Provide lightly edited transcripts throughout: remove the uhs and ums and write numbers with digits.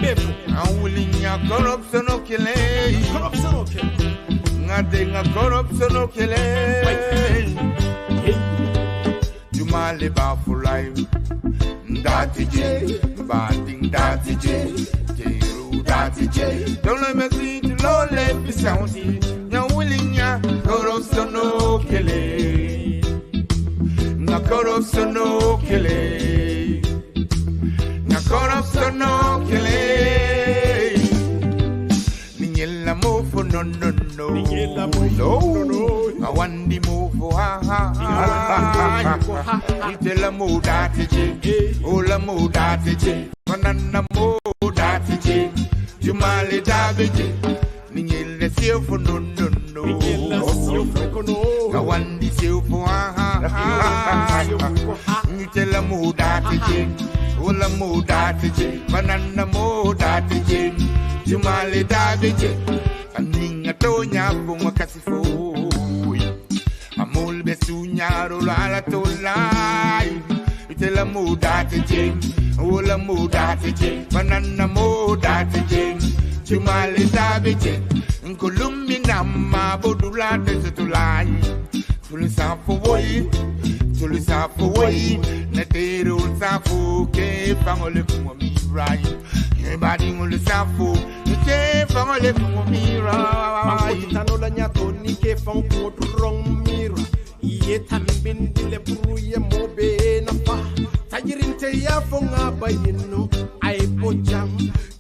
I'm willing ya corruption okele. Corruption okay. Ngadenga corruption okele. Juma live for life. Dati J, Banding Dati J, J-Ru Dati J. Don't let me see to low let me sound it. Now willing ya, corruption no kele. Na corruption no kele. Na corruption no kele. Ninyela mofo no no no. Ninyela mofo no. I want the mofo ha ha ha. You tell a mo dati J, ola mo dati J, banana mo dati J, Jumali David, Ninyela silfo no no no. I want the silfo ha. You tell a mo dati J, ola mo dati J, banana mo dati J, Jumali David, and Ninga Tonya Pumakasifo. Amul besunyaro la tolai. Itela mudati jing, ola mudati jing, banana mudati jing, chumali dabi jing, nkulumbi nama bodula desetulai. Tulisa for way, netero safu ke pangole kumami right. Everybody will safu, ke pangole kumami right. Tano la nyato ni ke fang ko rong mira. Iye tambin dile buye mobe na pa. Tajirin te ya fonga bayino, ay bojam.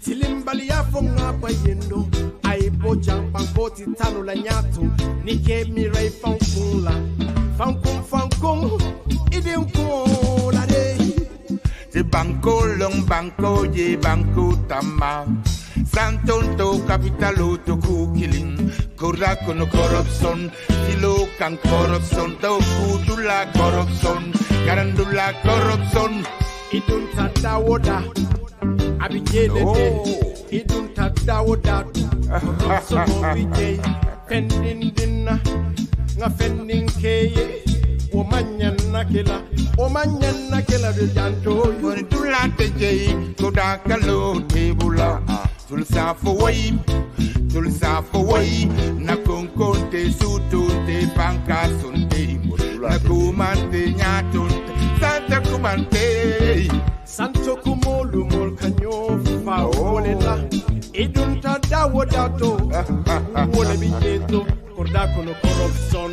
Tilimbali ya fonga bayino, ay bojam. Pangoti tano la nyato, ni ke mirai fangkula. Fangkung, idem la de. The banco long banco ye banco tama. Santonto capitalo to killing. Corraco no corruption. Filo can corruption. To kudula corruption. Garandula corruption. Idun tadawoda. Abijele. Idun tadawoda. Corruption obije. Pending dinner. Nga fending keye. Omanyana kela de janto. When to la te jay. Kodakalo tebula. Tulsa for way, na conconte sutunte panca sunte, na kumante nyatunte, Santa Kumante, Santo Kumolu Molcanyo, Faolela, Idunta Dawodato, Wole Bigeto, Cordacono corruption,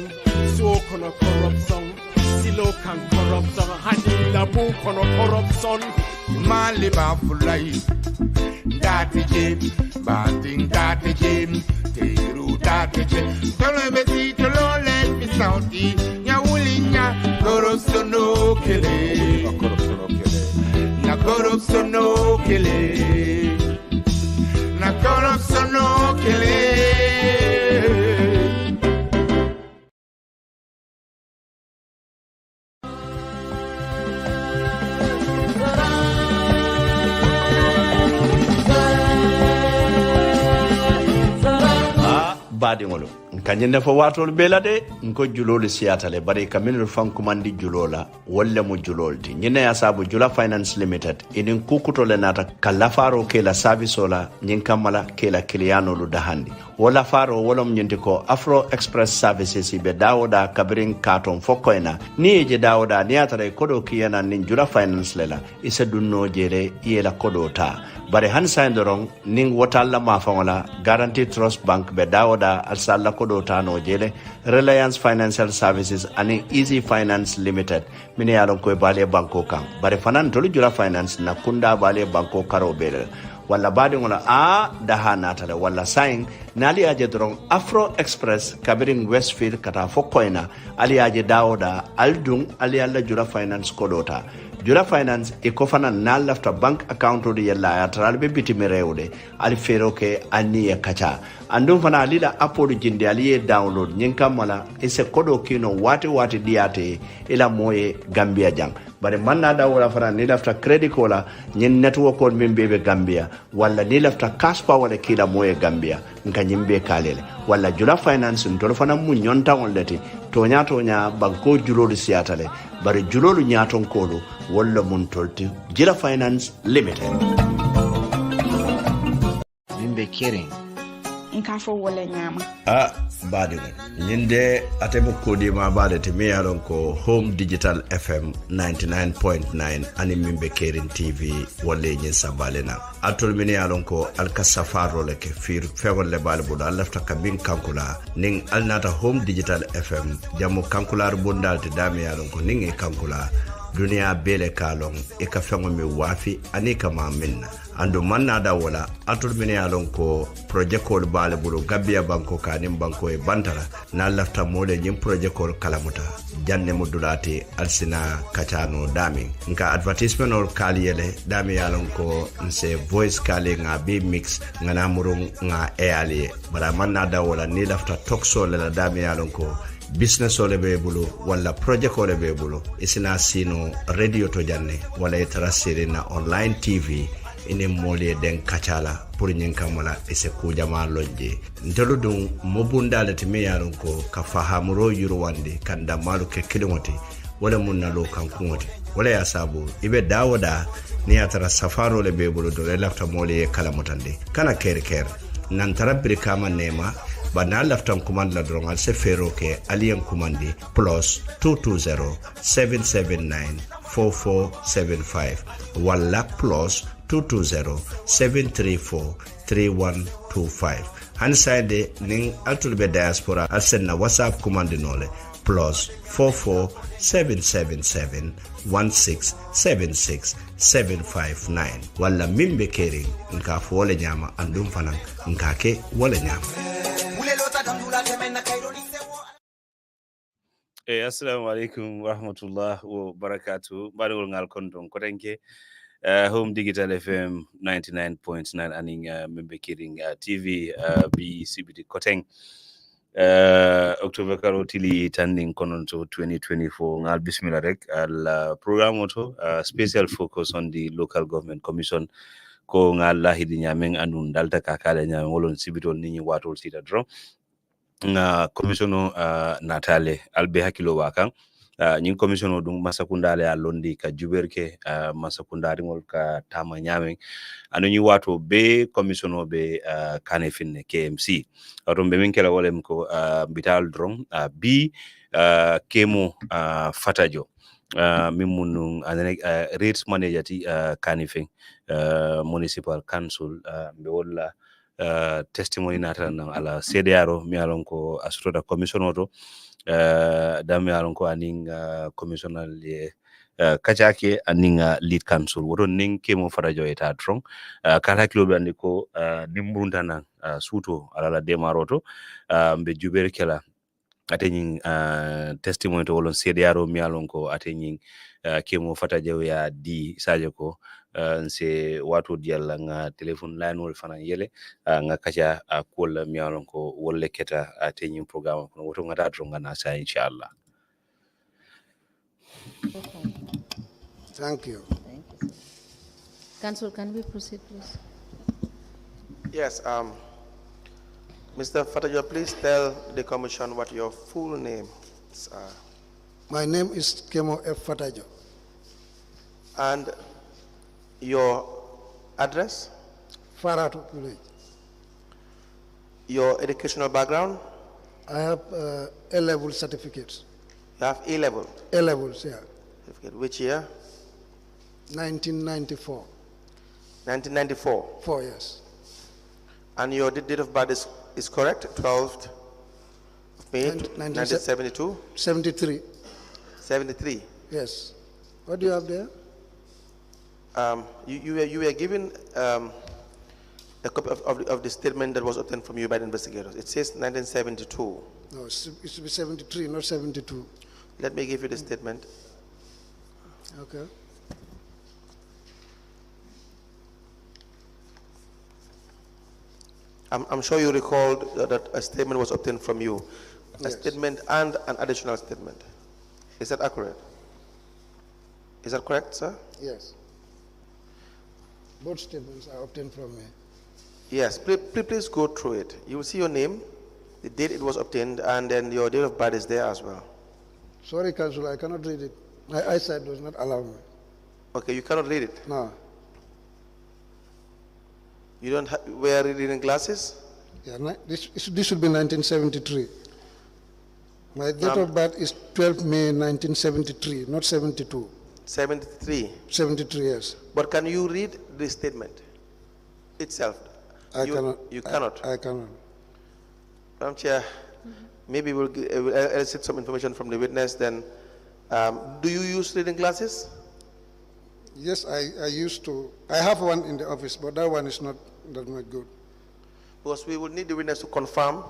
Suocono corruption, Silocan corruption, Hadila Bucono corruption, Maliba for life. Dati Jim, Banding Dati Jim, Teru Dati Jim. Don't let me to low let me sound it. Yawulinya, corruption no kele. Na corruption no kele. Na corruption no kele. Badingolo kanyende fo watol belade nko julol siatale bare kamin fankumandi julola walla mo julolti nyine ya sabu jula finance limited idin kukuto le nata kalafaro ke la service ola nyin kamala ke la cliano lu dahandi wala faro wolom nyindi ko Afro Express services be dawoda kabirin katon fokoina ni je dawoda ni atare kodo kiyana nin jula finance lela isa dunno jere yela kodo ta bare hansa ndorong ning wotalla ma fangola Guarantee Trust Bank be dawoda alsalla kodo tano jele Reliance Financial Services ani Easy Finance Limited mini yalon koy bale banko kan bare fanan tolu jula finance na kunda bale banko karo bele wala badi ngola a dahana tale wala sign nali aje drong Afro Express kabiring Westfield kata fokoina ali aje dawoda aldung ali alla jula finance kodota Jura Finance e kofana na lafta bank account odi yalla ya taralbe biti merewde ali feroke ani ya kacha andum fana alida apodi jindi ali download nyinka mala ese kodo kino wati diate ila moye Gambia jang bare manna da wala fana ni lafta credit kola nyen network on membebe Gambia wala ni lafta cash power kila moye Gambia nka nyimbe kalele wala Jura Finance ntolo fana mu nyonta wonleti tonya banko julolu siatale bare julolu nyaton kolo walla mun tolti Jira Finance Limited. Mengbe Kering. Nkafo wole nyama. Badi nyinde atebe kodi ma bade te mi yaron ko Home Digital FM 99.9 ani Mengbe Kering TV wole nyin sabalena atol min yaron ko alka safaro le ke fir fegol le bal budo alafta kabin kankula ning alnata Home Digital FM jamu kankula bundal te dami yaron ko ning e kankula dunia bele kalong e ka fengo mi wafi ani kama minna ando manna da wala atul min yalon ko project ko bale bulu gabia banko kanim banko e bantara na lafta mole nyim project ko kalamuta janne modulati alsina kachano dami nka advertisement or kaliyele dami yalon ko nse voice kali nga bi mix ngana murung nga eali bara manna da wala ni lafta talk show la dami yalon ko business ole be bulu wala project ole be bulu isina sino radio to janne wala itarasiri na online tv ine mole den kachala pour nyin kamala ese ku jama lojje ndelu dum mobundale te me yaron ko ka fahamuro yuro wande kanda malu ke kilomoti wala munna lo kan kunoti wala ya sabu ibe dawoda ni atara safaro le be bulu do lafta mole kala motande kana ker nan tarabri kama nema bana laftan command la drongal se fero ke alien commandi plus 220 779 4475 wala plus 220-734-3125. Hanside ning altulbe diaspora alsen na WhatsApp command nole plus 44-777-1676-759. Wala Mengbe Kering nka wole nyama andum fanan nka ke wole nyama. Assalamu alaikum wa rahmatullah wa barakatuh. Barul ngal kondon kotenke. Home Digital FM 99.9 aning Mengbe Kering TV bi CBD Koteng October karo tili tanding kononto 2024 ngal bismillah rek al programme auto special focus on the local government commission ko ngal lahidi nyameng anun dalta kakale nyameng wolon sibitol ni watol sita dro nga commissiono natale albe hakilo wakan ñing commission o dum masakundale a londi ka juberke masakundari ngol ka tama nyameng anu ñi wato be commission o be kane finne KMC auto be min kala wolem ko bital drom bi kemo fatajo min munun rates manager ti kanifing municipal council be wala testimony nata nan ala CDRO mi alon ko astroda commission oto dami alon ko aning commissioner le kachake aning lead council woto ning kemo farajo eta trong kala kilo bandi ko nimbrunta nan suto ala demaroto mbe jubere kala ateñing testimony to wolon CDRO mi alon ko ateñing kemo fatajo ya di sajo ko se wato dialla nga telephone line wol fana yele nga kacha kol mi alon ko wolle keta ateñing programme ko woto ngata to ngana sa inshallah. Thank you. Council, can we proceed, please? Yes, Mr. Fatajo, please tell the commission what your full name is. My name is Kemo F. Fatajo. And your address? Faratu Village. Your educational background? I have A-level certificates. You have A-level? A-levels, yeah. Certificate. Which year? 1994. 1994? 4 years. And your date of birth is correct? 12th of May 1972? 73. 73? Yes. What do you have there? You were given a copy of the statement that was obtained from you by the investigators. It says 1972. No, it should be 73, not 72. Let me give you the statement. Okay. I'm sure you recalled that a statement was obtained from you. A Yes. statement and an additional statement. Is that accurate? Is that correct, sir? Yes. Both statements are obtained from me. Yes, please go through it. You will see your name, the date it was obtained, and then your date of birth is there as well. Sorry, Council, I cannot read it. My eyesight does not allow me. Okay, you cannot read it. No. You don't wear reading glasses? Yeah, this should be 1973. My date of birth is 12 May 1973, not 72. 73? 73 years. But can you read this statement itself? I cannot. You cannot? I cannot. Madam Chair, maybe we'll elicit some information from the witness then. Do you use reading glasses? Yes, I used to. I have one in the office, but that one is not that much good. Because we will need the witness to confirm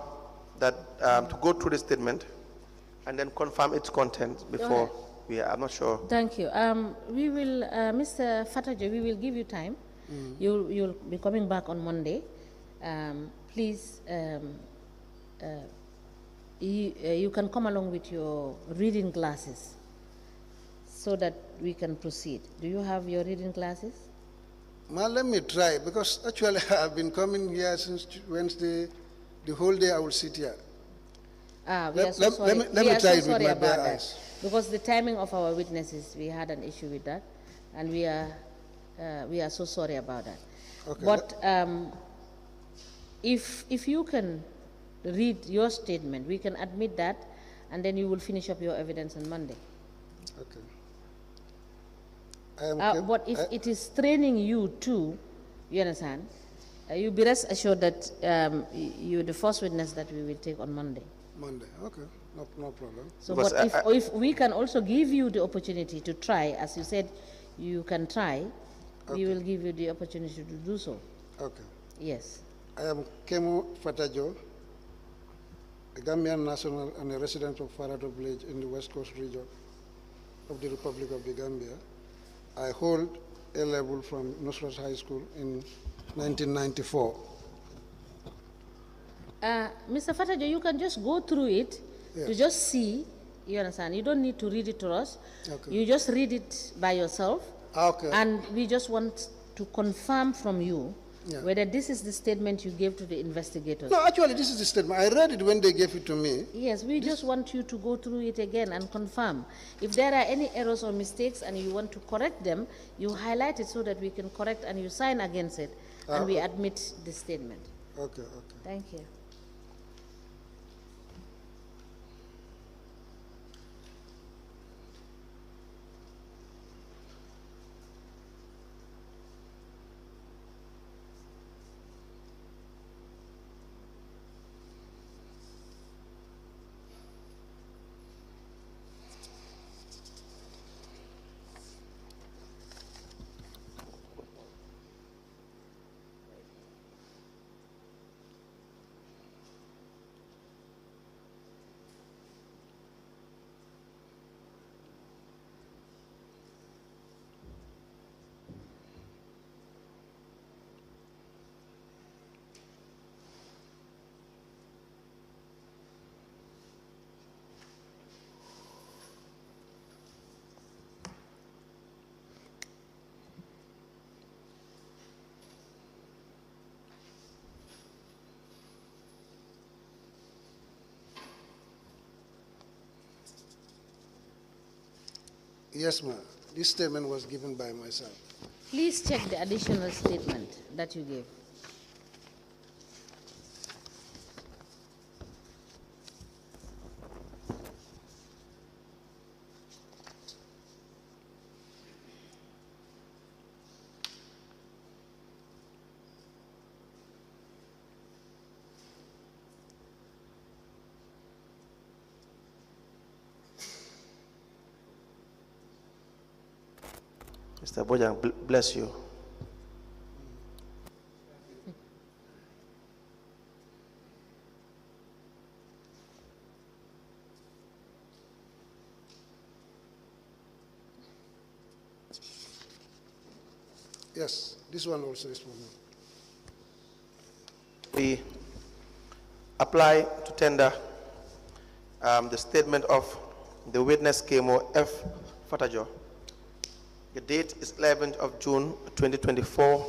that, to go through the statement and then confirm its content before I'm not sure. Thank you. We will, Mr. Fatajo, we will give you time. You'll be coming back on Monday. Please, you can come along with your reading glasses so that we can proceed. Do you have your reading glasses? Well, let me try, because actually I've been coming here since Wednesday. The whole day I will sit here. We are so sorry. Let me try it with my bare eyes. Because the timing of our witnesses, we had an issue with that, and we are so sorry about that. Okay, but if you can read your statement, we can admit that, and then you will finish up your evidence on Monday. Okay. But if it is training you too, you understand, you be rest assured that you're the first witness that we will take on Monday. Monday, okay, no problem. So, but if we can also give you the opportunity to try, as you said, you can try, we will give you the opportunity to do so. Okay. Yes. I am Kemo Fatajo, a Gambian national and a resident of Farato village in the West Coast region of the Republic of the Gambia. I hold A level from Nusrat High School in 1994. Mr. Fatajo, you can just go through it to just see, you understand, you don't need to read it to us. Okay. You just read it by yourself. Okay. And we just want to confirm from you whether this is the statement you gave to the investigators. No, actually this is the statement. I read it when they gave it to me. Yes, we just want you to go through it again and confirm. If there are any errors or mistakes and you want to correct them, you highlight it so that we can correct and you sign against it and we admit the statement. Okay, okay. Thank you. Yes, ma'am. This statement was given by myself. Please check the additional statement that you gave. Mr. Bojang, bless you. Yes, this one also is for me. We apply to tender the statement of the witness Kemo F. Fatajo. The date is 11th of June 2024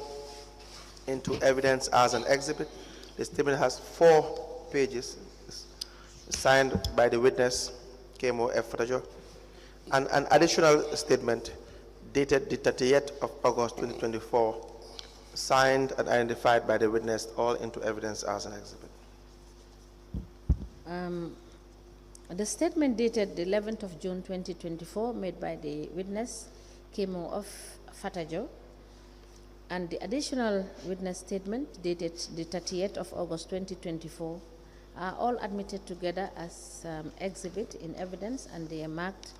into evidence as an exhibit. The statement has 4 pages. It's signed by the witness Kemo F. Fatajo. And an additional statement dated the 30th of August 2024 signed and identified by the witness, all into evidence as an exhibit. The statement dated the 11th of June 2024 made by the witness, Kemo of Fatajo, and the additional witness statement dated the 30th of August 2024 are all admitted together as exhibit in evidence, and they are marked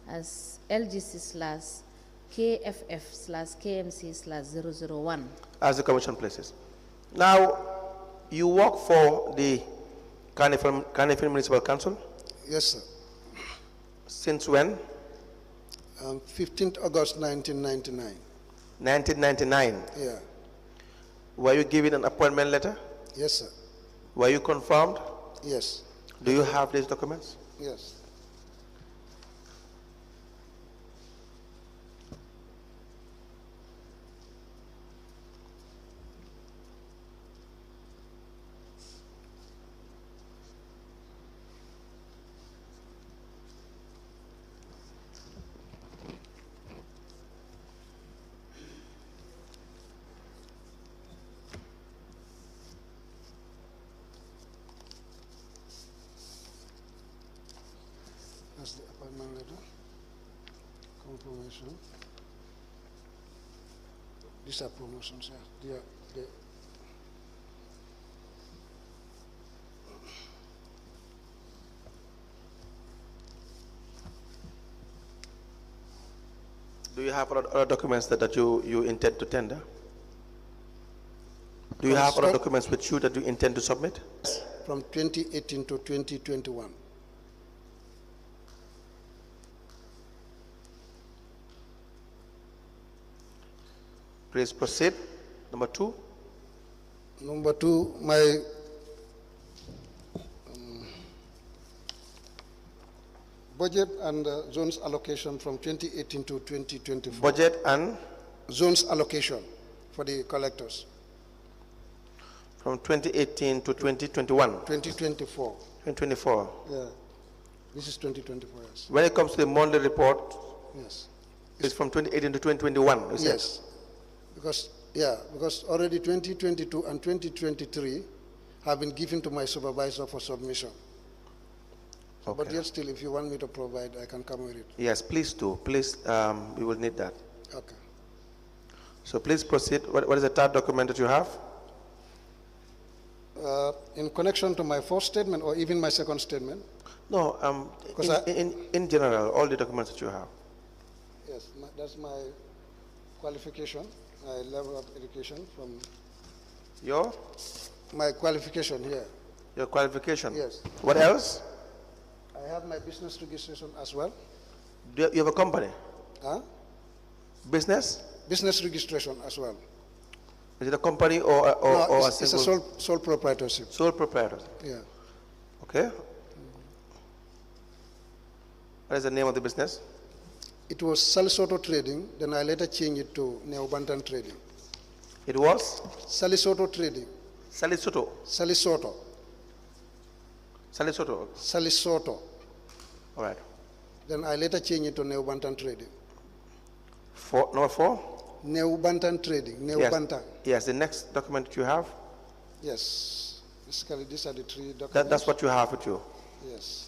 as LGC/KFF/KMC/001. As the Commission places. Now, you work for the Carnival Municipal Council? Yes, sir. Since when? 15th August 1999. 1999? Yeah. Were you given an appointment letter? Yes, sir. Were you confirmed? Yes. Do you have these documents? Yes. That's the appointment letter. Confirmation. These are promotions, yeah. Do you have other documents that you intend to tender? Do you have other documents with you that you intend to submit? From 2018 to 2021. Please proceed. Number 2. Number 2, my budget and zones allocation from 2018 to 2024. Budget and? Zones allocation for the collectors. From 2018 to 2021? 2024. 2024? Yeah. This is 2024, yes. When it comes to the monthly report, yes, it's from 2018 to 2021, you said? Yes. Because already 2022 and 2023 have been given to my supervisor for submission. Okay. But yet still, if you want me to provide, I can come with it. Yes, please do. Please, we will need that. Okay. So please proceed. What is the third document that you have? In connection to my first statement or even my second statement? No, in general, all the documents that you have. Yes, that's my qualification, my level of education from... Your? My qualification here. Your qualification? Yes. What else? I have my business registration as well. Do you have a company? Huh? Business? Business registration as well. Is it a company or no, a it's a sole proprietorship. Sole proprietorship? Yeah. Okay. What is the name of the business? It was Salisoto Trading, then I later changed it to Neobantan Trading. It was? Salisoto Trading. Salisoto? Salisoto. Salisoto? Salisoto. All right. Then I later changed it to Neobantan Trading. Number 4? Neobantan Trading. Neobantan. Yes, the next document you have? Yes. Basically, these are the 3 documents. That's what you have with you? Yes.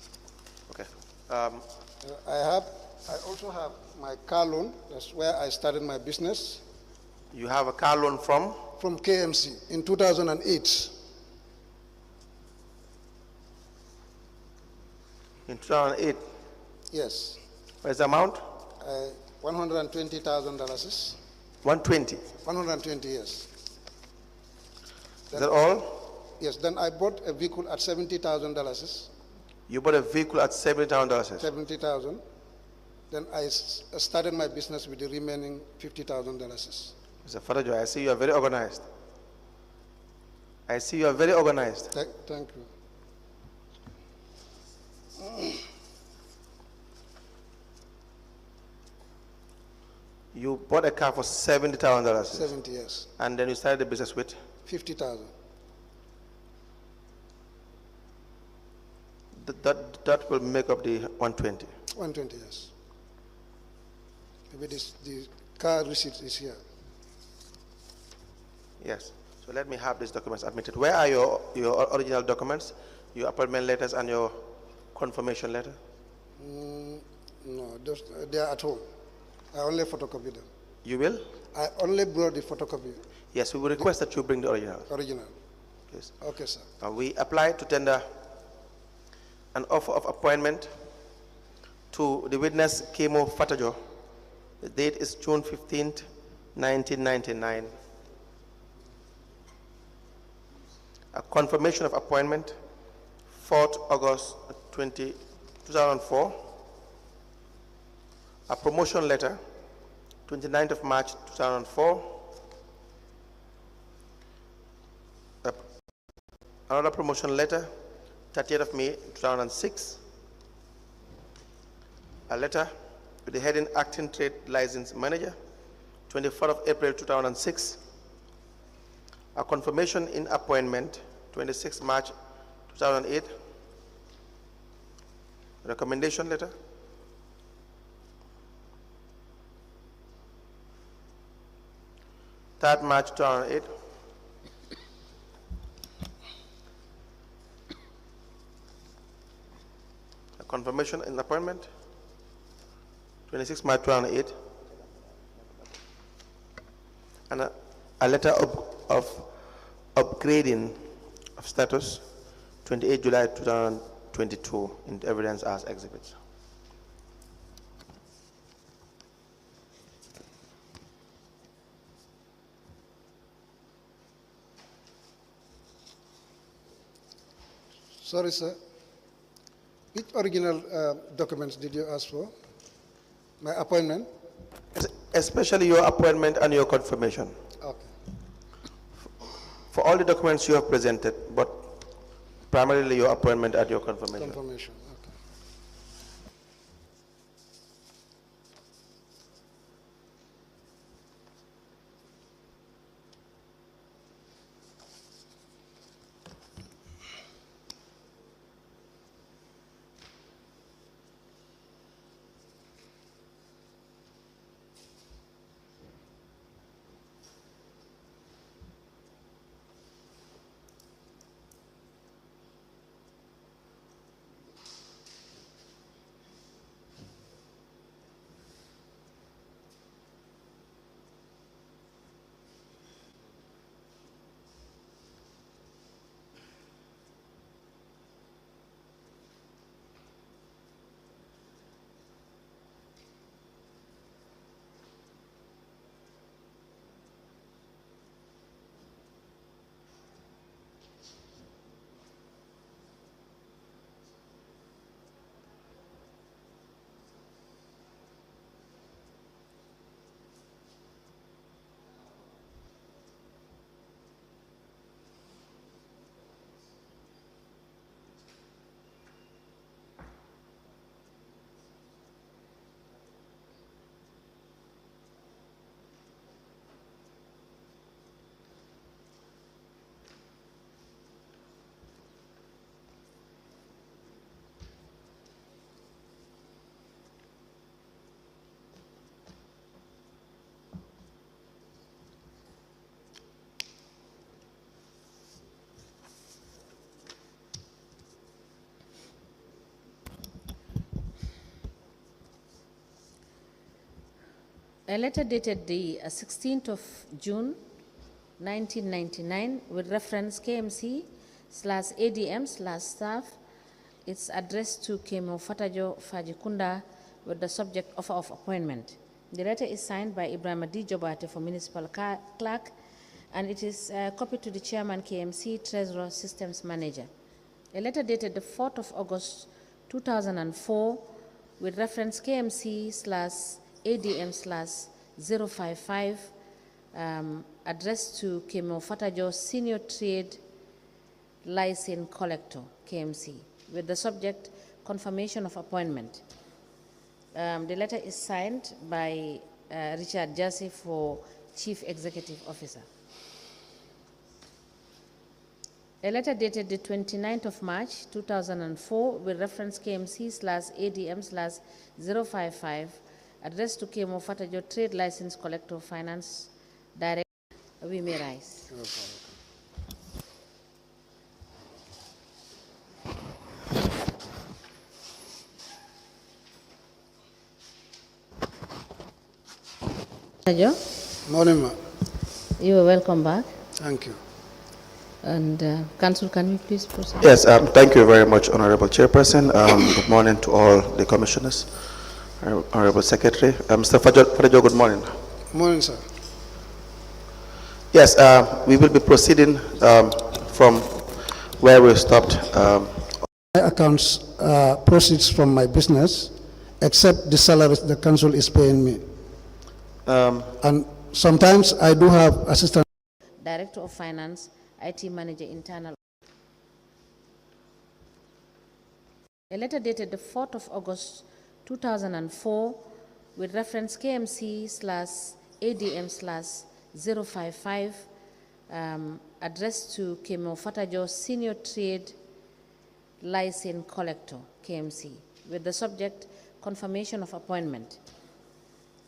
Okay. I also have my car loan. That's where I started my business. You have a car loan from? From KMC in 2008. In 2008? Yes. What is the amount? $120,000. 120? 120, yes. Is that all? Yes. Then I bought a vehicle at $70,000. You bought a vehicle at $70,000? 70,000. Then I started my business with the remaining $50,000. Mr. Farajo, I see you are very organized. I see you are very organized. Thank you. You bought a car for $70,000? 70, yes. And then you started the business with? 50,000. That will make up the 120? 120, yes. Maybe the car receipt is here. Yes. So let me have these documents admitted. Where are your original documents, your appointment letters and your confirmation letter? No, just, they are at home. I only photocopy them. You will? I only brought the photocopy. Yes, we will request that you bring the original. Original. Yes. Okay, sir. We apply to tender an offer of appointment to the witness Kemo Fatajo. The date is June 15th, 1999. A confirmation of appointment, 4th August 2004. A promotion letter, 29th of March 2004. Another promotion letter, 30th of May 2006. A letter with the heading Acting Trade License Manager, 24th of April 2006. A confirmation in appointment, 26 March 2008. Recommendation letter. Third March 2008. A confirmation in appointment, 26 March 2008. And a letter of upgrading of status, 28 July 2022, into evidence as exhibits. Sorry, sir. Which original documents did you ask for? My appointment? Especially your appointment and your confirmation. Okay. For all the documents you have presented, but primarily your appointment and your confirmation. Confirmation, okay. A letter dated the 16th of June 1999 with reference KMC/ADM/staff. It's addressed to Kemo Fatajo Fajikunda with the subject offer of appointment. The letter is signed by Ibrahim D. Jobate for municipal clerk, and it is copied to the chairman KMC Treasurer Systems Manager. A letter dated the 4th of August 2004 with reference KMC/ADM/055 addressed to Kemo Fatajo Senior Trade License Collector, KMC, with the subject confirmation of appointment. The letter is signed by Richard Jassy for Chief Executive Officer. A letter dated the 29th of March 2004 with reference KMC/ADM/055 addressed to Kemo Fatajo Trade License Collector Finance Director We may rise. Joe? Morning, ma. You are welcome back. Thank you. And Council, can you please proceed? Yes, thank you very much, Honorable Chairperson. Good morning to all the commissioners, Honorable Secretary. Mr. Fatajo, good morning. Morning, sir. Yes, we will be proceeding from where we stopped. My accounts proceeds from my business, except the salaries the council is paying me. And sometimes I do have assistant. Director of Finance, IT Manager, Internal. A letter dated the 4th of August 2004 with reference KMC/ADM/055 addressed to Kemo Fatajo, Senior Trade License Collector, KMC, with the subject confirmation of appointment.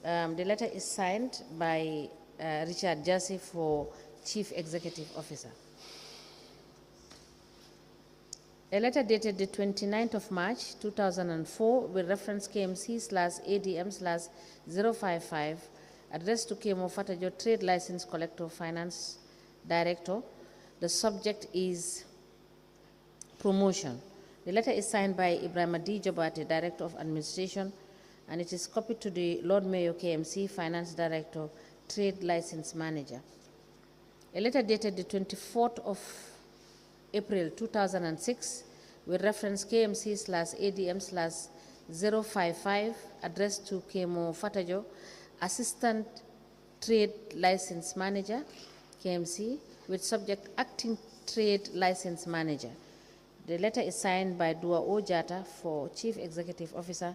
The letter is signed by Richard Jassy for Chief Executive Officer. A letter dated the 29th of March 2004 with reference KMC/ADM/055 addressed to Kemo Fatajo, Trade License Collector, Finance Director. The subject is promotion. The letter is signed by Ibrahim D. Jobate, Director of Administration, and it is copied to the Lord Mayor, KMC, Finance Director, Trade License Manager. A letter dated the 24th of April 2006 with reference KMC/ADM/055 addressed to Kemo Fatajo, Assistant Trade License Manager, KMC, with subject Acting Trade License Manager. The letter is signed by Dua Ojata for Chief Executive Officer.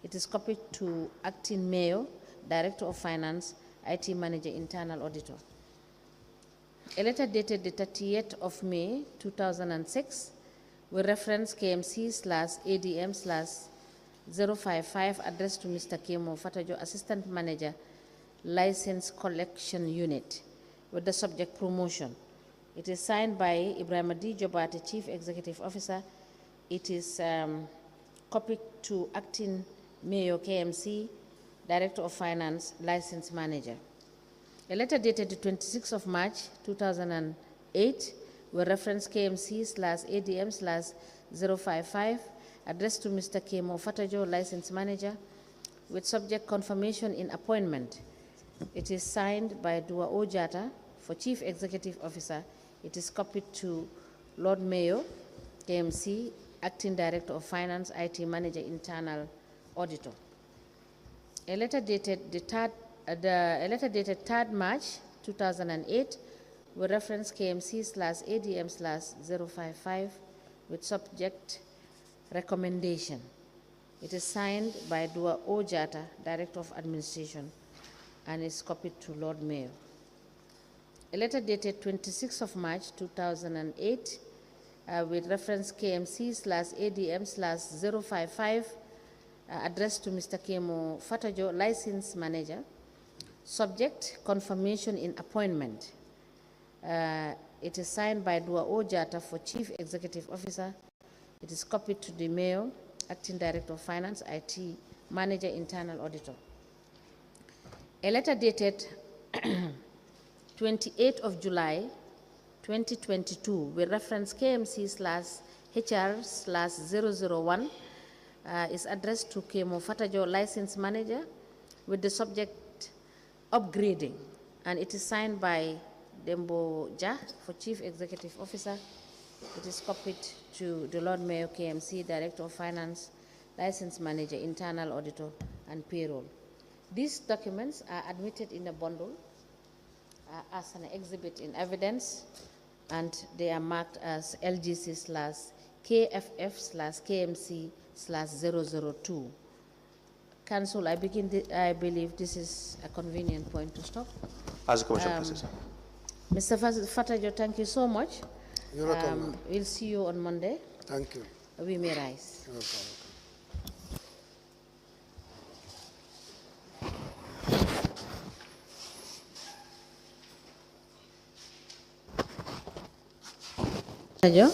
It is copied to Acting Mayor, Director of Finance, IT Manager, Internal Auditor. A letter dated the 30th of May 2006 with reference KMC/ADM/055 addressed to Mr. Kemo Fatajo, Assistant Manager, License Collection Unit, with the subject promotion. It is signed by Ibrahim D. Jobate, Chief Executive Officer. It is copied to Acting Mayor, KMC, Director of Finance, License Manager. A letter dated the 26th of March 2008 with reference KMC/ADM/055 addressed to Mr. Kemo Fatajo, License Manager, with subject confirmation in appointment. It is signed by Dua Ojata for Chief Executive Officer. It is copied to Lord Mayor, KMC, Acting Director of Finance, IT Manager, Internal Auditor. A letter dated the 3rd March 2008 with reference KMC/ADM/055 with subject recommendation. It is signed by Dua Ojata, Director of Administration, and is copied to Lord Mayor. A letter dated 26th of March 2008 with reference KMC/ADM/055 addressed to Mr. Kemo Fatajo, License Manager, subject confirmation in appointment. It is signed by Dua Ojata for Chief Executive Officer. It is copied to the Mayor, Acting Director of Finance, IT Manager, Internal Auditor. A letter dated 28th of July 2022 with reference KMC/HR/001 is addressed to Kemo Fatajo, License Manager, with the subject upgrading, and it is signed by Dembo Ja for Chief Executive Officer. It is copied to the Lord Mayor, KMC, Director of Finance, License Manager, Internal Auditor, and Payroll. These documents are admitted in a bundle as an exhibit in evidence, and they are marked as LGC/KFF/KMC/002. Council, I believe this is a convenient point to stop. As a commission process. Mr. Fatajo, thank you so much. You're welcome. We'll see you on Monday. Thank you. We may rise. You're welcome. Joe,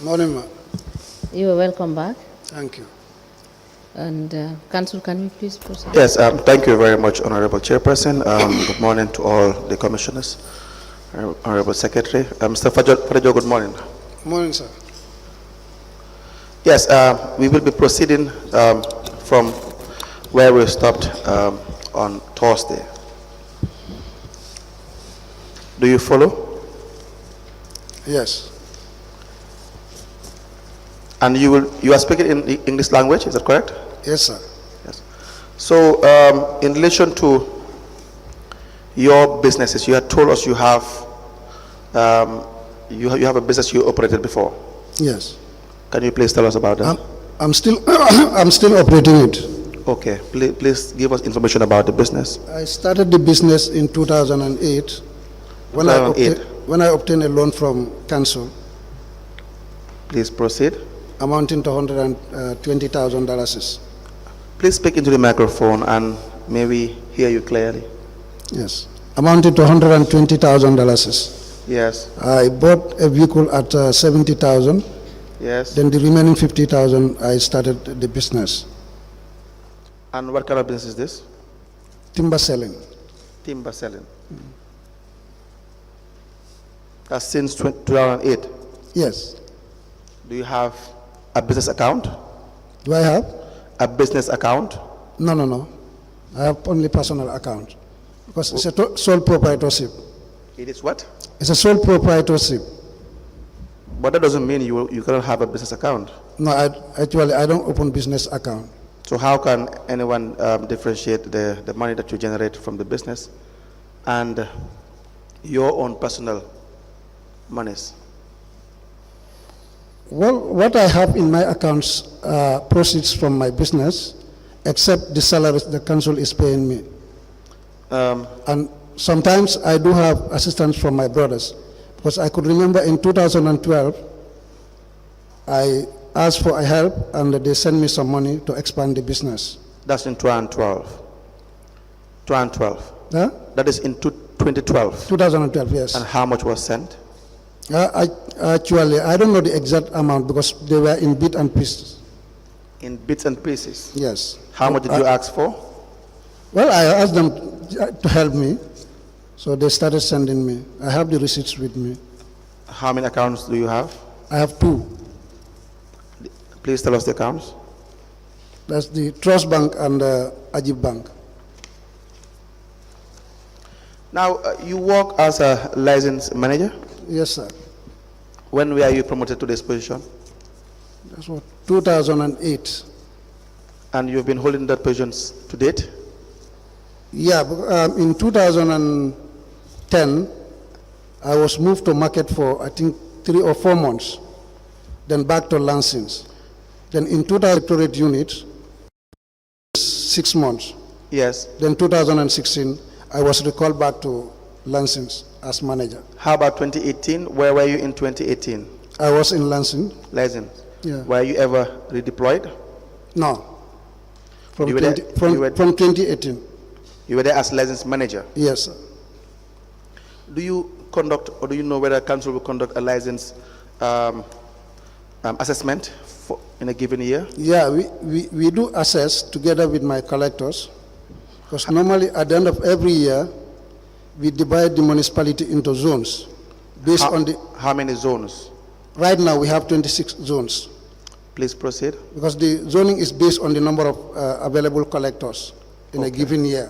Morning, ma. you are welcome back. Thank you. And Council, can we please proceed? Yes, thank you very much, Honorable Chairperson. Good morning to all the commissioners, Honorable Secretary. Mr. Fatajo, good morning. Morning, sir. Yes, we will be proceeding from where we stopped on Thursday. Do you follow? Yes. And you are speaking in the English language, is that correct? Yes, sir. Yes. So, in relation to your businesses, you had told us you have you have a business you operated before. Yes. Can you please tell us about that? I'm still I'm still operating it. Okay. Please give us information about the business. I started the business in 2008 when 2008. when I obtained a loan from council Please proceed. amounting to $120,000. Please speak into the microphone and may we hear you clearly. Yes. Amounting to $120,000. Yes. I bought a vehicle at 70,000. Yes. Then the remaining 50,000, I started the business. And what kind of business is this? Timber selling. Timber selling. That's since 2008. Yes. Do you have a business account? Do I have? A business account? No. I have only personal account. Because it's a sole proprietorship. It is what? It's a sole proprietorship. But that doesn't mean you cannot have a business account. No, actually, I don't open business account. So how can anyone differentiate the money that you generate from the business and your own personal monies? Well, what I have in my accounts proceeds from my business, except the salaries the council is paying me. And sometimes I do have assistance from my brothers, because I could remember in 2012, I asked for a help and they sent me some money to expand the business. That's in 2012. 2012. Huh? That is in 2012. 2012, yes. And how much was sent? Actually, I don't know the exact amount because they were in bits and pieces. In bits and pieces? Yes. How much did you ask for? Well, I asked them to help me, so they started sending me. I have the receipts with me. How many accounts do you have? I have 2. Please tell us the accounts. That's the Trust Bank and Ajib Bank. Now, you work as a license manager? Yes, sir. When were you promoted to this position? That's what, 2008. And you've been holding that position to date? Yeah, in 2010, I was moved to market for, I think, 3 or 4 months, then back to Lansings. Then in 2000 unit, 6 months. Yes. Then 2016, I was recalled back to Lansings as manager. How about 2018? Where were you in 2018? I was in Lansing. License. Yeah. Were you ever redeployed? No. From You were there- 2018. You were there as license manager. Yes, sir. Do you conduct, or do you know whether council will conduct a license assessment in a given year? Yeah, we do assess together with my collectors, because normally at the end of every year, we divide the municipality into zones based on the... How many zones? Right now we have 26 zones. Please proceed. Because the zoning is based on the number of available collectors in a given year.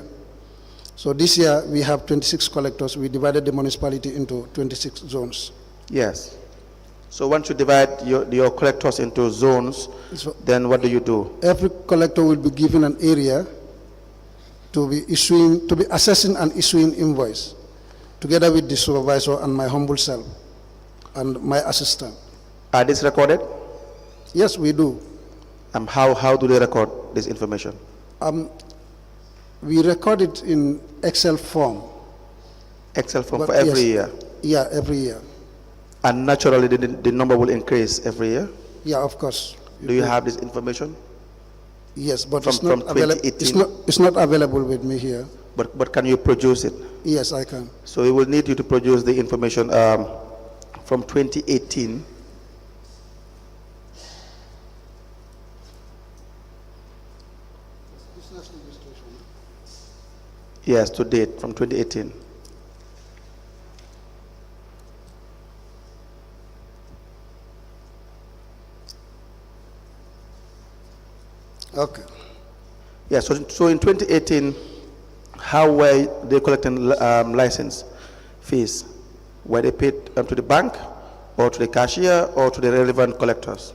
So this year we have 26 collectors. We divided the municipality into 26 zones. Yes. So once you divide your collectors into zones, then what do you do? Every collector will be given an area to be assessing and issuing invoice, together with the supervisor and my humble self and my assistant. Are these recorded? Yes, we do. How do they record this information? We record it in Excel form. Excel form for every year? Yeah, every year. And naturally the number will increase every year? Yeah, of course. Do you have this information? Yes, but from it's not available. It's not available with me here. But can you produce it? Yes, I can. So we will need you to produce the information from 2018 Yes, to date, from 2018. Okay. Yeah, so in 2018, how were they collecting license fees? Were they paid to the bank, or to the cashier, or to the relevant collectors?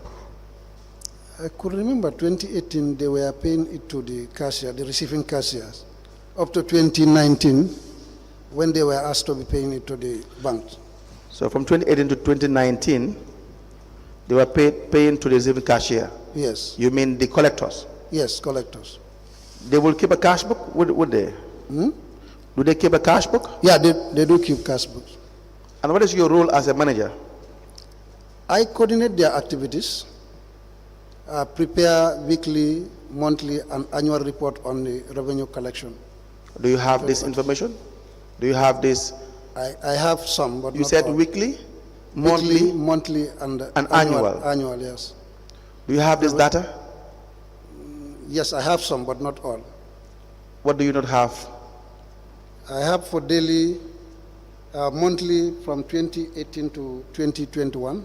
I could remember 2018, they were paying it to the cashier, the receiving cashiers, up to 2019, when they were asked to be paying it to the bank. So from 2018 to 2019, they were paying to the receiving cashier? Yes. You mean the collectors? Yes, collectors. They will keep a cash book, would they? Hmm? Do they keep a cash book? Yeah, they do keep cash books. And what is your role as a manager? I coordinate their activities, prepare weekly, monthly, and annual report on the revenue collection. Do you have this information? Do you have this? I have some, but you not said all. weekly, monthly, monthly, and annual. Annual, yes. Do you have this data? Yes, I have some, but not all. What do you not have? I have for daily, monthly from 2018 to 2021.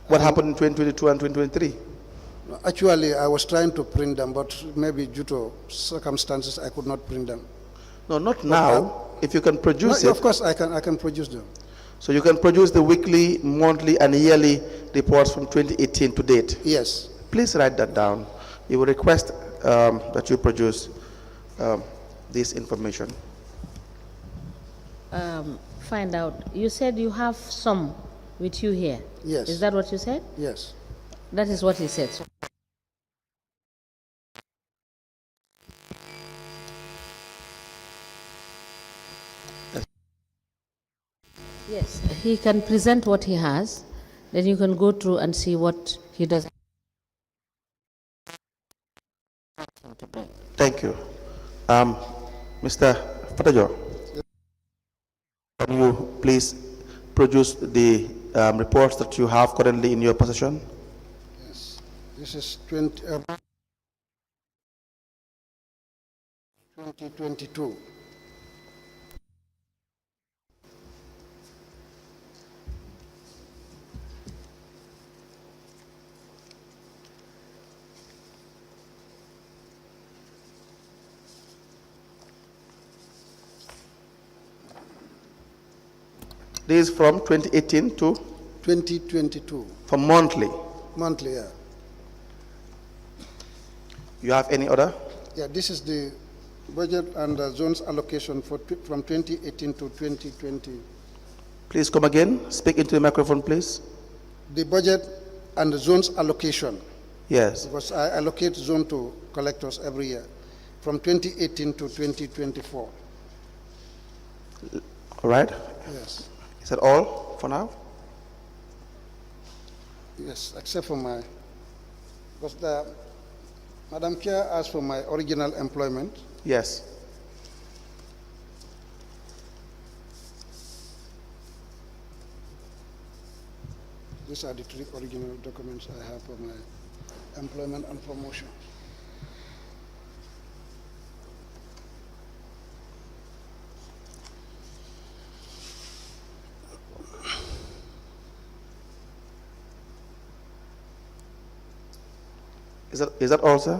What happened in 2022 and 2023? Actually, I was trying to print them, but maybe due to circumstances, I could not print them. No, not now. If you can produce it. Of course, I can produce them. So you can produce the weekly, monthly, and yearly reports from 2018 to date? Yes. Please write that down. We will request that you produce this information. Find out. You said you have some with you here. Yes. Is that what you said? Yes. That is what he said. So yes, he can present what he has, then you can go through and see what he does. Thank you. Mr. Fatajo, can you please produce the reports that you have currently in your possession? Yes. This is 2022. This is from 2018 to? 2022. For monthly? Monthly, yeah. You have any other? Yeah, this is the budget and the zones allocation from 2018 to 2020. Please come again. Speak into the microphone, please. The budget and the zones allocation. Yes. Because I allocate zone to collectors every year from 2018 to 2024. All right. Yes. Is that all for now? Yes, except for my, because the Madam Chair asked for my original employment. Yes. These are the three original documents I have for my employment and promotion. Is that all, sir?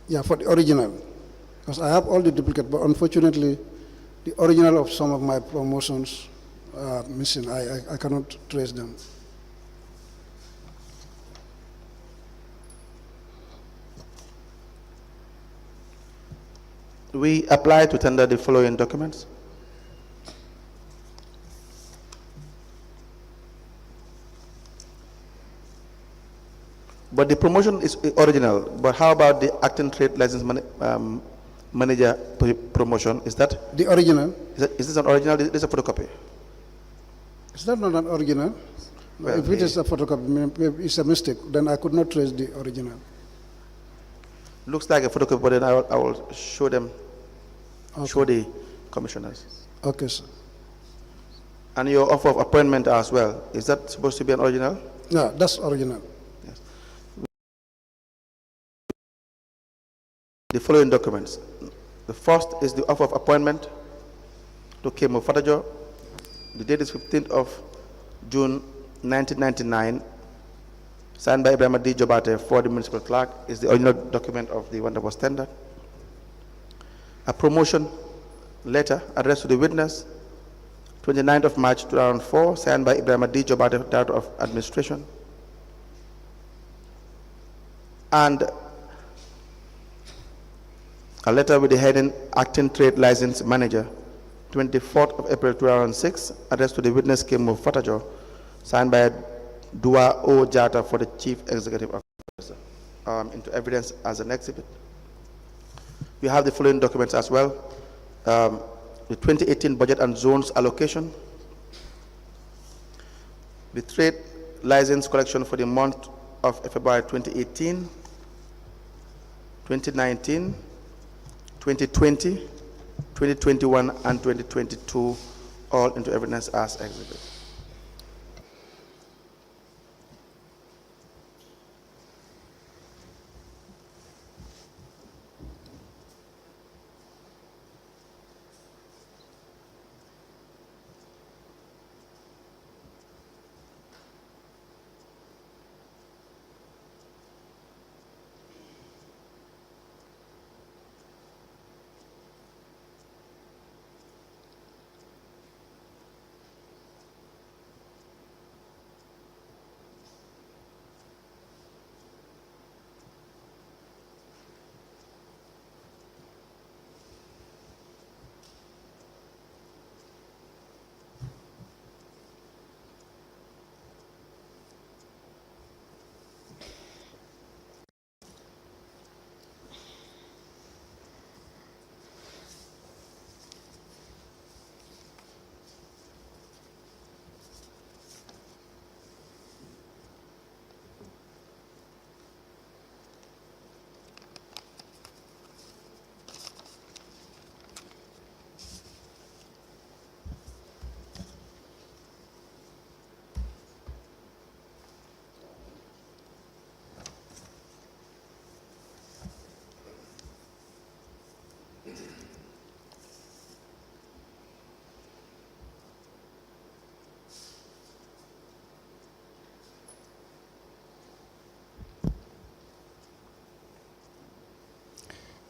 Yeah, for the original. Because I have all the duplicate, but unfortunately, the original of some of my promotions are missing. I cannot trace them. We apply to tender the following documents. But the promotion is original. But how about the acting trade license manager promotion? Is that the original? Is this an original? This is a photocopy. Is that not an original? Well, if it is a photocopy, maybe it's a mistake. Then I could not trace the original. Looks like a photocopy, but then I will show them. Okay. Show the commissioners. Okay, sir. And your offer of appointment as well. Is that supposed to be an original? No, that's original. Yes. The following documents. The first is the offer of appointment to Kemo Fatajo. The date is 15th of June 1999, signed by Ibrahim D. Jobate for the municipal clerk, is the original document of the one that was tendered. A promotion letter addressed to the witness, 29th of March 2004, signed by Ibrahim D. Jobate, Director of Administration. And a letter with the heading Acting Trade License Manager, 24th of April 2006, addressed to the witness Kemo Fatajo, signed by Dua O. Jata for the Chief Executive Officer, into evidence as an exhibit. We have the following documents as well. The 2018 budget and zones allocation, the trade license collection for the month of February 2018, 2019, 2020, 2021, and 2022, all into evidence as exhibit.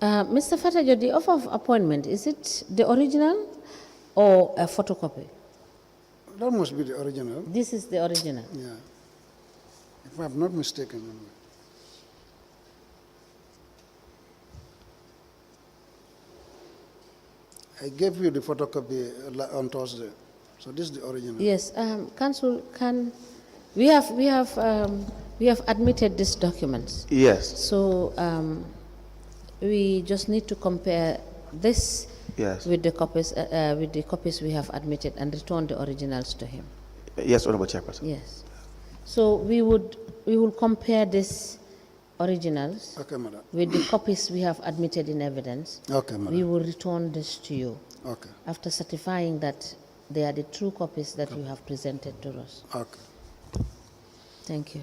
Mr. Fatajo, the offer of appointment, is it the original or a photocopy? That must be the original. This is the original? Yeah. If I'm not mistaken. I gave you the photocopy on Thursday. So this is the original. Yes, Council, we have admitted these documents. Yes. So we just need to compare this with the copies we have admitted and return the originals to him. Yes, Honorable Chairperson. Yes. So we will compare these originals with the copies we have admitted in evidence. Okay, madam. We will return this to you. Okay. After certifying that they are the true copies that you have presented to us. Okay. Thank you.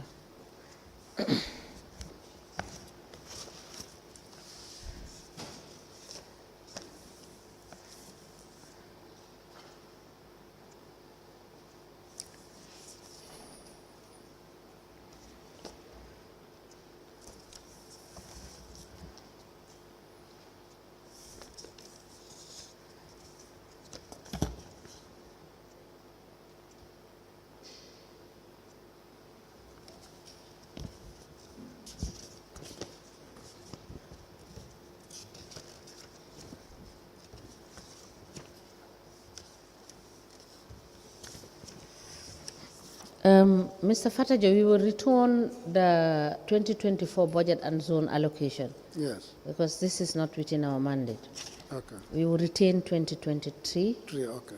Mr. Fatajo, we will return the 2024 budget and zone allocation. Yes. Because this is not within our mandate. Okay. We will retain 2023, okay.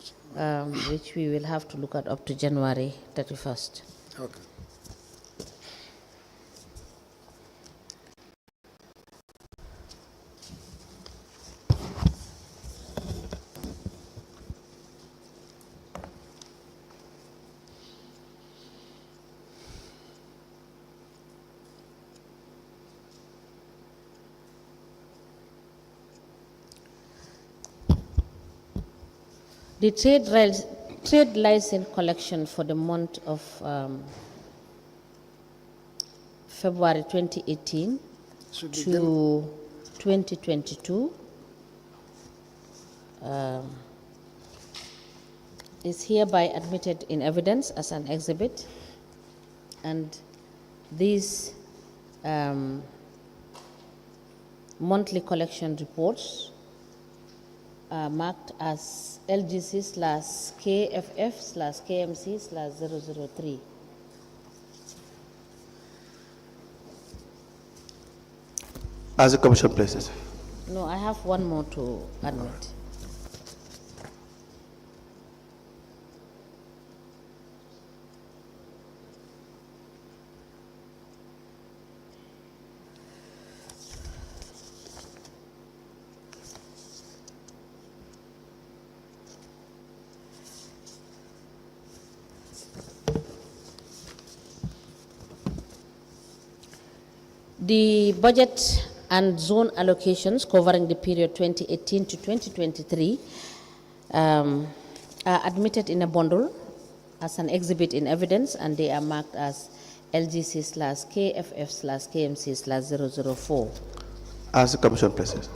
Which we will have to look at up to January 31st. Okay. The trade license collection for the month of February 2018 to 2022 is hereby admitted in evidence as an exhibit, and these monthly collection reports are marked as LGC/KFF/KMC/003. As the Commission places. No, I have one more to admit. The budget and zone allocations covering the period 2018 to 2023 are admitted in a bundle as an exhibit in evidence, and they are marked as LGC/KFF/KMC/004. As the Commission places.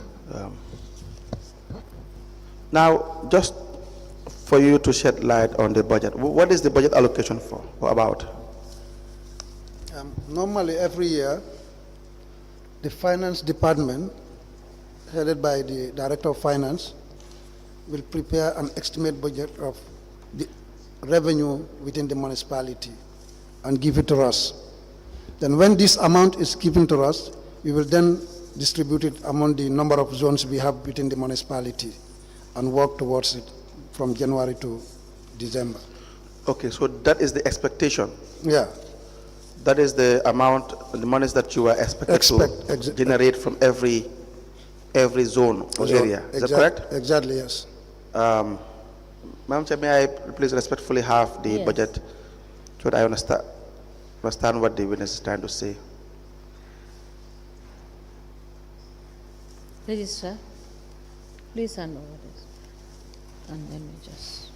Now, just for you to shed light on the budget, what is the budget allocation for or about? Normally, every year, the Finance Department, headed by the Director of Finance, will prepare an estimate budget of the revenue within the municipality and give it to us. Then when this amount is given to us, we will then distribute it among the number of zones we have within the municipality and work towards it from January to December. Okay, so that is the expectation. Yeah. That is the amount, the monies that you are expected to generate from every zone or area. Is that correct? Exactly, yes. Madam Chair, may I please respectfully have the budget so that I understand what the witness is trying to say. Registrar, please hand over this. And let me just.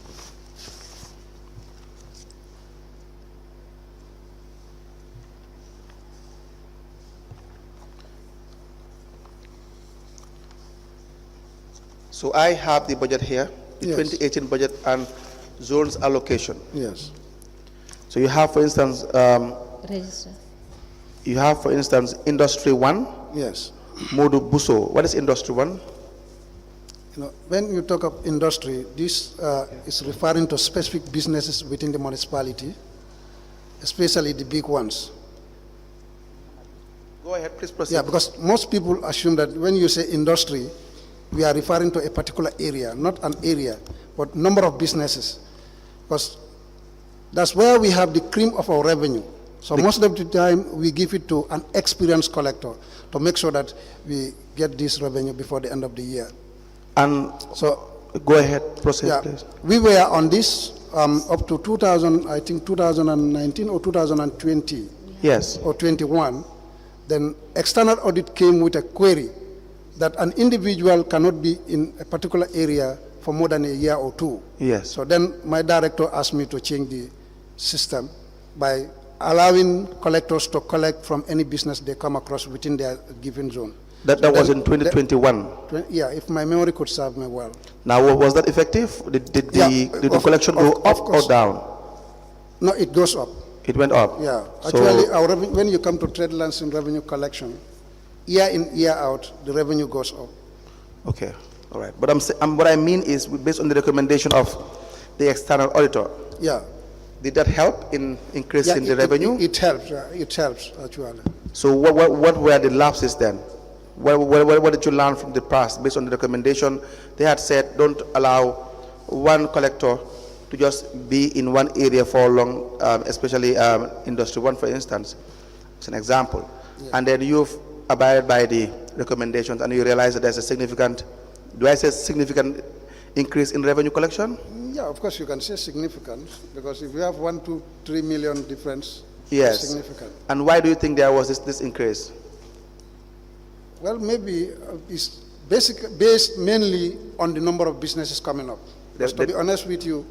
So I have the budget here, the Yes. 2018 budget and zones allocation. Yes. So you have, for instance, Register. you have, for instance, Industry 1, Yes. Modu Buso. What is Industry 1? When you talk of industry, this is referring to specific businesses within the municipality, especially the big ones. Go ahead, please proceed. Yeah, because most people assume that when you say industry, we are referring to a particular area, not an area, but number of businesses. Because that's where we have the cream of our revenue. So most of the time, we give it to an experienced collector to make sure that we get this revenue before the end of the year. And so, go ahead, proceed, please. We were on this up to 2019 or 2020. Yes. Or 21. Then external audit came with a query that an individual cannot be in a particular area for more than a year or two. Yes. So then my director asked me to change the system by allowing collectors to collect from any business they come across within their given zone. That was in 2021? Yeah, if my memory could serve me well. Now, was that effective? Did the collection go up or down? No, it goes up. It went up? Yeah. Actually, our when you come to trade license revenue collection, year in, year out, the revenue goes up. Okay, all right. But what I mean is, based on the recommendation of the external auditor, yeah, did that help in increasing the revenue? It helps. It helps actually. So what were the lapses then? What did you learn from the past based on the recommendation? They had said don't allow one collector to just be in one area for long, especially Industry 1, for instance. It's an example. Yeah. And then you've abided by the recommendations and you realize that there's a significant, do I say significant increase in revenue collection? Yeah, of course you can say significant, because if you have 1 to 3 million difference, yes, it's significant. And why do you think there was this increase? Well, maybe it's based mainly on the number of businesses coming up. Because to be honest with you,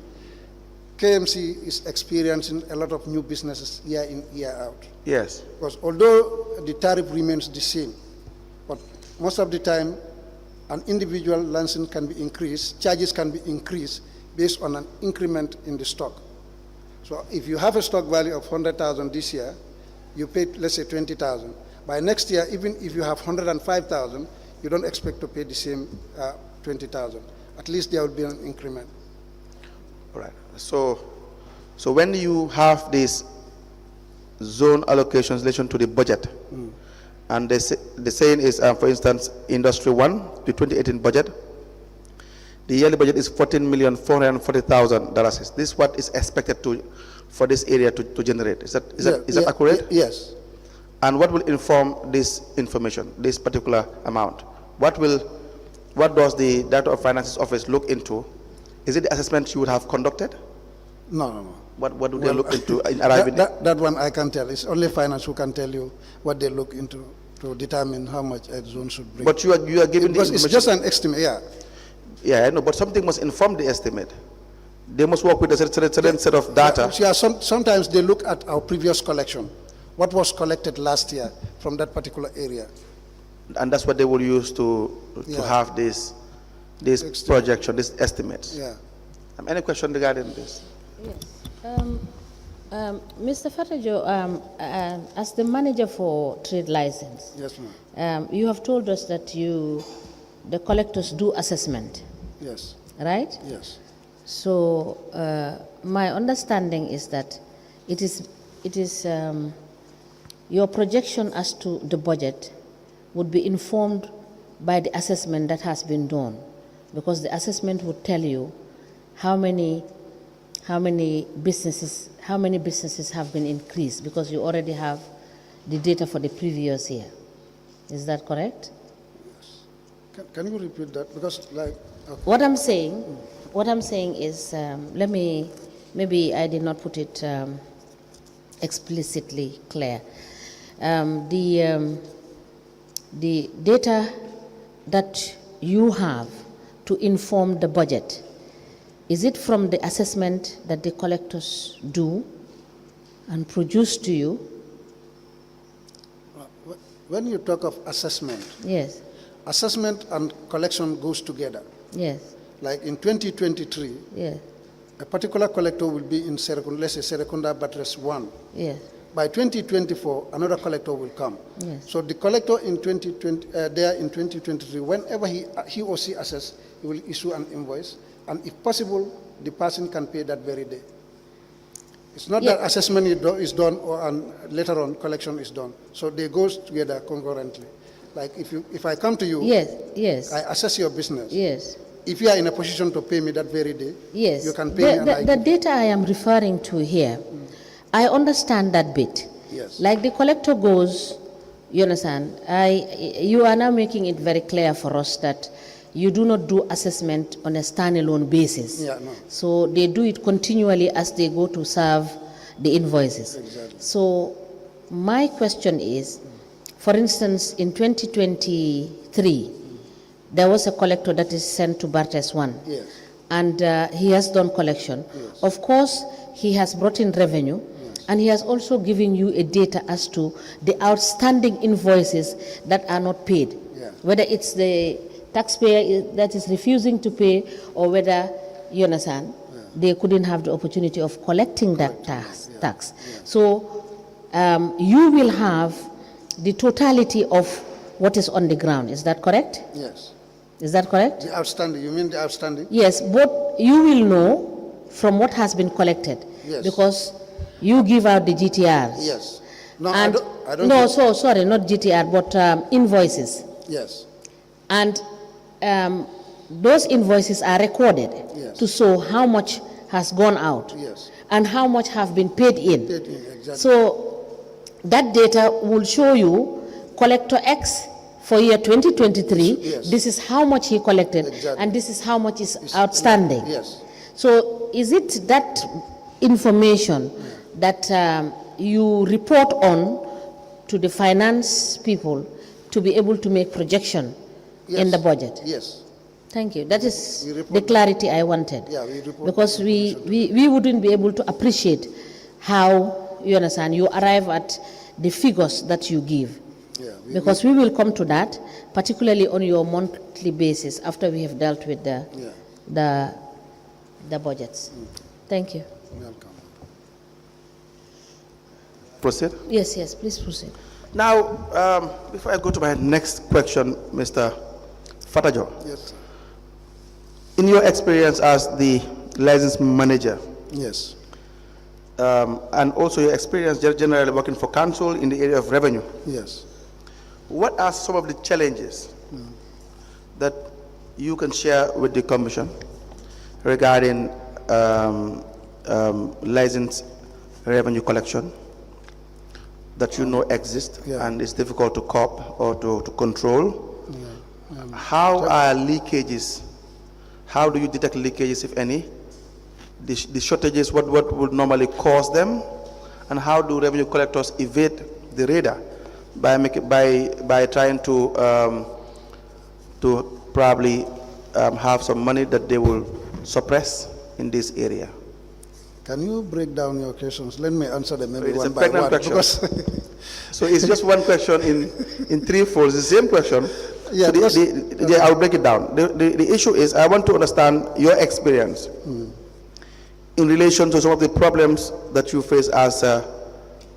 KMC is experiencing a lot of new businesses year in, year out. Yes. Because although the tariff remains the same, but most of the time, an individual license can be increased, charges can be increased based on an increment in the stock. So if you have a stock value of 100,000 this year, you pay, let's say, 20,000. By next year, even if you have 105,000, you don't expect to pay the same 20,000. At least there will be an increment. All right. So when you have these zone allocations in relation to the budget, and the saying is, for instance, Industry 1, the 2018 budget, the yearly budget is $14,440,000. This is what is expected for this area to generate. Is that accurate? Yes. And what will inform this information, this particular amount? What does the Director of Finances Office look into? Is it the assessment you would have conducted? No. What do they look into in arriving? That one I can't tell. It's only finance who can tell you what they look into to determine how much a zone should bring. But you are giving the information. It's just an estimate, yeah. Yeah, I know, but something must inform the estimate. They must work with a certain set of data. Yeah, sometimes they look at our previous collection, what was collected last year from that particular area. And that's what they will use to have this projection, this estimates. Yeah. Any question regarding this? Yes. Mr. Fatajo, as the manager for trade license, yes, ma'am. You have told us that the collectors do assessment. Yes. Right? Yes. So my understanding is that it is your projection as to the budget would be informed by the assessment that has been done, because the assessment would tell you how many businesses have been increased, because you already have the data for the previous year. Is that correct? Yes. Can you repeat that? Because okay. What I'm saying is, maybe I did not put it explicitly clear. The data that you have to inform the budget, is it from the assessment that the collectors do and produce to you? When you talk of assessment, yes, assessment and collection goes together. Yes. Like in 2023, yes, a particular collector will be in Serekunda, let's say Serekunda Buttress 1. yes. By 2024, another collector will come. Yes. So the collector in 2023, whenever he or she assesses, he will issue an invoice, and if possible, the person can pay that very day. It's not that assessment is done and later on collection is done. So they go together concurrently. Like if I come to you, yes, I assess your business. Yes. If you are in a position to pay me that very day, yes, you can pay me. The data I am referring to here, I understand that bit. Yes. Like the collector goes, you understand, you are now making it very clear for us that you do not do assessment on a standalone basis. Yeah, no. So they do it continually as they go to serve the invoices. Exactly. So my question is, for instance, in 2023, there was a collector that is sent to Bartes 1. Yes. And he has done collection. Yes. Of course, he has brought in revenue, and he has also given you a data as to the outstanding invoices that are not paid. Yeah. Whether it's the taxpayer that is refusing to pay, or whether, you understand, they couldn't have the opportunity of collecting that tax. Yeah. So you will have the totality of what is on the ground. Is that correct? Yes. Is that correct? The outstanding, you mean the outstanding? Yes, but you will know from what has been collected. Yes. Because you give out the GTRs. Yes. No, and I don't no, sorry, not GTR, but invoices. Yes. And those invoices are recorded to show how much has gone out and how much have been paid in. Exactly. So that data will show you collector X for year 2023, this is how much he collected, and this is how much is outstanding. Yes. So is it that information that you report on to the finance people to be able to make projection in the budget? Yes. Thank you. That is the clarity I wanted. Yeah, we report because we wouldn't be able to appreciate how, you understand, you arrive at the figures that you give. Yeah, because we will come to that, particularly on your monthly basis after we have dealt with the budgets. Thank you. Welcome. Proceed? Yes, please proceed. Now, before I go to my next question, Mr. Fatajo. Yes, sir. In your experience as the license manager, Yes. And also your experience generally working for council in the area of revenue, Yes. what are some of the challenges that you can share with the commission regarding license revenue collection that you know exist and is difficult to cope or to control? How are leakages? How do you detect leakages, if any? The shortages, what would normally cause them? And how do revenue collectors evade the radar by trying to probably have some money that they will suppress in this area? Can you break down your questions? Let me answer them maybe It's one a by pregnant one. question. Because So it's just one question in three folds, the same question. Yeah, so I'll break it down. The issue is, I want to understand your experience in relation to some of the problems that you face as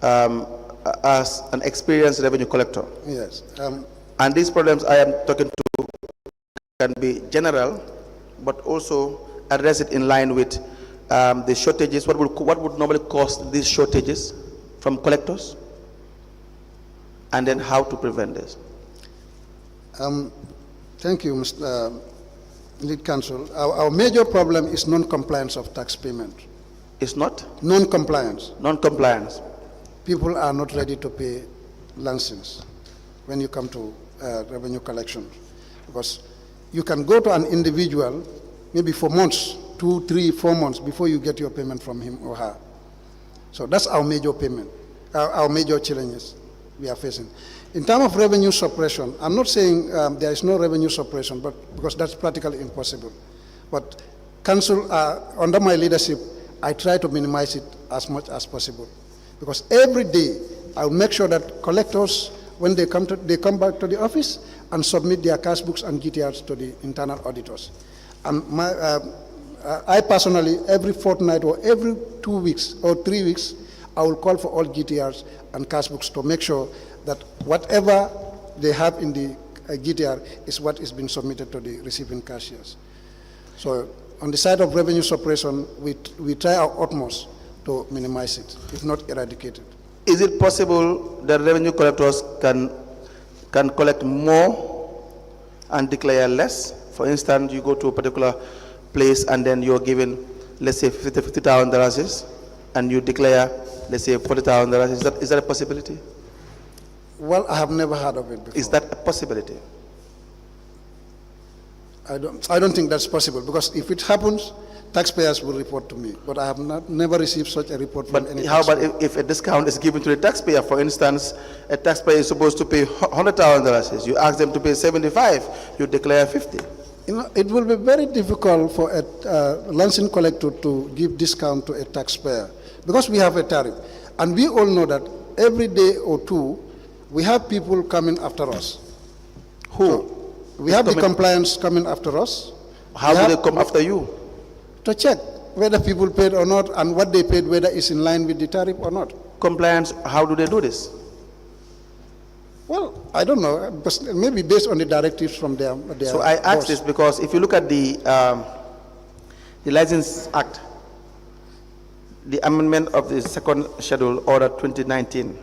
an experienced revenue collector. Yes. And these problems I am talking to can be general, but also address it in line with the shortages. What would normally cause these shortages from collectors? And then how to prevent this? Thank you, Mr. Lead Counsel. Our major problem is non-compliance of tax payment. It's not? Non-compliance. Non-compliance. People are not ready to pay license when you come to revenue collection. Because you can go to an individual maybe for months, 2, 3, 4 months before you get your payment from him or her. So that's our major payment, our major challenges we are facing. In terms of revenue suppression, I'm not saying there is no revenue suppression, but because that's practically impossible. But council, under my leadership, I try to minimize it as much as possible. Because every day, I'll make sure that collectors, when they come back to the office and submit their cash books and GTRs to the internal auditors. And I personally, every fortnight or every 2 weeks or 3 weeks, I will call for all GTRs and cash books to make sure that whatever they have in the GTR is what is being submitted to the receiving cashiers. So on the side of revenue suppression, we try our utmost to minimize it, if not eradicate it. Is it possible that revenue collectors can collect more and declare less? For instance, you go to a particular place and then you're given, let's say, $50,000 and you declare, let's say, $40,000. Is that a possibility? Well, I have never heard of it before. Is that a possibility? I don't think that's possible, because if it happens, taxpayers will report to me. But I have never received such a report from any how taxpayer. about if a discount is given to the taxpayer? For instance, a taxpayer is supposed to pay $100,000. You ask them to pay $75,000. You declare $50,000. You know, it will be very difficult for a license collector to give discount to a taxpayer, because we have a tariff. And we all know that every day or two, we have people coming after us. Who? So we have the compliance coming after us. How do they come after you? To check whether people paid or not, and what they paid, whether it's in line with the tariff or not. Compliance, how do they do this? Well, I don't know, but maybe based on the directives from their So I ask boss. this because if you look at the License Act, the amendment of the second schedule, Order 2019,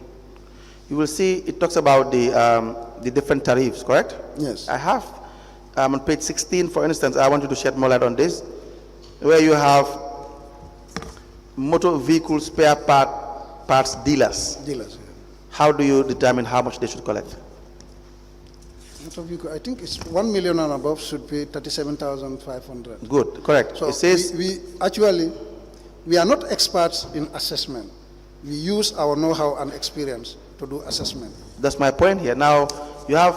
you will see it talks about the different tariffs, correct? Yes. I have on page 16, for instance, I want you to shed more light on this, where you have motor vehicle spare parts dealers. Dealers. How do you determine how much they should collect? I think it's 1 million and above should pay 37,500. Good, correct. So it says we actually, we are not experts in assessment. We use our know-how and experience to do assessment. That's my point here. Now, you have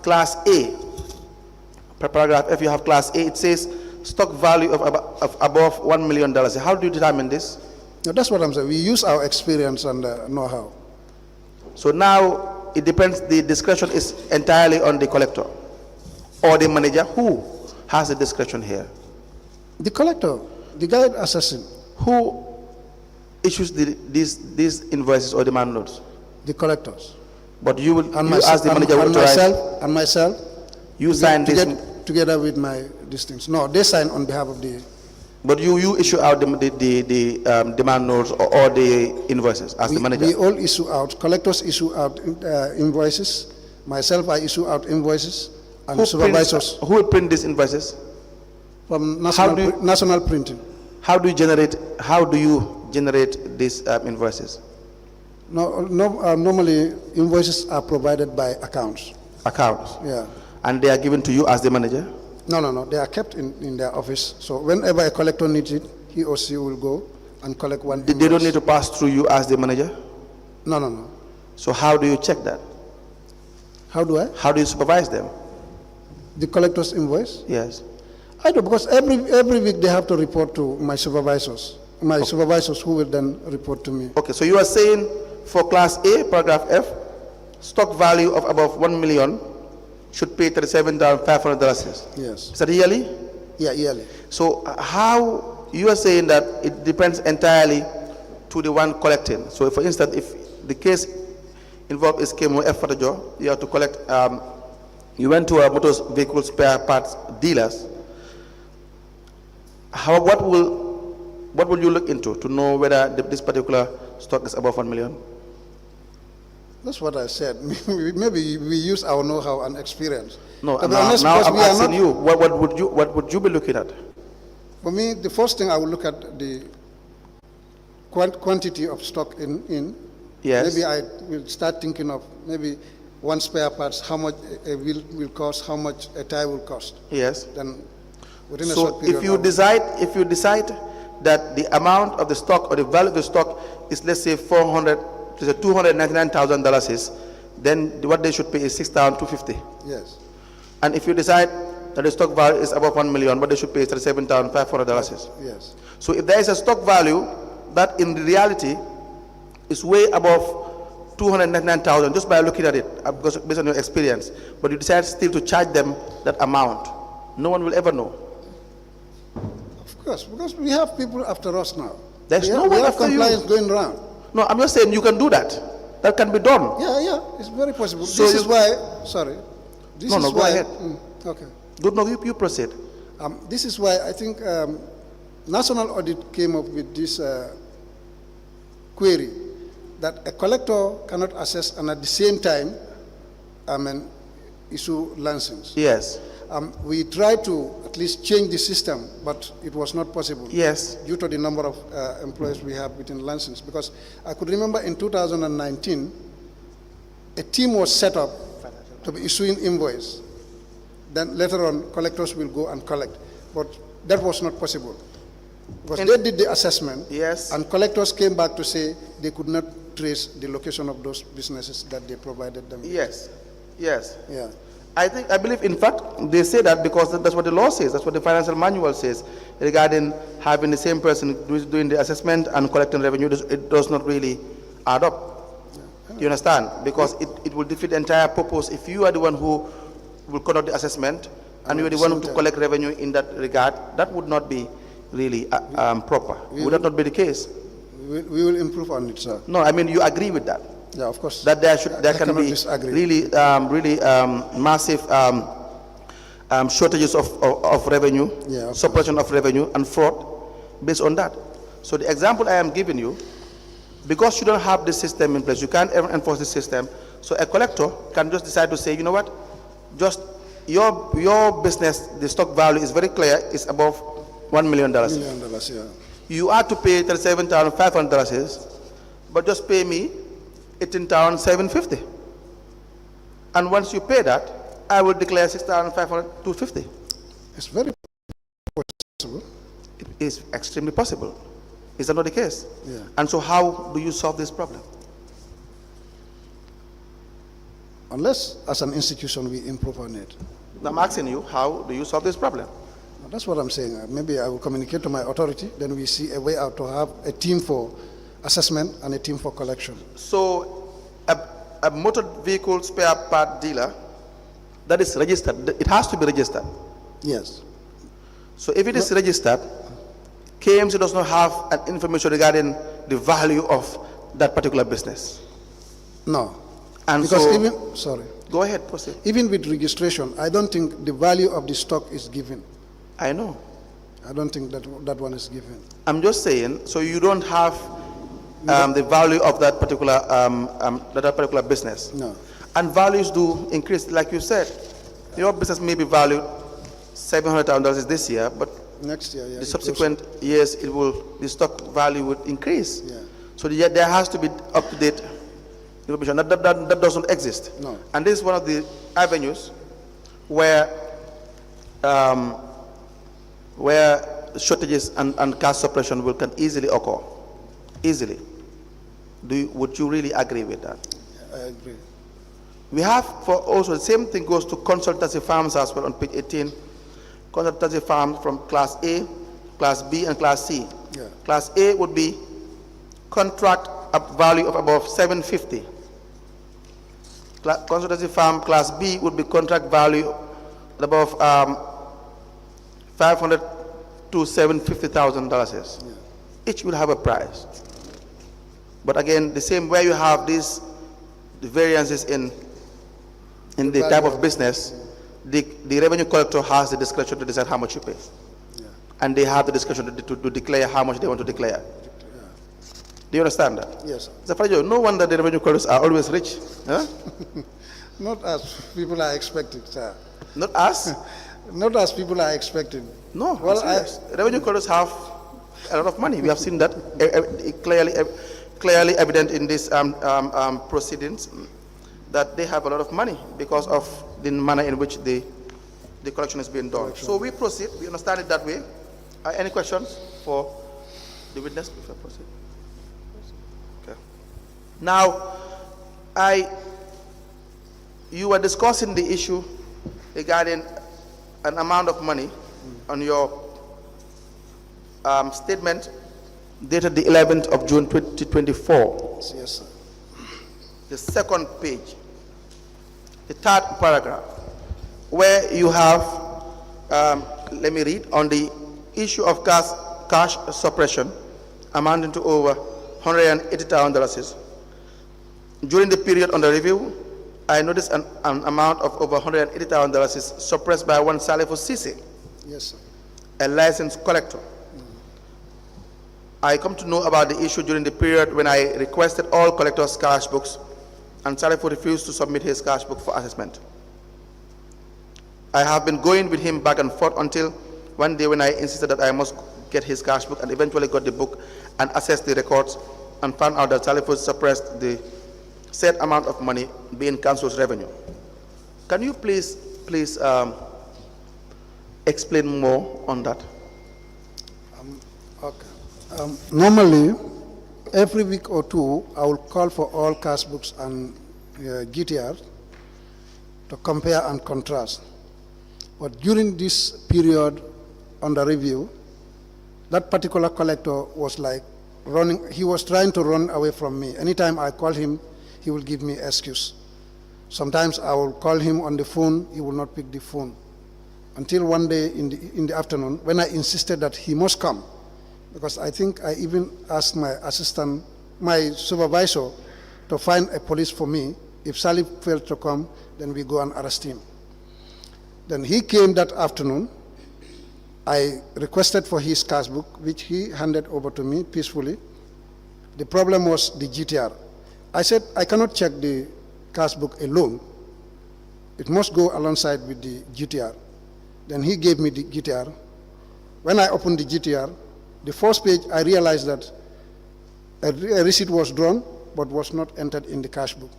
Class A paragraph F, you have class A, it says stock value of above $1 million. How do you determine this? No, that's what I'm saying. We use our experience and know-how. So now it depends, the discretion is entirely on the collector or the manager. Who has the discretion here? The collector, the guide assessing. Who issues these invoices or demand notes? The collectors. But you will, and you as the manager will authorize. And myself. You sign this together with my districts. No, they sign on behalf of the. But you issue out the demand notes or the invoices as the manager. We all issue out. Collectors issue out invoices. Myself, I issue out invoices. And who supervisors. Who will print these invoices? From national printing. How do you generate these invoices? Normally invoices are provided by accounts. Accounts. Yeah. And they are given to you as the manager? No. They are kept in their office. So whenever a collector needs it, he or she will go and collect one invoice. They don't need to pass through you as the manager? No. So how do you check that? How do I? How do you supervise them? The collector's invoice? Yes. I do, because every week they have to report to my supervisors. My supervisors who will then report to me. Okay, so you are saying for class A, paragraph F, stock value of above 1 million should pay $37,500. Yes. Is that yearly? Yeah, yearly. So how you are saying that it depends entirely to the one collecting. So for instance, if the case involved is KMO F Fatajo, you have to collect, you went to a motor vehicle spare parts dealers. What will you look into to know whether this particular stock is above 1 million? That's what I said. Maybe we use our know-how and experience. No, now I'm asking you, what would you be looking at? For me, the first thing I will look at the quantity of stock in. Yes. Maybe I will start thinking of maybe one spare parts, how much a wheel will cost, how much a tire will cost. Yes. Then within a so short period. if you decide that the amount of the stock or the value of the stock is, let's say, $299,000, then what they should pay is $6,250. Yes. And if you decide that the stock value is above 1 million, what they should pay is $37,500. Yes. So if there is a stock value that in reality is way above 299,000 just by looking at it, because based on your experience, but you decide still to charge them that amount, no one will ever know. Of course, because we have people after us now. There's no one after you. Compliance going around. No, I'm just saying you can do that. That can be done. Yeah, it's very possible. So this is why, sorry. This is go why, ahead. Okay. Good, no, you proceed. This is why I think National Audit came up with this query that a collector cannot assess and at the same time, issue licenses. Yes. We tried to at least change the system, but it was not possible. Yes. Due to the number of employees we have within license. Because I could remember in 2019, a team was set up to be issuing invoice. Then later on, collectors will go and collect. But that was not possible. Because they did the assessment, yes, and collectors came back to say they could not trace the location of those businesses that they provided them. Yes. Yes. Yeah. I believe, in fact, they say that because that's what the law says, that's what the financial manual says regarding having the same person doing the assessment and collecting revenue. It does not really add up. Yeah. You understand? Because it will defeat the entire purpose. If you are the one who will conduct the assessment and you are the one to collect revenue in that regard, that would not be really proper. Would that not be the case? We will improve on it, sir. No, I mean, you agree with that? Yeah, of course. That there can be really massive shortages of revenue, yeah, suppression of revenue and fraud based on that. So the example I am giving you, because you don't have this system in place, you can't ever enforce the system, so a collector can just decide to say, you know what, just your business, the stock value is very clear, it's above $1 million. $1 million, yeah. You are to pay $37,500, but just pay me $18,750. And once you pay that, I will declare $6,550. It's very possible. It is extremely possible. Is that not the case? Yeah. And so how do you solve this problem? Unless, as an institution, we improve on it. I'm asking you, how do you solve this problem? That's what I'm saying. Maybe I will communicate to my authority, then we see a way out to have a team for assessment and a team for collection. So a motor vehicle spare part dealer that is registered, it has to be registered. Yes. So if it is registered, KMC does not have an information regarding the value of that particular business. No. And because so, even, sorry. Go ahead, proceed. Even with registration, I don't think the value of the stock is given. I know. I don't think that one is given. I'm just saying, so you don't have the value of that particular business. No. And values do increase, like you said. Your business may be valued $700,000 this year, but next year, the subsequent years, the stock value would increase. Yeah. So there has to be up-to-date information. That doesn't exist. No. And this is one of the avenues where shortages and cash suppression can easily occur. Easily. Would you really agree with that? I agree. We have also the same thing goes to consultancy firms as well on page 18. Consultancy firms from class A, class B, and class C. Yeah. Class A would be contract value of above $750. Consultancy firm class B would be contract value above $500,000 to $750,000. Yeah. Each will have a price. But again, the same way you have the variances in the type of business, the revenue collector has the discretion to decide how much you pay. Yeah. And they have the discretion to declare how much they want to declare. Yeah. Do you understand that? Yes. Sir. No wonder the revenue collectors are always rich. Huh? Not as people are expecting, sir. Not us? Not as people are expecting. No. Well, revenue collectors have a lot of money. We have seen that clearly evident in these proceedings, that they have a lot of money because of the manner in which the collection is being done. So we proceed. We understand it that way. Any questions for the witness before I proceed? Okay. Now, you were discussing the issue regarding an amount of money on your statement dated the 11th of June 2024. Yes, sir. The second page, the third paragraph, where you have, let me read, on the issue of cash suppression amounting to over $180,000. During the period under review, I noticed an amount of over $180,000 is suppressed by one Salifo Sisi, Yes, sir. a licensed collector. I come to know about the issue during the period when I requested all collectors' cash books and Salifo refused to submit his cash book for assessment. I have been going with him back and forth until one day when I insisted that I must get his cash book, and eventually got the book and assessed the records and found out that Salifo suppressed the said amount of money being council's revenue. Can you please explain more on that? Okay. Normally, every week or two, I will call for all cash books and GTR to compare and contrast. But during this period under review, that particular collector was like he was trying to run away from me. Anytime I call him, he will give me excuse. Sometimes I will call him on the phone, he will not pick the phone. Until one day in the afternoon, when I insisted that he must come, because I think I even asked my assistant, my supervisor, to find a police for me. If Salif failed to come, then we go and arrest him. Then he came that afternoon. I requested for his cash book, which he handed over to me peacefully. The problem was the GTR. I said, I cannot check the cash book alone. It must go alongside with the GTR. Then he gave me the GTR. When I opened the GTR, the first page, I realized that a receipt was drawn, but was not entered in the cash book.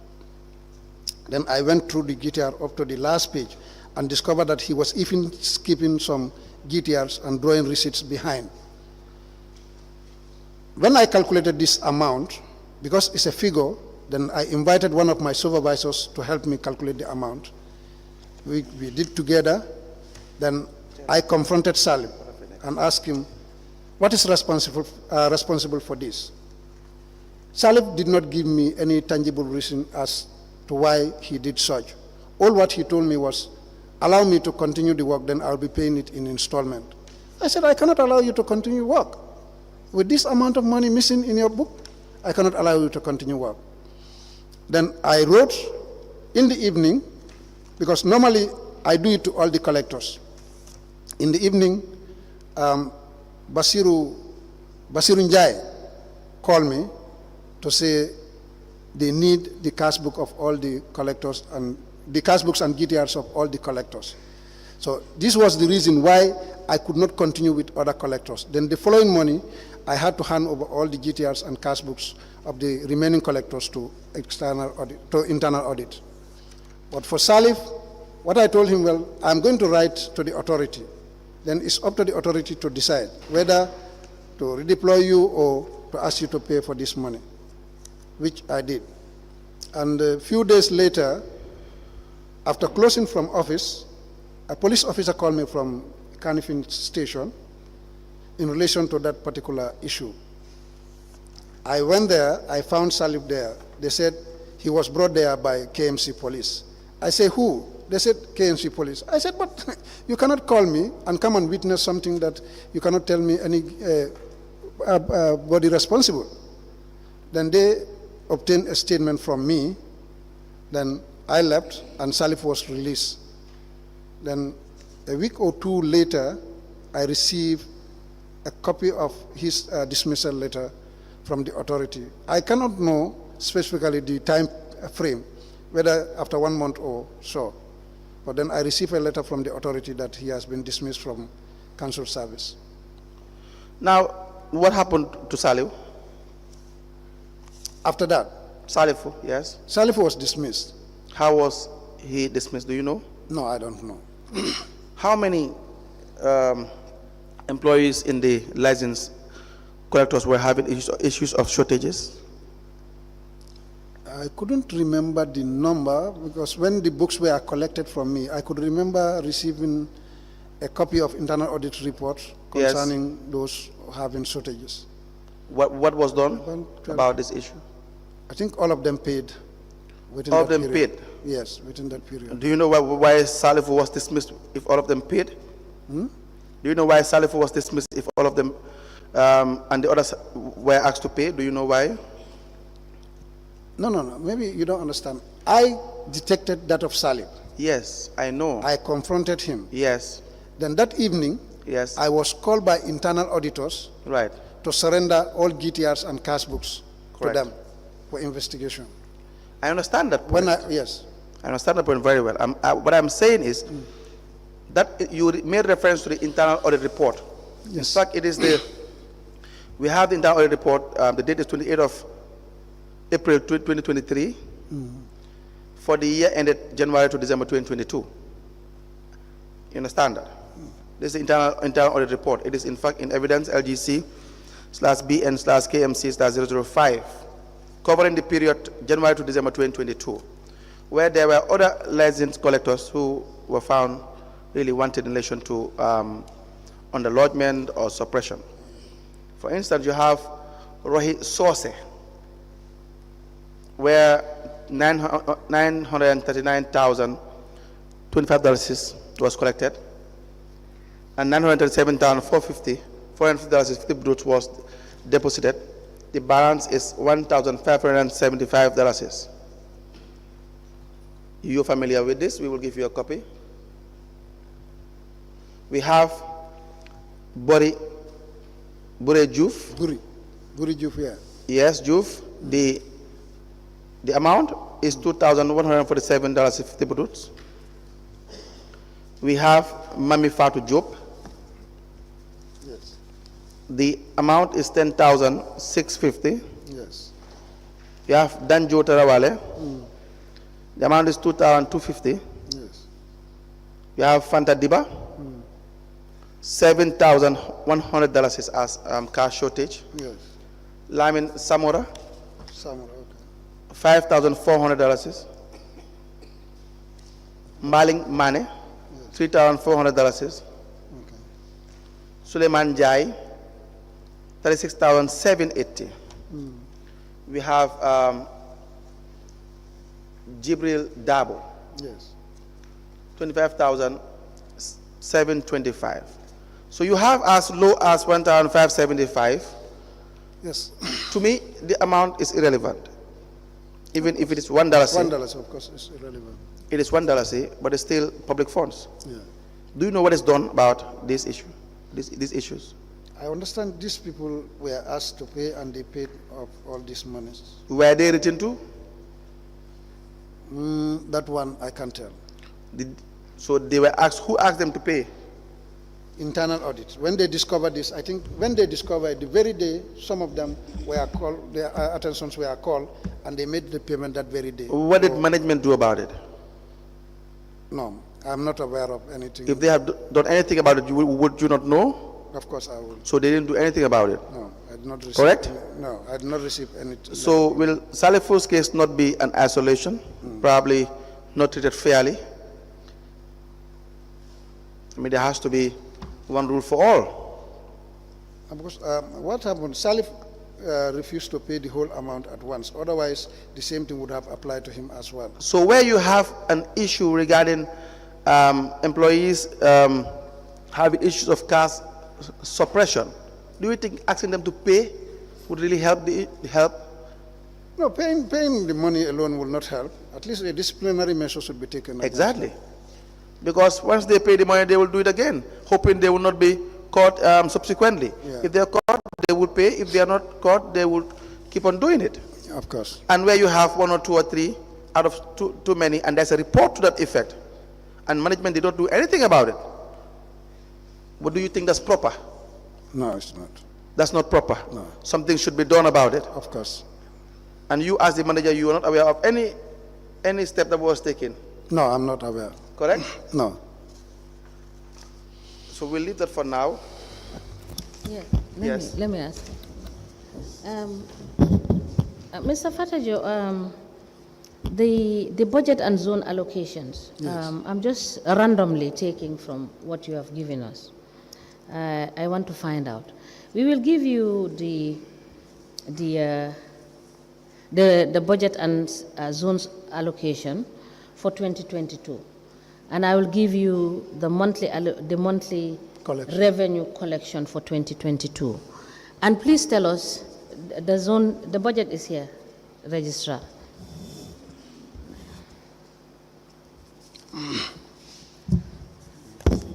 Then I went through the GTR up to the last page and discovered that he was even skipping some GTRs and drawing receipts behind. When I calculated this amount, because it's a figure, then I invited one of my supervisors to help me calculate the amount. we did together. Then I confronted Salif and asked him, what is responsible for this? Salif did not give me any tangible reason as to why he did such. All what he told me was, allow me to continue the work, then I'll be paying it in installment. I said, I cannot allow you to continue work. With this amount of money missing in your book, I cannot allow you to continue work. Then I wrote in the evening, because normally I do it to all the collectors. In the evening, Basiru Njai called me to say they need the cash book of all the collectors and the cash books and GTRs of all the collectors. So this was the reason why I could not continue with other collectors. Then the following morning, I had to hand over all the GTRs and cash books of the remaining collectors to internal audit. But for Salif, what I told him, well, I'm going to write to the authority. Then it's up to the authority to decide whether to redeploy you or to ask you to pay for this money, which I did. And a few days later, after closing from office, a police officer called me from Kanifing station in relation to that particular issue. I went there, I found Salif there. They said he was brought there by KMC police. I said, who? They said, KMC police. I said, but you cannot call me and come and witness something that you cannot tell me any body responsible. Then they obtained a statement from me. Then I left and Salif was released. Then a week or two later, I received a copy of his dismissal letter from the authority. I cannot know specifically the time frame, whether after 1 month or so. But then I received a letter from the authority that he has been dismissed from council service. Now, what happened to Salif? After that? Salif, yes. Salif was dismissed. How was he dismissed? Do you know? No, I don't know. How many employees in the license collectors were having issues of shortages? I couldn't remember the number because when the books were collected from me, I could remember receiving a copy of internal audit report concerning those having shortages. What was done about this issue? I think all of them paid. All of them paid? Yes, within that period. Do you know why Salif was dismissed if all of them paid? Do you know why Salif was dismissed if all of them and the others were asked to pay? Do you know why? No. Maybe you don't understand. I detected that of Salif. Yes, I know. I confronted him. Yes. Then that evening, yes, I was called by internal auditors to surrender all GTRs and cash books to them for investigation. I understand that point. Yes. I understand that point very well. What I'm saying is that you made reference to the internal audit report. Yes. In fact, it is we have the internal audit report, the date is 28th of April 2023, for the year ended January to December 2022. You understand that? This is the internal audit report. It is in fact in evidence LGC/BN/KMC/005, covering the period January to December 2022, where there were other license collectors who were found really wanted in relation to underlodgement or suppression. For instance, you have Rohit Source, where $939,025 was collected, and $937,450 was deposited. The balance is $1,575. You're familiar with this? We will give you a copy. We have Buri Juf. Buri Juf, yeah. Yes, Juf. The amount is $2,147.50. We have Mami Fatu Job. Yes. The amount is $10,650. Yes. We have Danjo Tarawale. The amount is $2,250. Yes. We have Fanta Diba. $7,100 is as cash shortage. Yes. Lamin Samora. Samora, okay. $5,400. Maling Mane, $3,400. Okay. Suleiman Jai, $36,780. We have Jibril Dabo, Yes. $25,725. So you have as low as $1,575. Yes. To me, the amount is irrelevant. Even if it is $1, $1, of course, is irrelevant. it is $1, but it's still public funds. Yeah. Do you know what is done about this issue, these issues? I understand these people were asked to pay and they paid off all these monies. Were they written to? That one I can't tell. So they were asked, who asked them to pay? Internal audit. When they discovered this, I think when they discovered the very day, some of them were called, their attentions were called, and they made the payment that very day. What did management do about it? No, I'm not aware of anything. If they have done anything about it, would you not know? Of course I will. So they didn't do anything about it? No, I did not receive. Correct? No, I did not receive any. So will Salifu's case not be an isolation? Probably not treated fairly? I mean, there has to be one rule for all. Because what happened, Salif refused to pay the whole amount at once. Otherwise, the same thing would have applied to him as well. So where you have an issue regarding employees having issues of cash suppression, do you think asking them to pay would really help No, paying the money alone will not help. At least a disciplinary measure should be taken. Exactly. Because once they pay the money, they will do it again, hoping they will not be caught subsequently. Yeah. If they are caught, they will pay. If they are not caught, they will keep on doing it. Of course. And where you have one or two or three out of too many, and there's a report to that effect, and management did not do anything about it, what do you think that's proper? No, it's not. That's not proper. No. Something should be done about it. Of course. And you, as the manager, you are not aware of any step that was taken. No, I'm not aware. Correct? No. So we'll leave that for now. Yeah, Yes. let me ask. Mr. Fatajo, the budget and zone allocations, Yes. I'm just randomly taking from what you have given us. I want to find out. We will give you the budget and zones allocation for 2022, and I will give you the monthly Collection. revenue collection for 2022. And please tell us the budget is here, Registrar.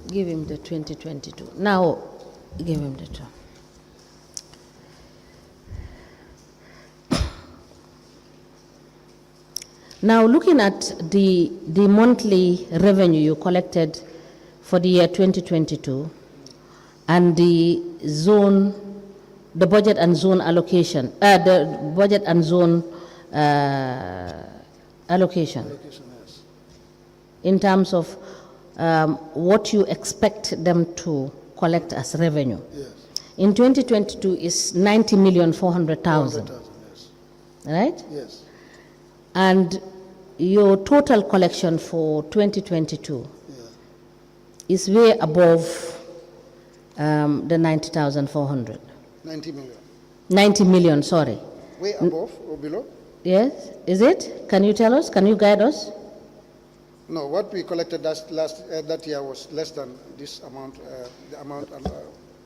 Give him the 2022. Now, give him the two. Now, looking at the monthly revenue you collected for the year 2022 and the budget and zone allocation, the budget and zone allocation, Yes. in terms of what you expect them to collect as revenue. Yes. In 2022 is 90,400,000, Yes. right? Yes. And your total collection for 2022 is way above the 90,400. 90 million. 90 million, sorry. Way above or below? Yes, is it? Can you tell us? Can you guide us? No, what we collected that year was less than this amount, the amount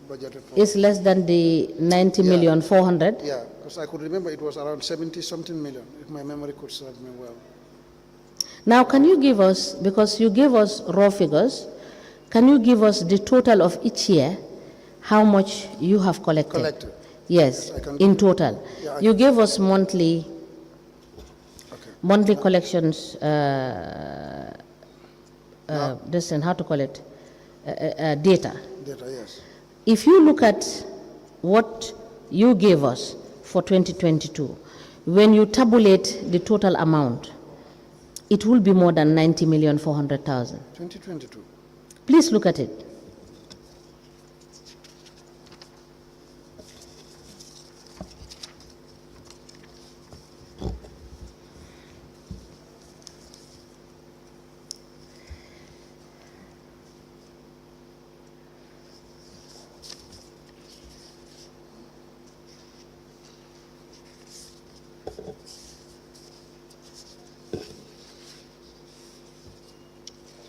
budgeted for. It's less than the 90,400,000? Yeah, because I could remember it was around 70-something million, if my memory could serve me well. Now, can you give us, because you gave us raw figures, can you give us the total of each year, how much you have collected? Collected. Yes, Yes, I can in give total. Yeah, You gave us monthly Okay. collections, how to call it, data. Data, yes. If you look at what you gave us for 2022, when you tabulate the total amount, it will be more than 90,400,000. 2022. Please look at it.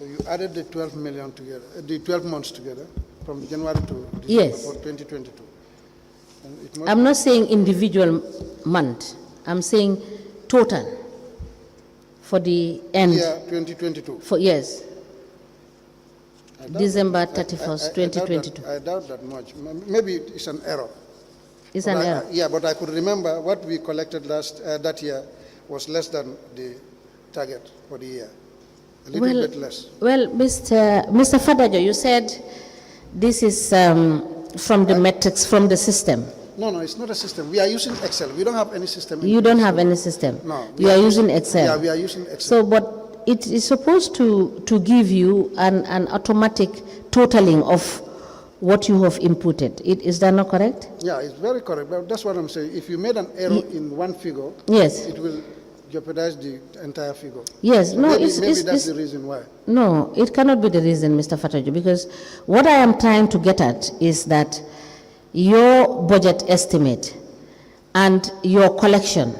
So you added the 12 million together, the 12 months together, from January to December Yes. for 2022. And it must I'm not saying individual month. I'm saying total for the end. year 2022. For yes. I doubt December that. 31st, I doubt 2022. I doubt that much. Maybe it's an error. It's But an error. Yeah, but I could remember what we collected that year was less than the target for the year. A little bit less. Well, Mr. Fadajo, you said this is from the metrics, from the system. No, it's not a system. We are using Excel. We don't have any system. You don't have any system? No. You are using Excel? Yeah, we are using Excel. So, but it is supposed to give you an automatic totaling of what you have inputted. Is that not correct? Yeah, it's very correct. But that's what I'm saying. If you made an error in one figure, yes, it will jeopardize the entire figure. Yes, no, maybe that's the reason why. No, it cannot be the reason, Mr. Fatajo, because what I am trying to get at is that your budget estimate and your collection.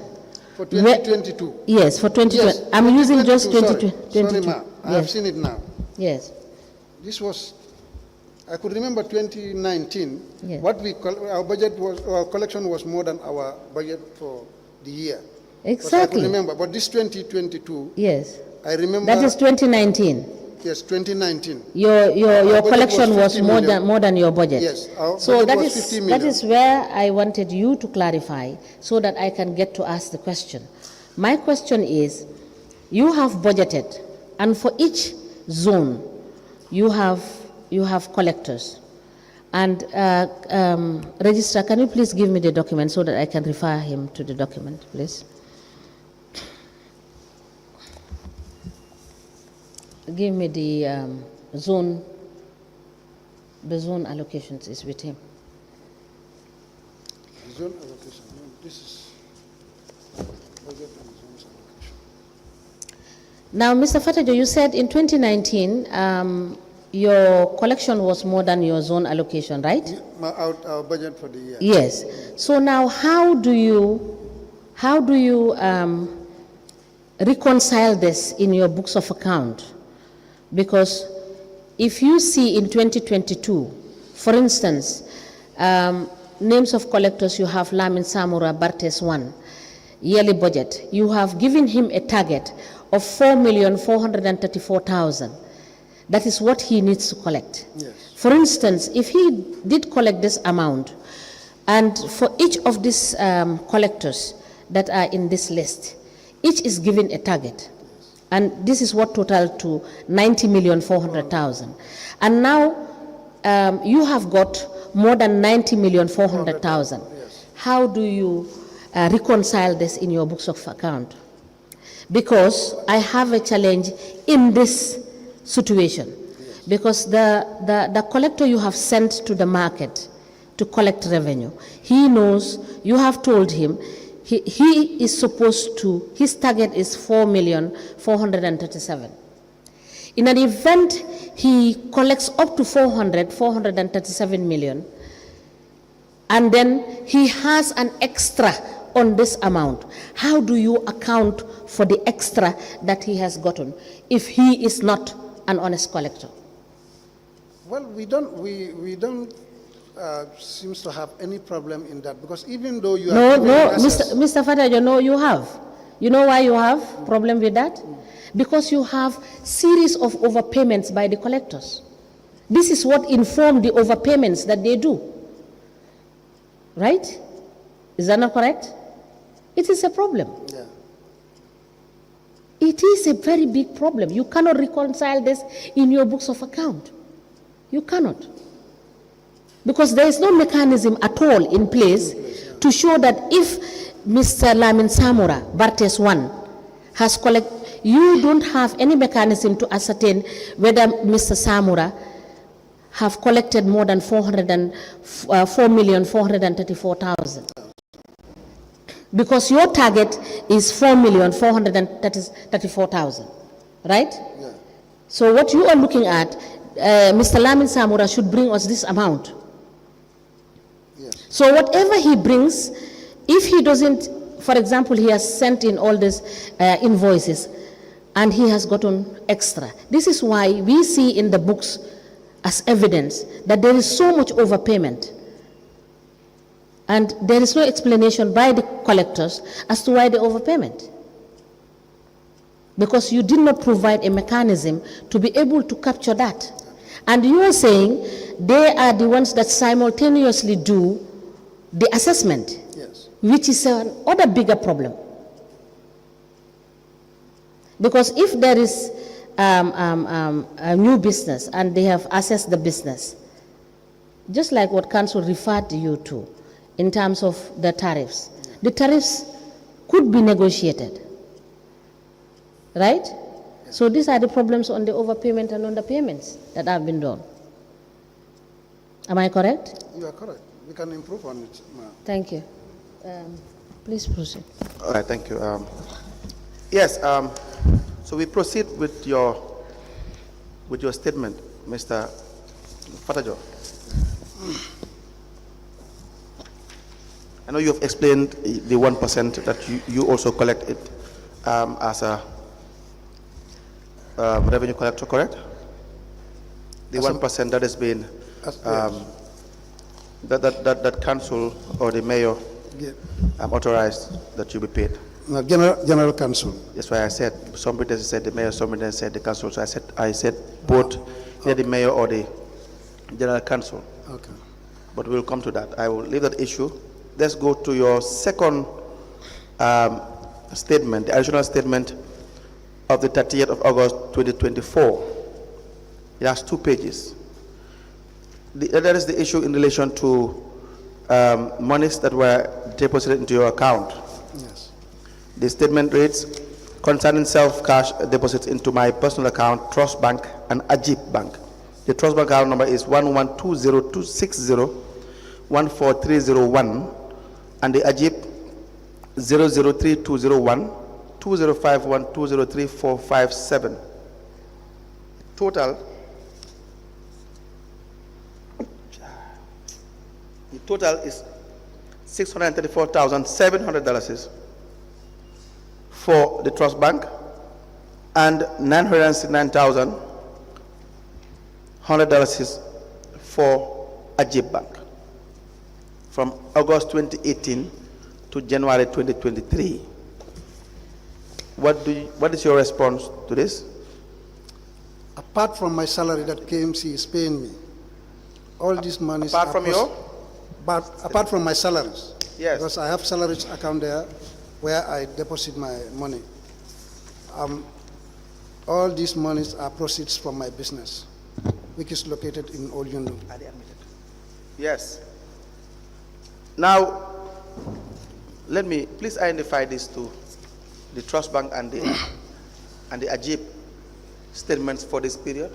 For 2022? Yes, for 2022. Yes, I'm using just 2022. Sorry, 2022. ma, I have seen it now. Yes. This was, I could remember 2019, yes. Our budget was, our collection was more than our budget for the year. Exactly. I could remember, but this 2022, yes, I remember. That is 2019. Yes, 2019. Your collection was more than your budget. Yes, our so budget was 50 million. That is where I wanted you to clarify so that I can get to ask the question. My question is, you have budgeted, and for each zone, you have collectors. And Registrar, can you please give me the document so that I can refer him to the document, please? Give me the zone allocations is with him. Zone allocation, no, this is budget and zones allocation. Now, Mr. Fatajo, you said in 2019, your collection was more than your zone allocation, right? Our budget for the year. Yes. So now, how do you reconcile this in your books of account? Because if you see in 2022, for instance, names of collectors, you have Lamin Samura Bartes 1, yearly budget. You have given him a target of 4,434,000. That is what he needs to collect. Yes. For instance, if he did collect this amount, and for each of these collectors that are in this list, each is given a target. And this is what totaled to 90,400,000. And now you have got more than 90,400,000. Yes. How do you reconcile this in your books of account? Because I have a challenge in this situation. Yes. Because the collector you have sent to the market to collect revenue, he knows, you have told him, he is supposed to, his target is 4,437,000. In an event, he collects up to 437 million, and then he has an extra on this amount. How do you account for the extra that he has gotten if he is not an honest collector? Well, we don't seems to have any problem in that, because even though you are Mr. Fatajo, no, you have. You know why you have problem with that? Because you have series of overpayments by the collectors. This is what informed the overpayments that they do. Right? Is that not correct? It is a problem. Yeah. It is a very big problem. You cannot reconcile this in your books of account. You cannot. Because there is no mechanism at all in place to show that if Mr. Lamin Samura, Bartes 1, has collected, you don't have any mechanism to ascertain whether Mr. Samura have collected more than 4,434,000. Because your target is 4,434,000, right? Yeah. So what you are looking at, Mr. Lamin Samura should bring us this amount. Yes. So whatever he brings, if he doesn't, for example, he has sent in all these invoices, and he has gotten extra. This is why we see in the books as evidence that there is so much overpayment. And there is no explanation by the collectors as to why the overpayment. Because you did not provide a mechanism to be able to capture that. And you are saying they are the ones that simultaneously do the assessment, Yes. which is another bigger problem. Because if there is a new business and they have assessed the business, just like what council referred you to in terms of the tariffs could be negotiated, right? So these are the problems on the overpayment and underpayments that have been done. Am I correct? You are correct. We can improve on it, ma'am. Thank you. Please proceed. All right, thank you. Yes, so we proceed with your statement, Mr. Fatajo. I know you have explained the 1% that you also collect it as a revenue collector, correct? The 1% that has been that council or the mayor authorized that you be paid. No, General Council. That's why I said some witnesses said the mayor, some witnesses said the council. So I said both either the mayor or the general council. Okay. But we'll come to that. I will leave that issue. Let's go to your second statement, the additional statement of the 30th of August 2024. It has 2 pages. That is the issue in relation to monies that were deposited into your account. Yes. The statement reads, concerning self-cash deposits into my personal account, Trust Bank and Ajib Bank. The Trust Bank account number is 11202601431, and the Ajib 0032012051203457. The total is $634,700 for the Trust Bank and $969,100 for Ajib Bank from August 2018 to January 2023. What is your response to this? Apart from my salary that KMC is paying me, all these monies Apart from your? But apart from my salaries. Yes. Because I have salaries account there where I deposit my money. All these monies are proceeds from my business, which is located in Olyundu. Yes. Now, let me please identify these two, the Trust Bank and the Ajib statements for this period.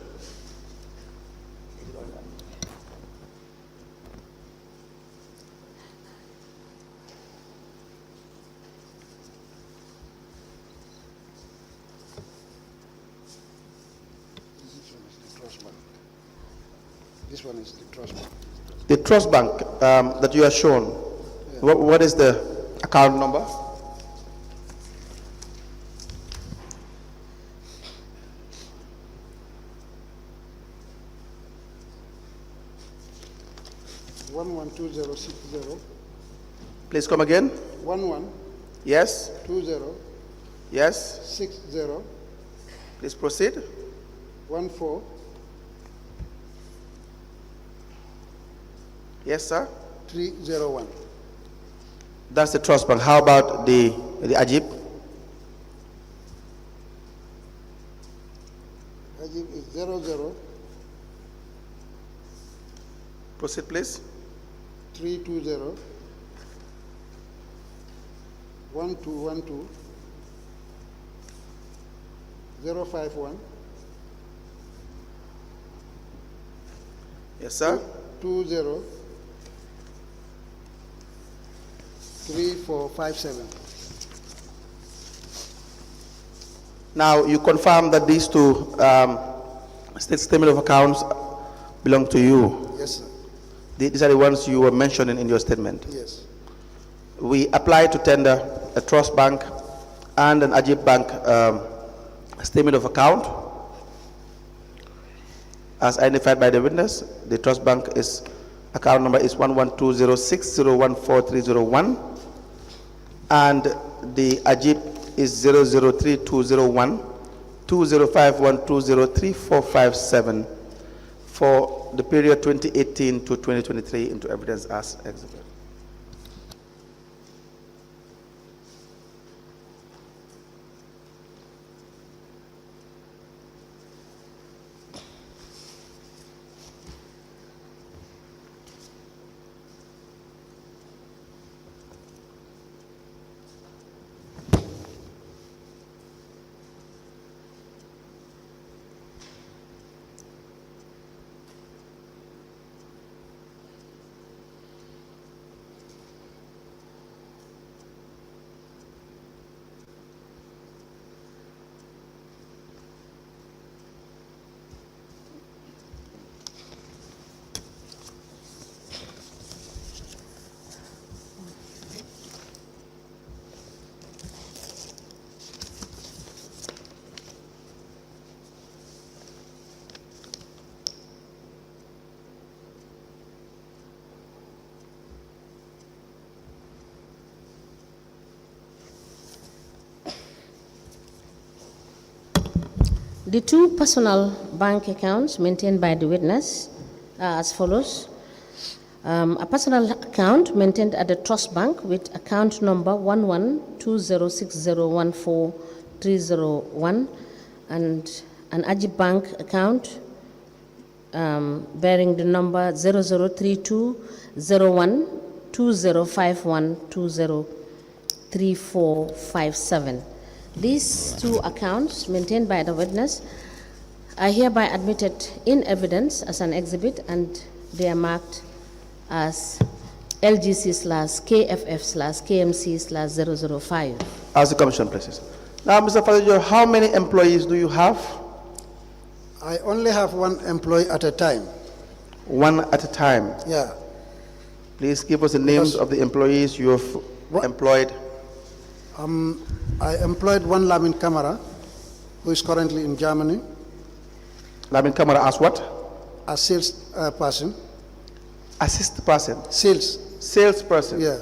This one is the Trust Bank. The Trust Bank that you are shown, what is the account number? $112060. Please come again. 112060. Yes. Yes. 60. Please proceed. 14. Yes, sir. 301. That's the Trust Bank. How about the Ajib? Ajib is 00. Proceed, please. 320. 1212. 051. Yes, sir. 20. 3457. Now, you confirm that these two statement of accounts belong to you. Yes, sir. These are the ones you were mentioning in your statement. Yes. We applied to tender a Trust Bank and an Ajib Bank Statement of account. As identified by the witness, the trust bank is account number is 11206014301, and the AJIP is 0032012051203457 for the period 2018 to 2023 into evidence as exhibit. The two personal bank accounts maintained by the witness are as follows. A personal account maintained at the Trust Bank with account number 112060143001 and an AJIP Bank account bearing the number 0032012051203457. These two accounts maintained by the witness are hereby admitted in evidence as an exhibit, and they are marked as LGC/KFF/KMC/005. As the Commission places. Now, Mr. Fatajo, how many employees do you have? I only have one employee at a time. One at a time? Yeah. Please give us the names of the employees you have employed. I employed one Lamin Kamara, who is currently in Germany. Lamin Kamara as what? A sales person. Assist person? Sales. Salesperson? Yeah.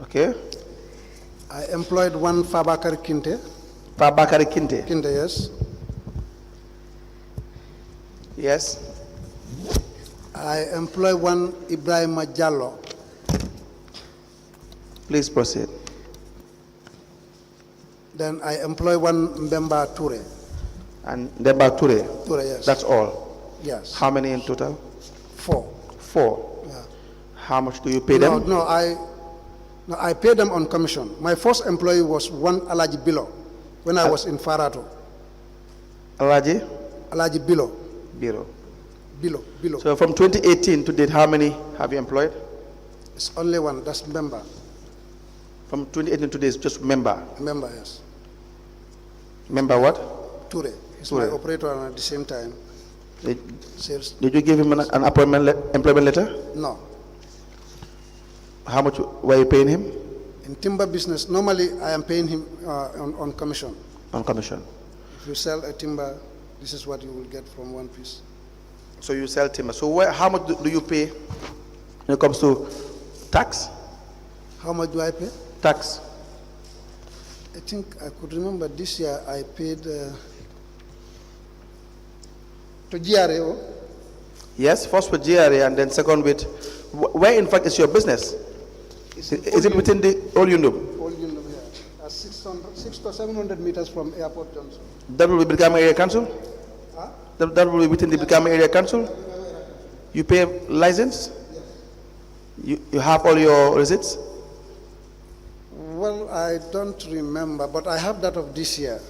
Okay. I employed one Fabakari Kinte. Fabakari Kinte? Kinte, yes. Yes. I employ one Ibrahim Jallo. Please proceed. Then I employ one Mbemba Ture. And Mbemba Ture? Ture, yes. That's all? Yes. How many in total? 4. 4? Yeah. How much do you pay them? No, I pay them on commission. My first employee was one Alaji Bilo when I was in Farato. Alaji? Alaji Bilo. Bilo. Bilo. So from 2018 to date, how many have you employed? It's only one, that's member. From 2018 to date, it's just member? Member, yes. Member what? Ture. He's Ture. my operator, and at the same time, sales. Did you give him an employment letter? No. How much were you paying him? In timber business, normally I am paying him on commission. On commission. If you sell a timber, this is what you will get from one piece. So you sell timber. So how much do you pay when it comes to tax? How much do I pay? Tax. I think I could remember this year I paid to GRA. Yes, first with GRA and then second with, where in fact is your business? Is it within the Old Yundum? Old Yundum, yeah. 600 to 700 meters from Airport Johnson. That will be Brikama Area Council? Huh? That will be within the Brikama Area Council? You pay license? Yes. You have all your receipts? Well, I don't remember, but I have that of this year.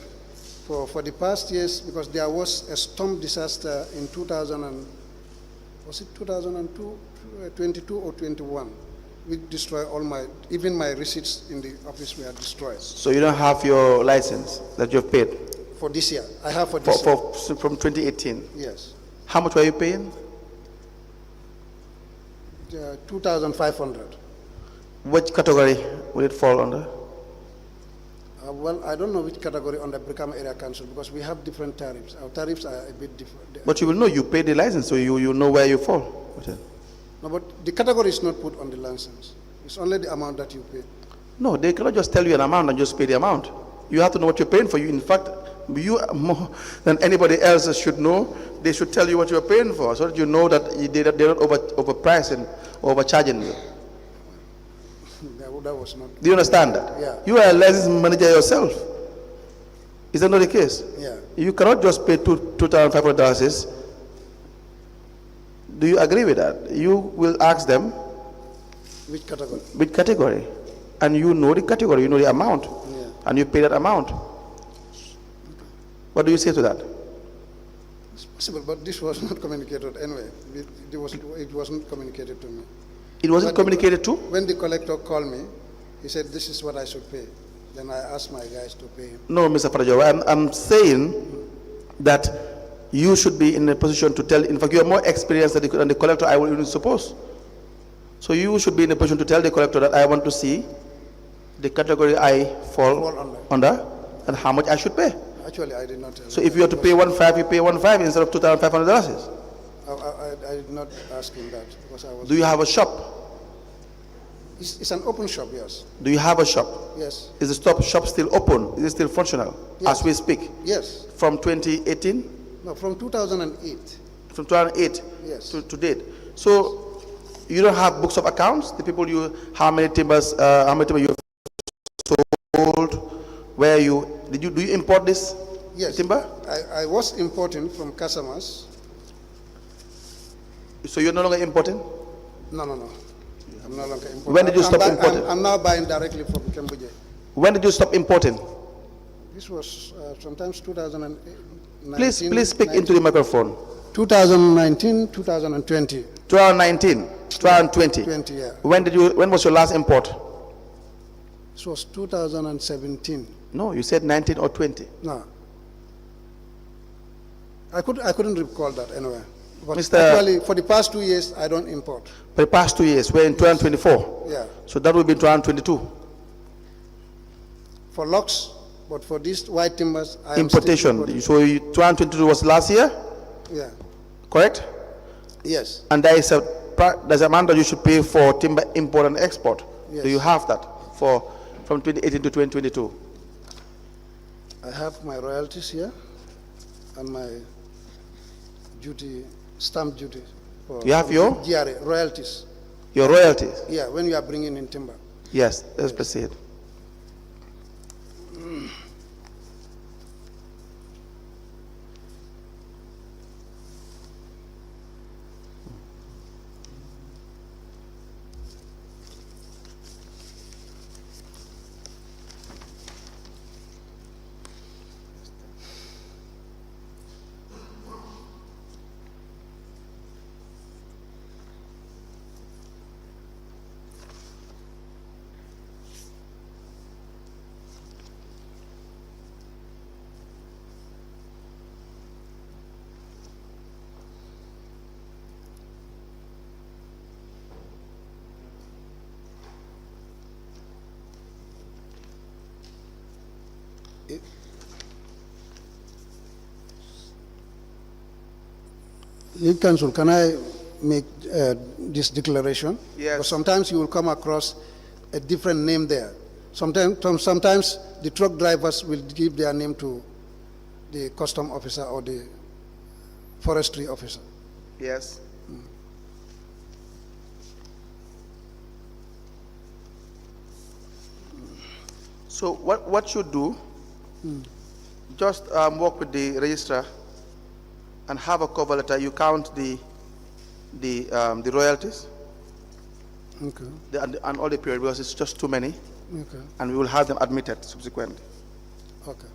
For the past years, because there was a storm disaster in 22 or 21, which destroyed even my receipts in the office were destroyed. So you don't have your license that you've paid? For this year, I have for this year. From 2018? Yes. How much were you paying? 2,500. Which category will it fall under? Well, I don't know which category under Brikama Area Council because we have different tariffs. Our tariffs are a bit different. But you will know, you pay the license, so you know where you fall. No, but the category is not put on the license. It's only the amount that you pay. No, they cannot just tell you an amount and just pay the amount. You have to know what you're paying for. You, in fact, you more than anybody else should know. They should tell you what you're paying for, so that you know that they're not overpricing, overcharging you. That was not. Do you understand that? Yeah. You are a licensed manager yourself. Is that not the case? Yeah. You cannot just pay $2,500. Do you agree with that? You will ask them. Which category? Which category? And you know the category, you know the amount. Yeah. And you pay that amount. What do you say to that? It's possible, but this was not communicated anyway. It wasn't communicated to me. It wasn't communicated to? When the collector called me, he said, this is what I should pay. Then I asked my guys to pay him. No, Mr. Farajo, I'm saying that you should be in a position to tell, in fact, you are more experienced than the collector, I would even suppose. So you should be in a position to tell the collector that I want to see the category I fall under and how much I should pay. Actually, I did not tell So him. if you have to pay 1.5, you pay 1.5 instead of $2,500. I did not ask him that because I was. Do you have a shop? It's an open shop, yes. Do you have a shop? Yes. Is the shop still open? Is it still functional Yes. as we speak? Yes. From 2018? No, from 2008. From 2008 Yes. to date. So you don't have books of accounts? The people how many timbers you sold? Where do you import this Yes. timber? I was importing from customers. So you're no longer importing? No. I'm no longer importing. When did you stop importing? I'm now buying directly from Cambodia. When did you stop importing? This was sometimes 2019. Please speak into the microphone. 2019, 2020. 2019, 2020. 20, yeah. When was your last import? This was 2017. No, you said 19 or 20. No. I couldn't recall that anyway. But Mr. actually, for the past 2 years, I don't import. For the past 2 years, we're in 2024. Yeah. So that will be 2022. For logs, but for these white timbers, I am Importation. still So 2022 was last year? Yeah. Correct? Yes. And there's an amount that you should pay for timber import and export. Yes. Do you have that from 2018 to 2022? I have my royalties here and my duty, stamp duty. You have your? GRA, royalties. Your royalties? Yeah, when you are bringing in timber. Yes, let's proceed. Council, can I make this declaration? Yes. Because sometimes you will come across a different name there. Sometimes the truck drivers will give their name to the custom officer or the forestry officer. Yes. So what you do, just work with the registrar and have a cover letter. You count the royalties, Okay. and all the period, because it's just too many, Okay. and we will have them admitted subsequently. Okay.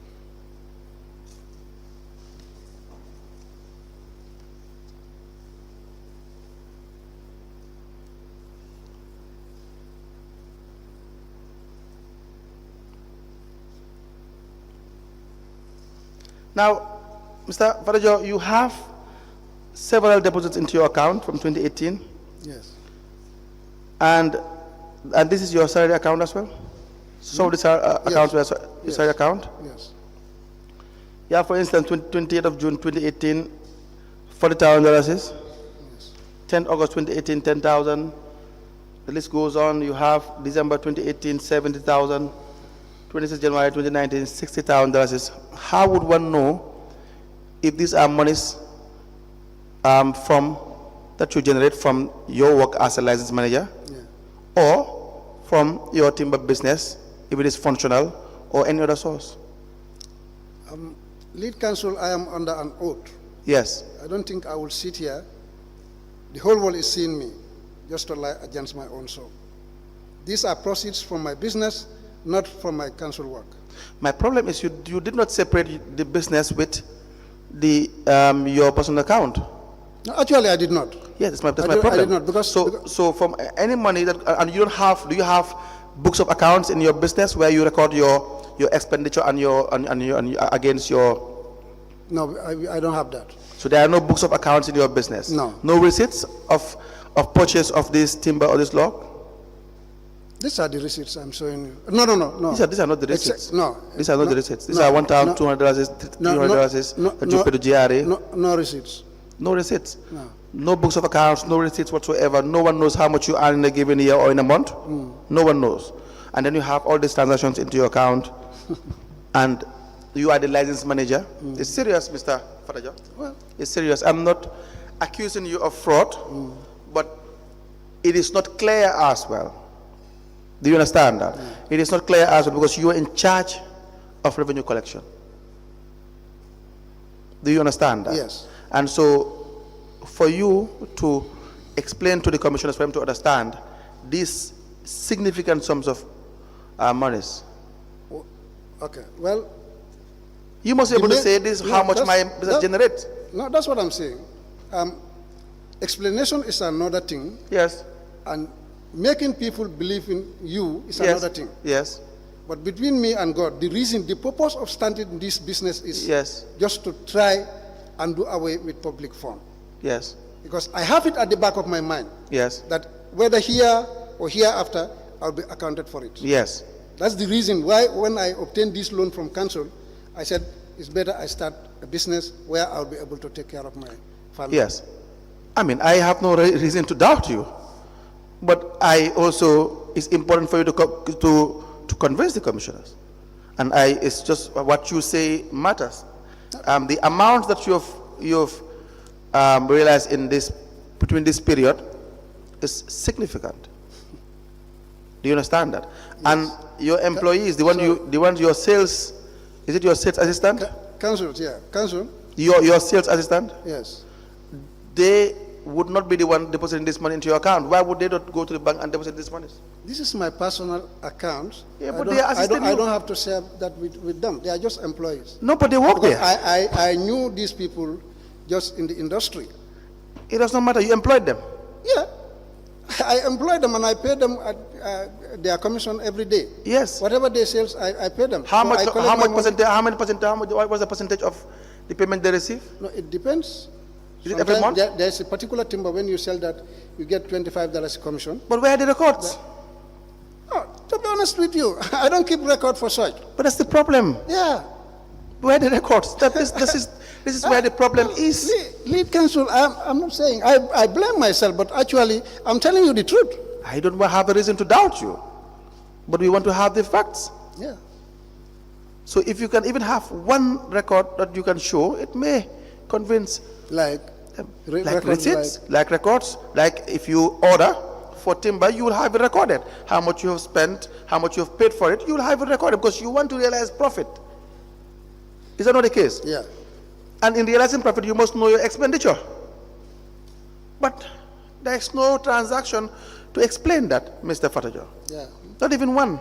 Now, Mr. Farajo, you have several deposits into your account from 2018, Yes. and this is your salary account as well? So these are accounts where this are account? Yes. Yeah, for instance, 28th of June 2018, $40,000 is. 10th August 2018, 10,000. The list goes on. You have December 2018, 70,000. 26th January 2019, $60,000. How would one know if these are monies from that you generate from your work as a license manager, or from your timber business, if it is functional, or any other source? Lead counsel, I am under an oath. Yes. I don't think I will sit here. The whole world is seeing me just to lie against my own soul. These are proceeds from my business, not from my counsel work. My problem is you did not separate the business with the your personal account. No, actually, I did not. Yes, that's my problem. I did not, because so from any money that and you don't have, do you have books of accounts in your business where you record your expenditure and your against your? No, I don't have that. So there are no books of accounts in your business. No. No receipts of purchase of this timber or this log. These are the receipts I'm showing you. No. These are not the receipts. No. These are not the receipts. These are $1,200, $300 that you pay to GRA. No receipts. No receipts. No. No books of accounts, no receipts whatsoever. No one knows how much you earn in a given year or in a month. No one knows. And then you have all these transactions into your account, and you are the license manager. It's serious, Mr. Fatajo. Well, it's serious. I'm not accusing you of fraud, but it is not clear as well. Do you understand that? It is not clear as well because you are in charge of revenue collection. Do you understand that? Yes. And so, for you to explain to the commissioners, for them to understand these significant sums of monies. Okay, well, you must be able to say this, how much my business generates. No, that's what I'm saying. Explanation is another thing. Yes. And making people believe in you is another thing. Yes. But between me and God, the purpose of starting this business is just to try and do away with public fund. Yes. Because I have it at the back of my mind. Yes. That whether here or hereafter, I'll be accounted for it. Yes. That's the reason why when I obtained this loan from council, I said, it's better I start a business where I'll be able to take care of my family. Yes. I mean, I have no reason to doubt you. But I also, it's important for you to convince the commissioners. And it's just what you say matters. The amount that you've realized in between this period is significant. Do you understand that? Yes. And your employees, the ones your sales, is it your sales assistant? Council, yeah. Council. Your sales assistant? Yes. They would not be the one depositing this money into your account. Why would they not go to the bank and deposit this money? This is my personal account. Yeah, but they are assisting you. I don't have to share that with them. They are just employees. No, but they work there. I knew these people just in the industry. It does not matter. You employed them. Yeah. I employ them and I pay them their commission every day. Yes. Whatever they sell, I pay them. How much what was the percentage of the payment they receive? No, it depends. Is it every month? There's a particular timber, when you sell that, you get $25 commission. But where are the records? To be honest with you, I don't keep record for such. But that's the problem. Yeah. Where are the records? This is where the problem is. Lead counsel, I'm not saying, I blame myself, but actually, I'm telling you the truth. I don't have a reason to doubt you, but we want to have the facts. Yeah. So if you can even have one record that you can show, it may convince. Like receipts, like records, like if you order for timber, you will have it recorded. How much you have spent, how much you have paid for it, you will have it recorded because you want to realize profit. Is that not the case? Yeah. And in realizing profit, you must know your expenditure. But there is no transaction to explain that, Mr. Fatajo. Yeah. Not even one.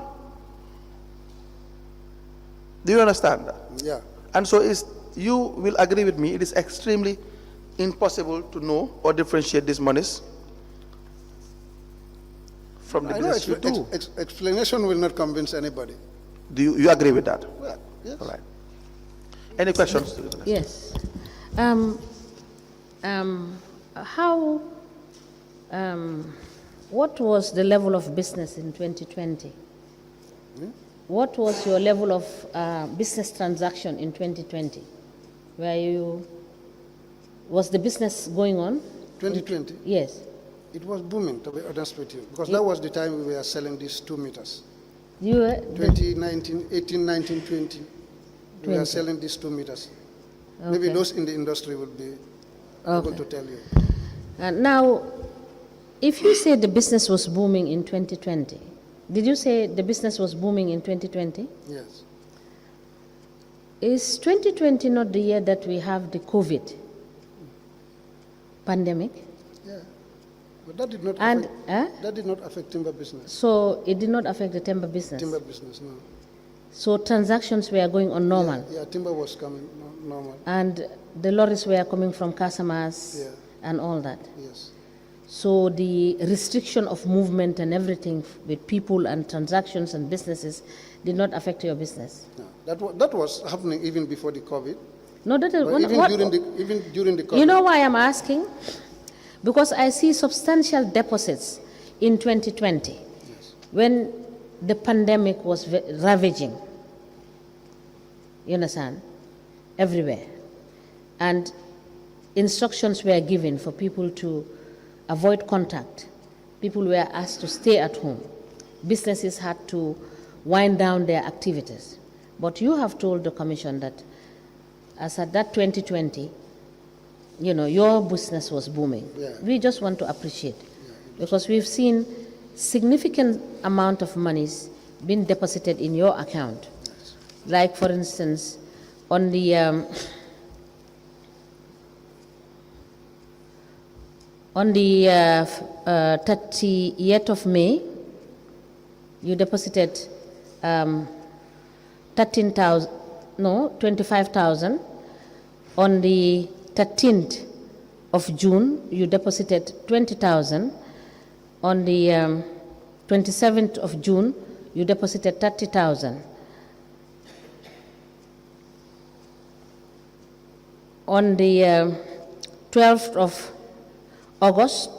Do you understand that? Yeah. And so you will agree with me, it is extremely impossible to know or differentiate these monies from the business you do. Explanation will not convince anybody. Do you agree with that? Well, yes. All right. Any questions? Yes. What was the level of business in 2020? what was your level of business transaction in 2020? Was the business going on? 2020? Yes. It was booming, to be honest with you, because that was the time we were selling these 2 meters. You were 2019, 18, 19, 20. We were selling these 2 meters. Okay. Maybe those in the industry will be able to tell you. Now, if you say the business was booming in 2020, did you say the business was booming in 2020? Yes. Is 2020 not the year that we have the COVID pandemic? Yeah, but that did not that did not affect timber business. So it did not affect the timber business? Timber business, no. So transactions were going on normal? Yeah, timber was coming normal. And the lorries were coming from Casamas and all that? Yes. So the restriction of movement and everything with people and transactions and businesses did not affect your business? No, that was happening even before the COVID. No, that is even during the COVID. You know why I'm asking? Because I see substantial deposits in 2020 when the pandemic was ravaging. You understand? Everywhere. And instructions were given for people to avoid contact. People were asked to stay at home. Businesses had to wind down their activities. But you have told the Commission that as at that 2020, you know, your business was booming. Yeah. We just want to appreciate because we've seen significant amount of monies being deposited in your account. Yes. Like, for instance, on the 30th of May, you deposited 25,000. On the 13th of June, you deposited 20,000. On the 27th of June, you deposited 30,000. On the 12th of August,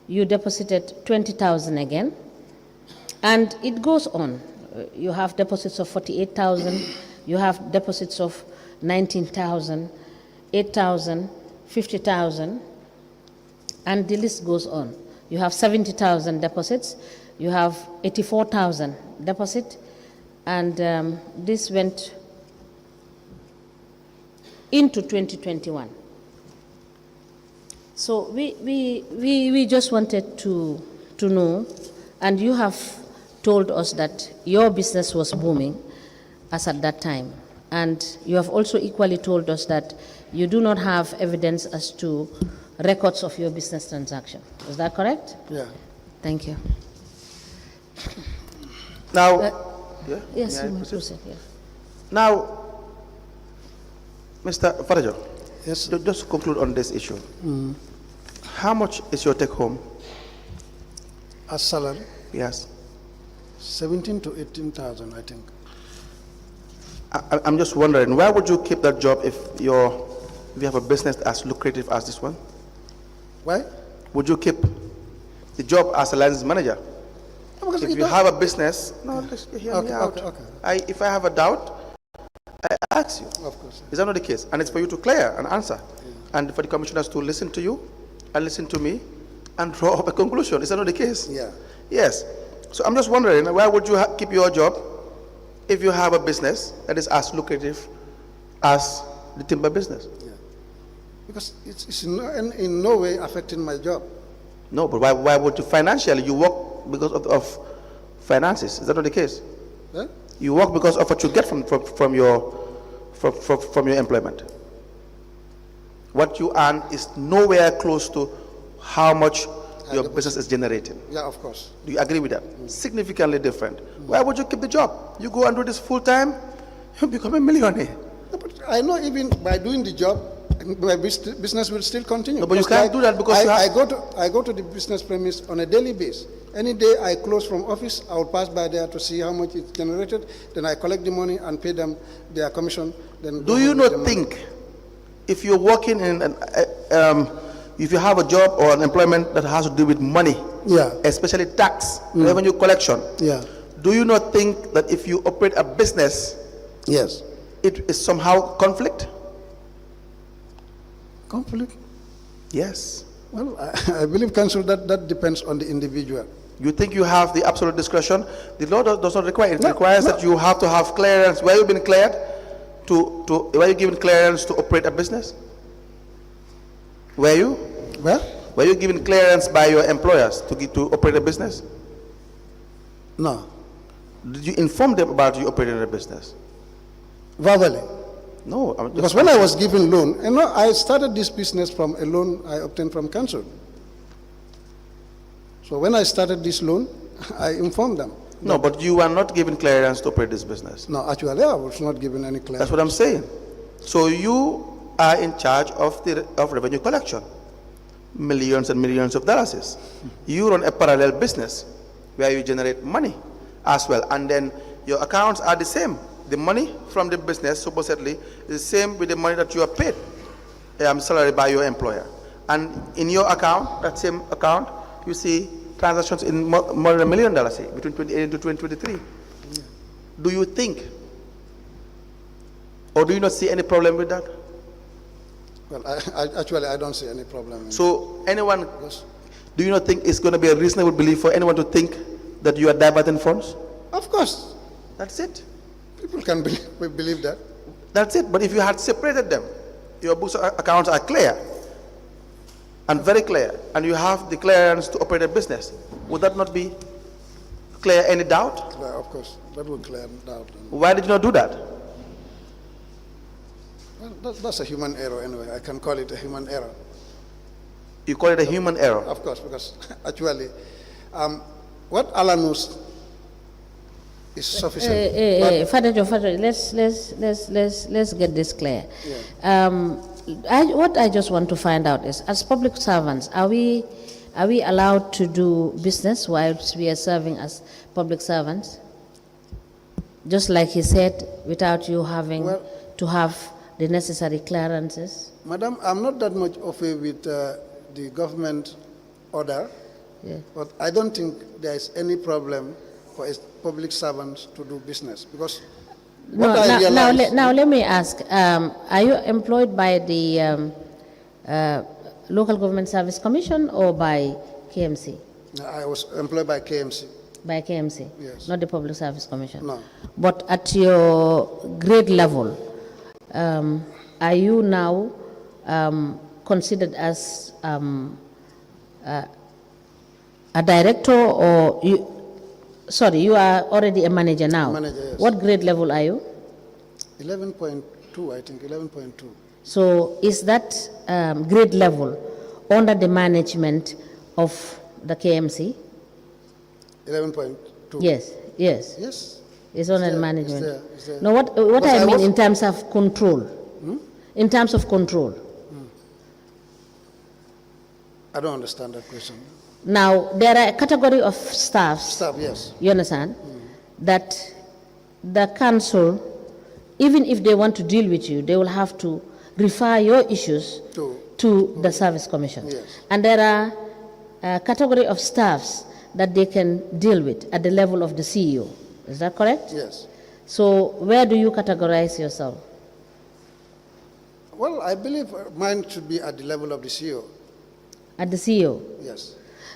you deposited 20,000 again. And it goes on. You have deposits of 48,000, you have deposits of 19,000, 8,000, 50,000, and the list goes on. You have 70,000 deposits, you have 84,000 deposit, and this went into 2021. So we just wanted to know, and you have told us that your business was booming as at that time. And you have also equally told us that you do not have evidence as to records of your business transaction. Is that correct? Yeah. Thank you. Now, yes, you may proceed. Yeah. Now, Mr. Farajo, Yes. just to conclude on this issue. How much is your take home? As salary? Yes. 17 to 18,000, I think. I'm just wondering, why would you keep that job if you have a business as lucrative as this one? Why? Would you keep the job as a license manager? Because If you have a business, no, just hear me out. Okay. If I have a doubt, I ask you. Of course. Is that not the case? And it's for you to clear and answer. And for the commissioners to listen to you and listen to me and draw up a conclusion. Is that not the case? Yeah. Yes. So I'm just wondering, why would you keep your job if you have a business that is as lucrative as the timber business? Yeah. Because it's in no way affecting my job. No, but why would you financially? You work because of finances. Is that not the case? Huh? You work because of what you get from your employment. What you earn is nowhere close to how much your business is generating. Yeah, of course. Do you agree with that? Significantly different. Why would you keep the job? You go and do this full time, you become a millionaire. No, but I know even by doing the job, my business will still continue. No, but you can't do that because I go to the business premise on a daily basis. Any day I close from office, I will pass by there to see how much it's generated. Then I collect the money and pay them their commission. Then do you not think, if you're working in if you have a job or an employment that has to do with money, yeah, especially tax, revenue collection, yeah, Do you not think that if you operate a business, Yes. it is somehow conflict? Conflict? Yes. Well, I believe, Council, that depends on the individual. You think you have the absolute discretion? The law does not require it. It No, requires no. that you have to have clearance. Were you been cleared were you given clearance to operate a business? Were you? Well, Were you given clearance by your employers to operate a business? no. Did you inform them about you operating a business? Verbally. No. I'm just Because when I was given loan, I started this business from a loan I obtained from Council. So when I started this loan, I informed them. No, but you were not given clearance to operate this business. No, actually, I was not given any clearance. That's what I'm saying. So you are in charge of revenue collection, millions and millions of dollars. You run a parallel business where you generate money as well, and then your accounts are the same. The money from the business supposedly is the same with the money that you are paid salary by your employer. And in your account, that same account, you see transactions in more than $1 million between 2018 to 2023. Yeah. Do you think, or do you not see any problem with that? Well, I don't see any problem. So anyone, Yes. do you not think it's going to be a reasonable belief for anyone to think that you are diverting funds? Of course. That's it. People can believe that. That's it. But if you had separated them, your books accounts are clear and very clear, and you have the clearance to operate a business, would that not be clear any doubt? Well, of course, that would clear doubt. Why did you not do that? Well, that's a human error anyway. I can call it a human error. You call it a human error? Of course, because actually, what Allah knows is sufficient. Father Joe, let's get this clear. Yeah. What I just want to find out is, as public servants, are we allowed to do business whilst we are serving as public servants? Just like he said, without you having to have the necessary clearances? Madam, I'm not that much okay with the government order, but I don't think there is any problem for a public servant to do business, because now let me ask, are you employed by the Local Government Service Commission or by KMC? I was employed by KMC. By KMC? Yes. Not the Public Service Commission? No. But at your grade level, are you now considered as a director, or you are already a manager now? Manager, yes. What grade level are you? 11.2, I think, 11.2. So is that grade level under the management of the KMC? 11.2. Yes. Yes. It's under the management. It's there. No, what I mean in terms of control. In terms of control. I don't understand that question. Now, there are a category of staff. Staff, yes. You understand? That the council, even if they want to deal with you, they will have to refer your issues to the Service Commission. Yes. And there are a category of staffs that they can deal with at the level of the CEO. Is that correct? Yes. So where do you categorize yourself? Well, I believe mine should be at the level of the CEO. At the CEO? Yes.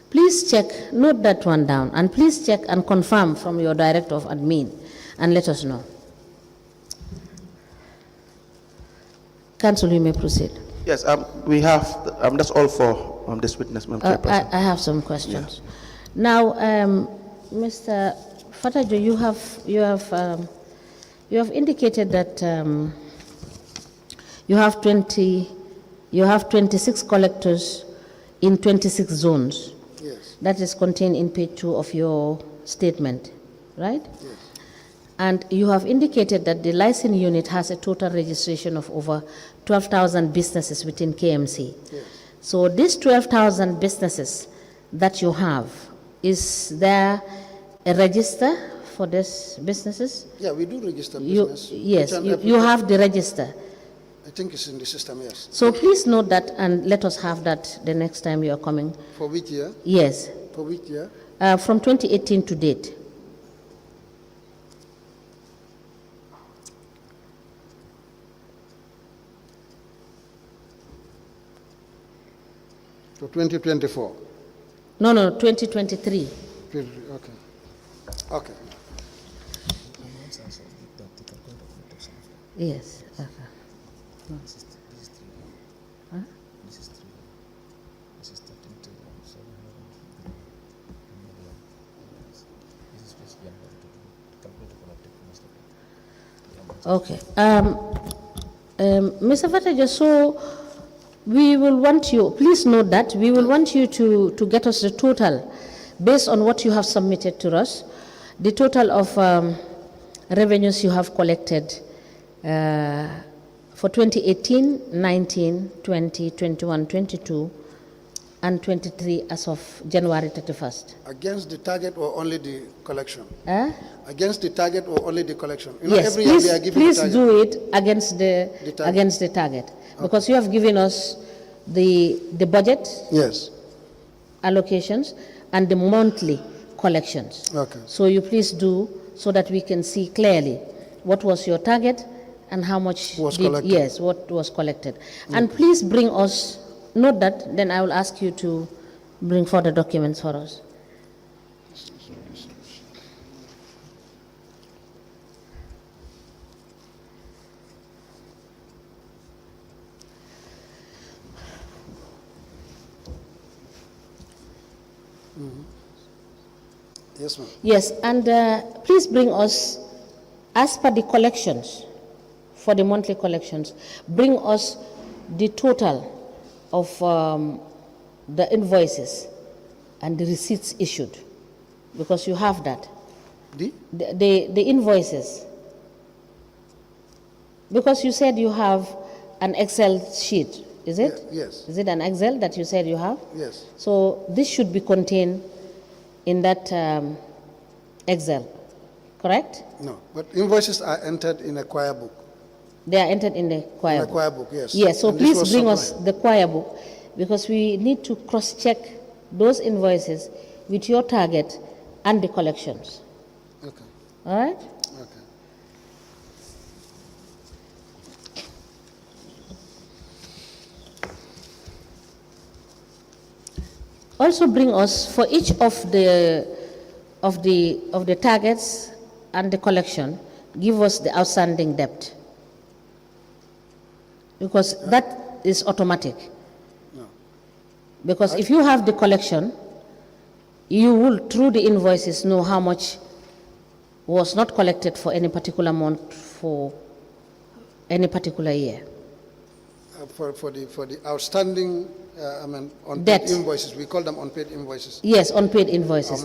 Please check, note that one down, and please check and confirm from your director of admin and let us know. Council, you may proceed. Yes, we have, that's all for this witness, Madam Chairperson. I have some questions. Yeah. Now, Mr. Fatajo, you have indicated that you have 26 collectors in 26 zones. Yes. That is contained in page 2 of your statement, right? Yes. And you have indicated that the license unit has a total registration of over 12,000 businesses within KMC. Yes. So these 12,000 businesses that you have, is there a register for these businesses? Yeah, we do register business. Yes, you have the register. I think it's in the system, yes. So please note that and let us have that the next time you are coming. For which year? Yes. For which year? From 2018 to date. For 2024? No, 2023. Okay. Okay. Yes. Okay. Huh? Okay. Mr. Fataja, so we will want you, please note that we will want you to get us the total based on what you have submitted to us, the total of revenues you have collected for 2018, 19, 20, 21, 22, and 23 as of January 31st. Against the target or only the collection? Eh? Against the target or only the collection? You know, Yes, every year we are giving please the target. do it against the target. Because you have given us the budget, yes, allocations, and the monthly collections. Okay. So you please do so that we can see clearly what was your target and how much was collected. Yes, what was collected. And please bring us, note that, then I will ask you to bring further documents for us. Yes, ma'am. Yes, and please bring us, as per the collections, for the monthly collections, bring us the total of the invoices and the receipts issued, because you have that. The invoices. Because you said you have an Excel sheet, is it? Yes. Is it an Excel that you said you have? Yes. So this should be contained in that Excel, correct? No, but invoices are entered in a choir book. They are entered in the choir book. In a choir book, yes. Yes, so And this please was bring us supplied. the choir book, because we need to cross-check those invoices with your target and the collections. Okay. All right? Okay. Also bring us, for each of the targets and the collection, give us the outstanding debt, because that is automatic. No. Because if you have the collection, you will, through the invoices, know how much was not collected for any particular month for any particular year. For the outstanding, unpaid Debt. invoices, we call them unpaid invoices. Yes, unpaid invoices.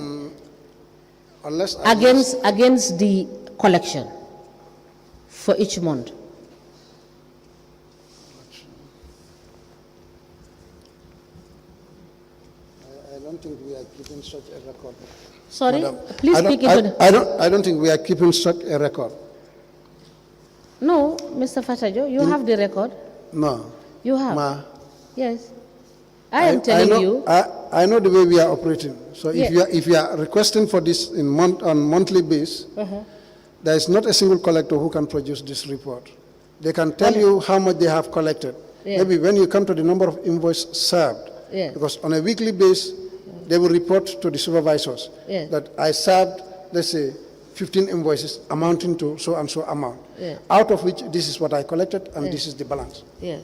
Unless Against the collection for each month. I don't think we are keeping such a record. Sorry, Madam, please speak into the... I don't think we are keeping such a record. No, Mr. Fatajo, you have the record. No. You have. Ma, Yes. I am telling you. I know the way we are operating. So Yeah. if you are requesting for this on monthly basis, there is not a single collector who can produce this report. They can tell you how much they have collected. Yeah. Maybe when you come to the number of invoices served, Yeah. because on a weekly basis, they will report to the supervisors Yeah. that I served, let's say, 15 invoices amounting to so and so amount, Yeah. out of which this is what I collected and this is the balance. Yes.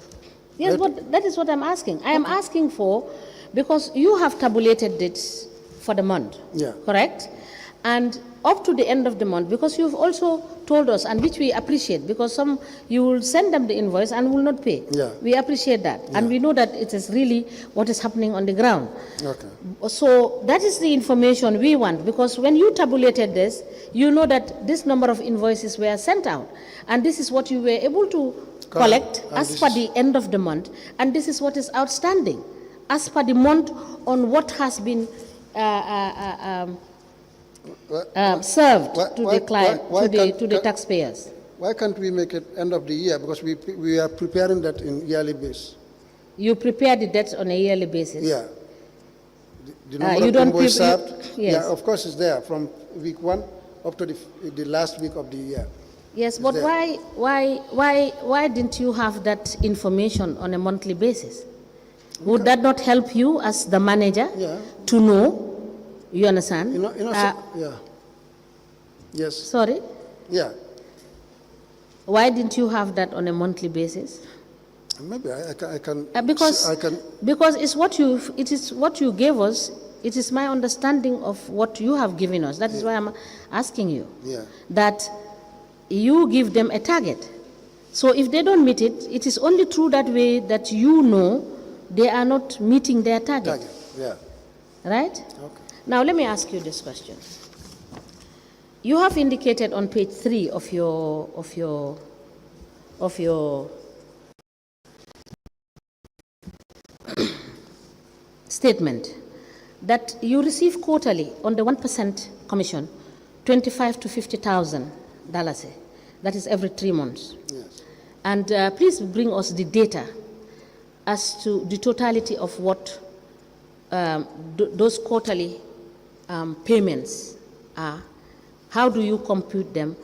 Yes, but that is what I'm asking. I am asking for, because you have tabulated it for the month, Yeah. correct? And up to the end of the month, because you've also told us, and which we appreciate, because some you will send them the invoice and will not pay. Yeah. We appreciate that, and we know that it is really what is happening on the ground. Okay. So that is the information we want, because when you tabulated this, you know that this number of invoices were sent out, and this is what you were able to collect And as this per is- the end of the month, and this is what is outstanding as per the month on what has been served to the client, to the taxpayers. Why can't we make it end of the year? Because we are preparing that in yearly basis. You prepare the debts on a yearly basis. Yeah. The number you of don't invoices prepare- served, yes. yeah, of course it's there from week 1 up to the last week of the year. Yes, but why didn't you have that information on a monthly basis? Would that not help you as the manager to know? You understand? Yeah. Yes. Sorry? Yeah. Why didn't you have that on a monthly basis? Maybe I can. Because I can. Because it is what you gave us. It is my understanding of what you have given us. That is why I'm asking you. Yeah. That you give them a target. So if they don't meet it, it is only through that way that you know they are not meeting their target. Yeah. Right? Okay. Now let me ask you this question. You have indicated on page 3 of your statement that you receive quarterly on the 1% commission, $25,000 to $50,000. That is every 3 months. Yes. And please bring us the data as to the totality of what those quarterly payments are. How do you compute them,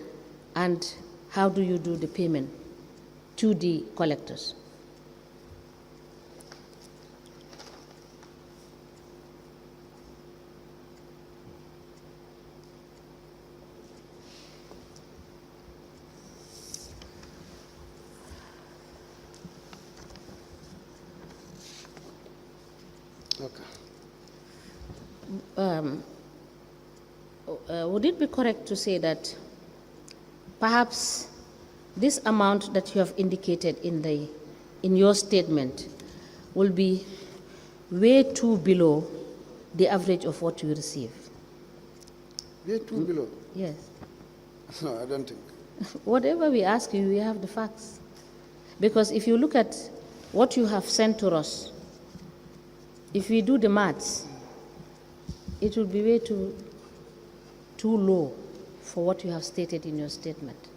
and how do you do the payment to the collectors? Okay. Would it be correct to say that perhaps this amount that you have indicated in your statement will be way too below the average of what you receive? Way too below? Yes. No, I don't think. Whatever we ask you, we have the facts. Because if you look at what you have sent to us, if we do the maths, it will be way too low for what you have stated in your statement.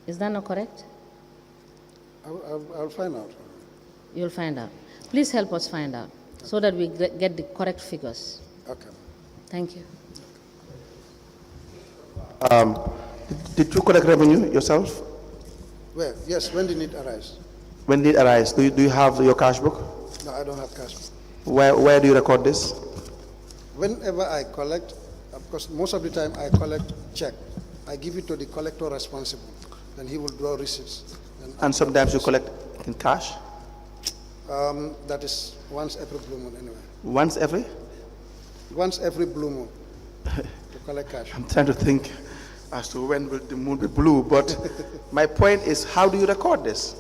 Is that not correct? I'll find out. You'll find out. Please help us find out so that we get the correct figures. Okay. Thank you. Did you collect revenue yourself? Well, yes, when did it arise? When did it arise? Do you have your cash book? No, I don't have cash. Where do you record this? Whenever I collect, because most of the time I collect check, I give it to the collector responsible, and he will draw receipts. And sometimes you collect in cash? That is once every blue moon anyway. Once every? Once every blue moon to collect cash. I'm trying to think as to when will the moon be blue, but my point is, how do you record this?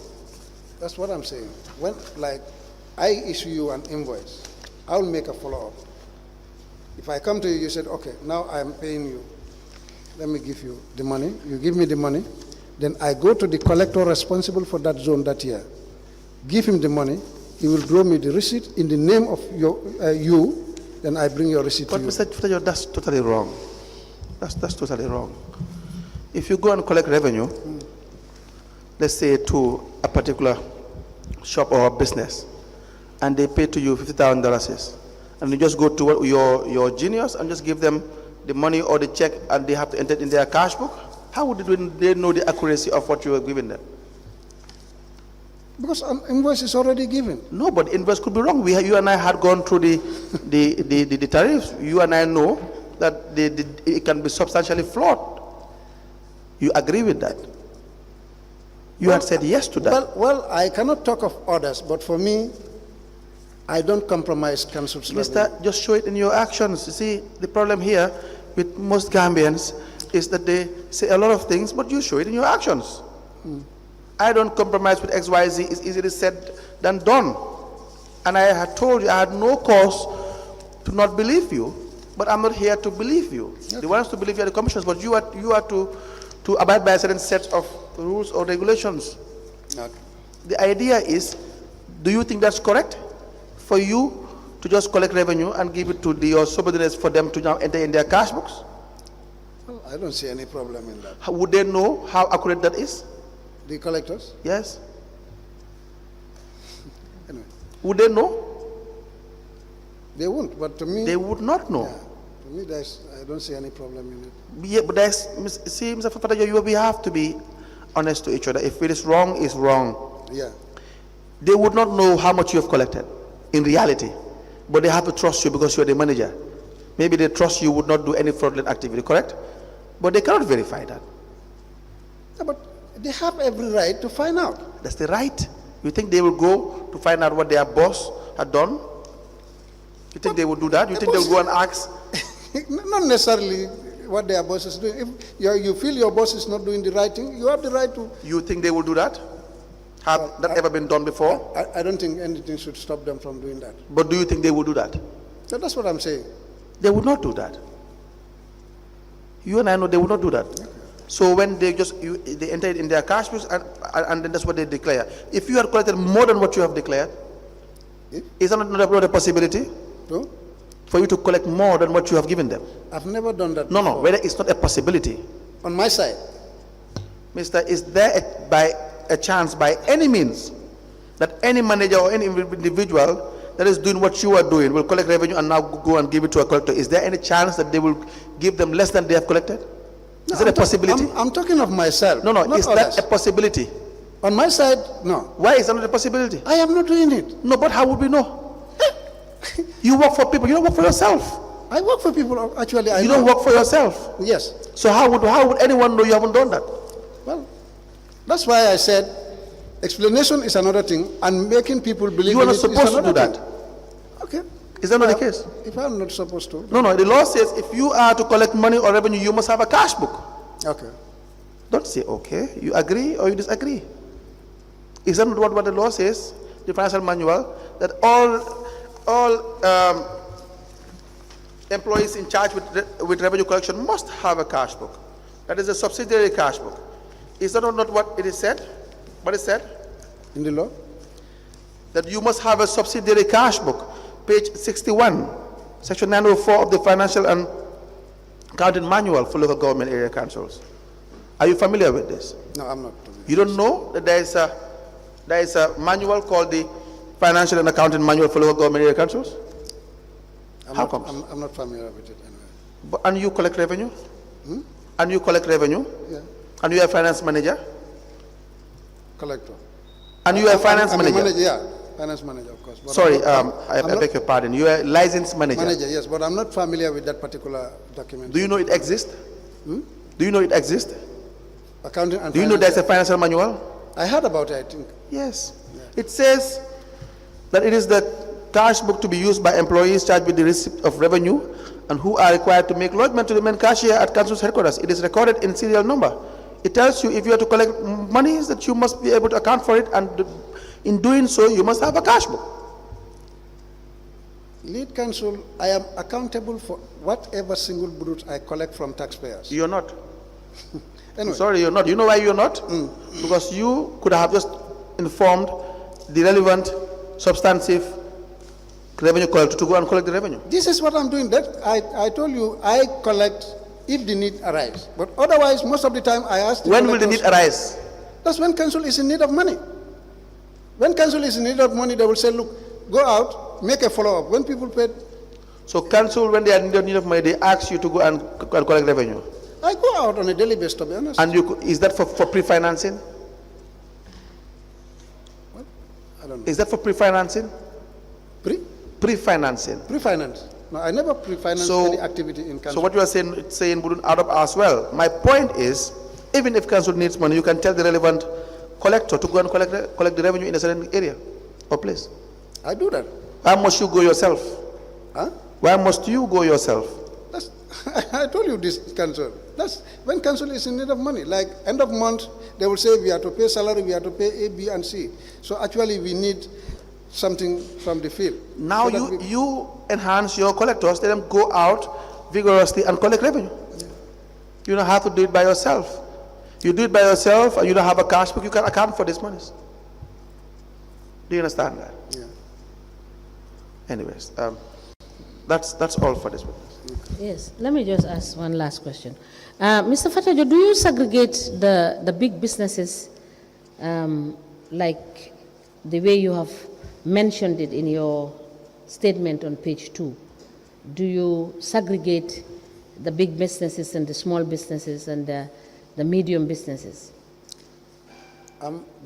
That's what I'm saying. When, like, I issue you an invoice, I'll make a follow-up. If I come to you, you said, okay, now I'm paying you. Let me give you the money. You give me the money. Then I go to the collector responsible for that zone that year. Give him the money. He will draw me the receipt in the name of you. Then I bring your receipt to you. But Mr. Futajo, that's totally wrong. That's totally wrong. If you go and collect revenue, let's say to a particular shop or a business, and they pay to you $50,000, and you just go to your genius and just give them the money or the check, and they have to enter it in their cash book, how would they know the accuracy of what you are giving them? Because an invoice is already given. No, but invoice could be wrong. You and I had gone through the tariffs. You and I know that it can be substantially flawed. You agree with that? You had said yes to that. Well, I cannot talk of others, but for me, I don't compromise council's revenue. Mister, just show it in your actions. You see, the problem here with most Gambians is that they say a lot of things, but you show it in your actions. I don't compromise with XYZ. It's easier said than done. And I had told you I had no cause to not believe you, but I'm not here to believe you. Okay. The ones to believe you are the commissioners, but you are to abide by a certain set of rules or regulations. Okay. The idea is, do you think that's correct for you to just collect revenue and give it to your subordinates for them to now enter in their cash books? Well, I don't see any problem in that. Would they know how accurate that is? The collectors? Yes. Anyway. Would they know? They won't, but to me... They would not know. Yeah, to me, I don't see any problem in it. Yeah, but see, Mr. Fatajo, we have to be honest to each other. If it is wrong, it's wrong. Yeah. they would not know how much you have collected in reality, but they have to trust you because you're the manager. Maybe they trust you would not do any fraudulent activity, correct? But they cannot verify that. Yeah, but they have every right to find out. That's the right. You think they will go to find out what their boss had done? You think they will do that? You think they'll go and ask? Not necessarily what their boss is doing. If you feel your boss is not doing the right thing, you have the right to. You think they will do that? Have that ever been done before? I don't think anything should stop them from doing that. But do you think they will do that? So that's what I'm saying. They would not do that. You and I know they would not do that. Okay. So when they they enter it in their cash books and then that's what they declare. If you have collected more than what you have declared, is that not a possibility? No. For you to collect more than what you have given them? I've never done that No, before. whether it's not a possibility. On my side. Mister, is there by a chance, by any means, that any manager or any individual that is doing what you are doing will collect revenue and now go and give it to a collector? Is there any chance that they will give them less than they have collected? Is that a possibility? I'm talking of myself. No, is that a possibility? On my side, no. Why is that not a possibility? I am not doing it. No, but how would we know? You work for people, you don't work for yourself. I work for people, actually. You don't work for yourself? Yes. So how would anyone know you haven't done that? Well, that's why I said explanation is another thing, and making people believe you are not supposed to do that. Okay. Is that not the case? If I'm not supposed to. No, the law says if you are to collect money or revenue, you must have a cash book. Okay. Don't say okay. You agree or you disagree. Is that not what the law says, the financial manual, that all employees in charge with revenue collection must have a cash book? That is a subsidiary cash book. Is that not what it is said? What is said? In the law? That you must have a subsidiary cash book. Page 61, section 904 of the Financial and Accounting Manual for Local Government Area Councils. Are you familiar with this? No, I'm not. You don't know that there is a manual called the Financial and Accounting Manual for Local Government Area Councils? How come? I'm not familiar with it anyway. But, and you collect revenue? Hmm? And you collect revenue? Yeah. And you are a finance manager? Collector. And you are a finance I'm manager? A manager? Yeah, finance manager, of course. But sorry, I beg your pardon. You are a licensed manager? Manager, yes, but I'm not familiar with that particular document. Do you know it exists? Hmm? Do you know it exists? Accounting and do you know there's a financial manual? I heard about it, I think. Yes. Yeah. It says that it is the cash book to be used by employees charged with the receipt of revenue and who are required to make lodgement to the main cashier at council's headquarters. It is recorded in serial number. It tells you if you are to collect money that you must be able to account for it, and in doing so you must have a cash book. Lead counsel, I am accountable for whatever single brute I collect from taxpayers. You're not. Anyway. I'm sorry, you're not. You know why you're not? Because you could have just informed the relevant, substantive revenue collector to go and collect the revenue. This is what I'm doing. That I told you, I collect if the need arises. But otherwise, most of the time I ask the When will the need arise? That's when council is in need of money. When council is in need of money, they will say, look, go out, make a follow-up. When people pay. So council, when they are in need of money, they ask you to go and collect revenue? I go out on a daily basis, to be honest. And is that for pre-financing? What? I don't know. Is that for pre-financing? Pre-financing. Pre-finance. No, I never pre-finance any activity in council. So what you are saying wouldn't add up as well. My point is, even if council needs money, you can tell the relevant collector to go and collect the revenue in a certain area or place. I do that. Why must you go yourself? Huh? Why must you go yourself? That's, I told you this council. That's when council is in need of money. Like end of month, they will say we have to pay salary, we have to pay A, B, and C. So actually we need something from the field. Now so you enhance your collectors, let them go out vigorously and collect revenue. Yeah. You don't have to do it by yourself. You do it by yourself and you don't have a cash book, you can account for these monies. Do you understand that? Yeah. Anyways, that's all for this witness. Yes, let me just ask one last question. Mr. Fatajo, do you segregate the big businesses like the way you have mentioned it in your statement on page 2? Do you segregate the big businesses and the small businesses and the medium businesses?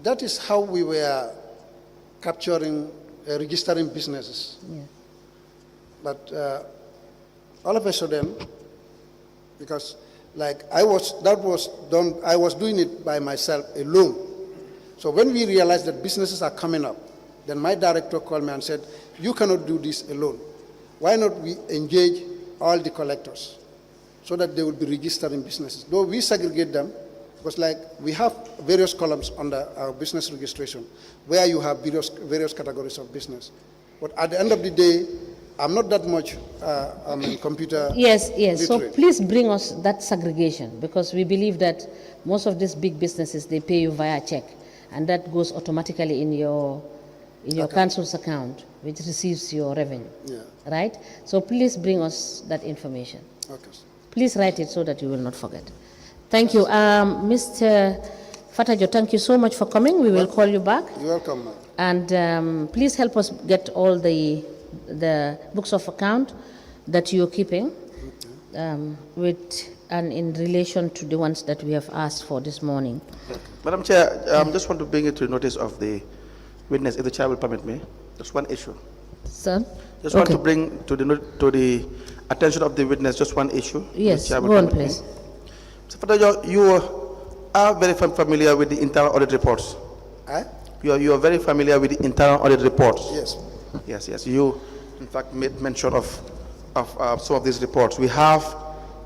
That is how we were capturing, registering businesses. Yeah. But all of a sudden, because like I was doing it by myself alone. So when we realized that businesses are coming up, then my director called me and said, you cannot do this alone. Why not we engage all the collectors so that they will be registering businesses? Though we segregate them, because like we have various columns under our business registration where you have various categories of business. But at the end of the day, I'm not that much computer Yes. literate. So please bring us that segregation, because we believe that most of these big businesses, they pay you via check, and that goes automatically in your council's account, which receives your revenue. Yeah. Right? So please bring us that information. Okay. Please write it so that you will not forget. Thank you. Mr. Fatajo, thank you so much for coming. We will call you back. You're welcome, ma'am. And please help us get all the books of account that you're keeping and in relation to the ones that we have asked for this morning. Madam Chair, just want to bring it to the notice of the witness, if the chair will permit me. Just one issue. Sir? Just want to bring to the attention of the witness just one issue. Yes, go on, please. Mr. Fatajo, you are very familiar with the internal audit reports. You are very familiar with the internal audit reports. Yes. Yes. You, in fact, made mention of some of these reports. We have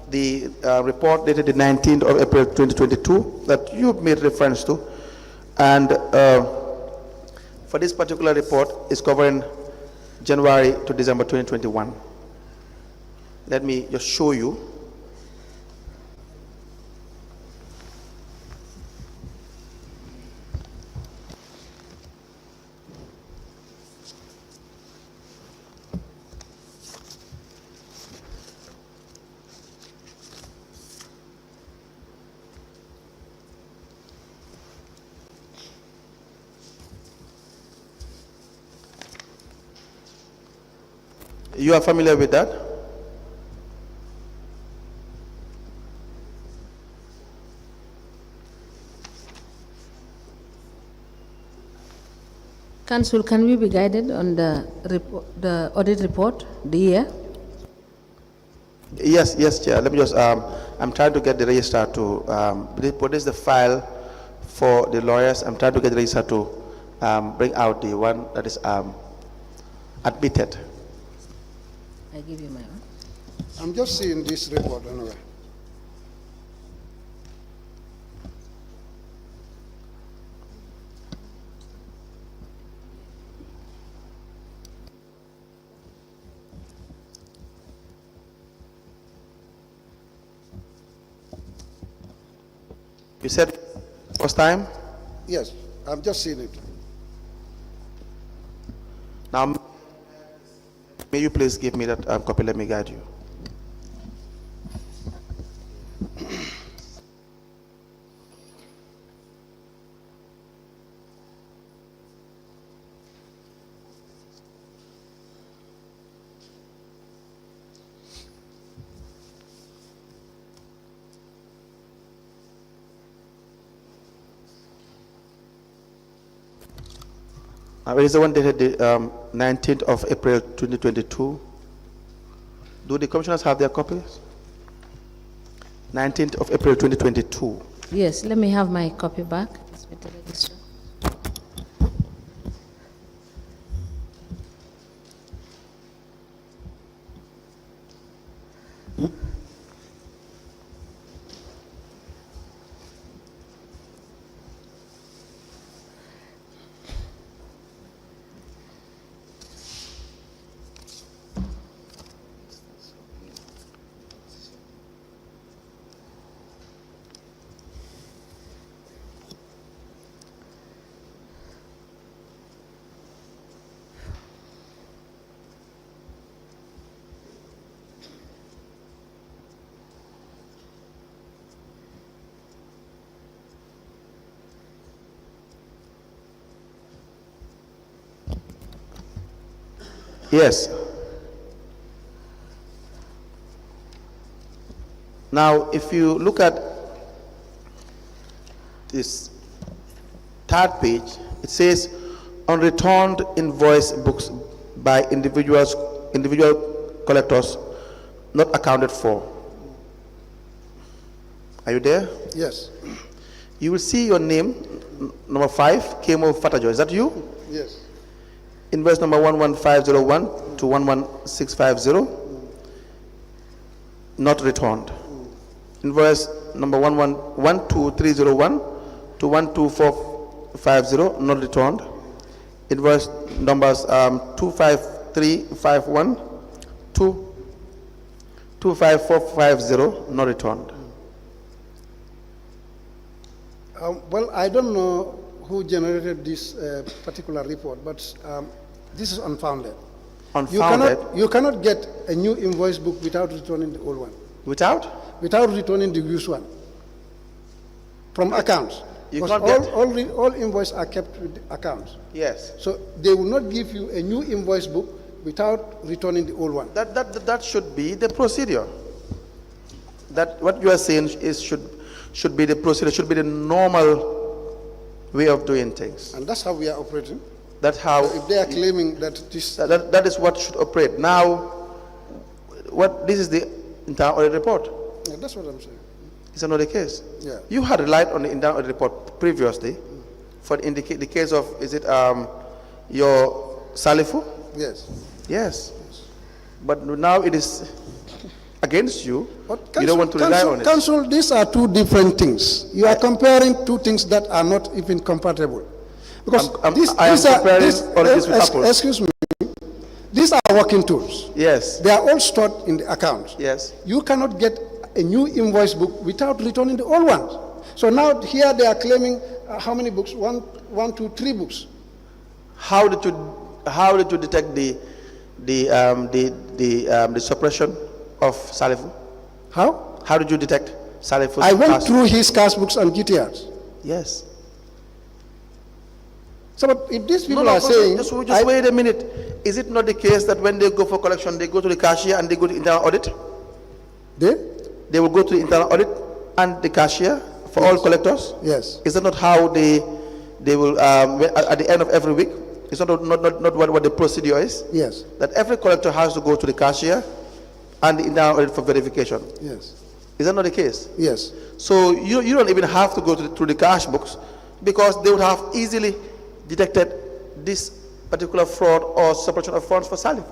the report dated the 19th of April 2022 that you made reference to, and for this particular report is covering January to December 2021. Let me just show you. You are familiar with that? Council, can we be guided on the audit report, the year? Yes, Chair. Let me just, I'm trying to get the registrar to, what is the file for the lawyers? I'm trying to get the registrar to bring out the one that is admitted. I give you my one. I'm just seeing this report anyway. You said first time? Yes, I'm just seeing it. Now, may you please give me that copy? Let me guide you. It is the one dated the 19th of April 2022. Do the commissioners have their copies? 19th of April 2022. Yes, let me have my copy back. Yes. Now, if you look at this third page, it says unreturned invoice books by individual collectors not accounted for. Are you there? Yes. You will see your name, number 5, Kemo Fatajo. Is that you? Yes. Invoice number 11501 to 11650, not returned. Invoice number 12301 to 12450, not returned. Invoice numbers 25351 to 25450, not returned. Well, I don't know who generated this particular report, but this is unfounded. Unfounded? You cannot get a new invoice book without returning the old one. Without? Without returning the used one from accounts. You Because can't get. all invoices are kept with accounts. Yes. So they will not give you a new invoice book without returning the old one. That should be the procedure. That what you are saying is should be the procedure, should be the normal way of doing things. And that's how we are operating. That's how. So if they are claiming that this... That is what should operate. Now, this is the internal audit report. Yeah, that's what I'm saying. It's another case. Yeah. You had relied on the internal audit report previously for the case of, is it your Salifu? Yes. Yes. But now it is against you. But You don't want to rely on it. Council, these are two different things. You are comparing two things that are not even compatible. Because I am comparing audits with apples. Excuse me. These are working tools. Yes. They are all stored in the account. Yes. You cannot get a new invoice book without returning the old ones. So now here they are claiming how many books? 1, 2, 3 books. How did you detect the suppression of Salifu? How? How did you detect Salifu's I went cash? through his cash books and GTRs. Yes. So but if these people are saying... Just wait a minute. Is it not the case that when they go for collection, they go to the cashier and they go to internal audit? They will go to the internal audit and the cashier for all collectors? Yes. Is that not how they will, at the end of every week? It's not what the procedure is? Yes. That every collector has to go to the cashier and the internal audit for verification? Yes. Is that not the case? Yes. So you don't even have to go through the cash books, because they would have easily detected this particular fraud or suppression of funds for Salifu.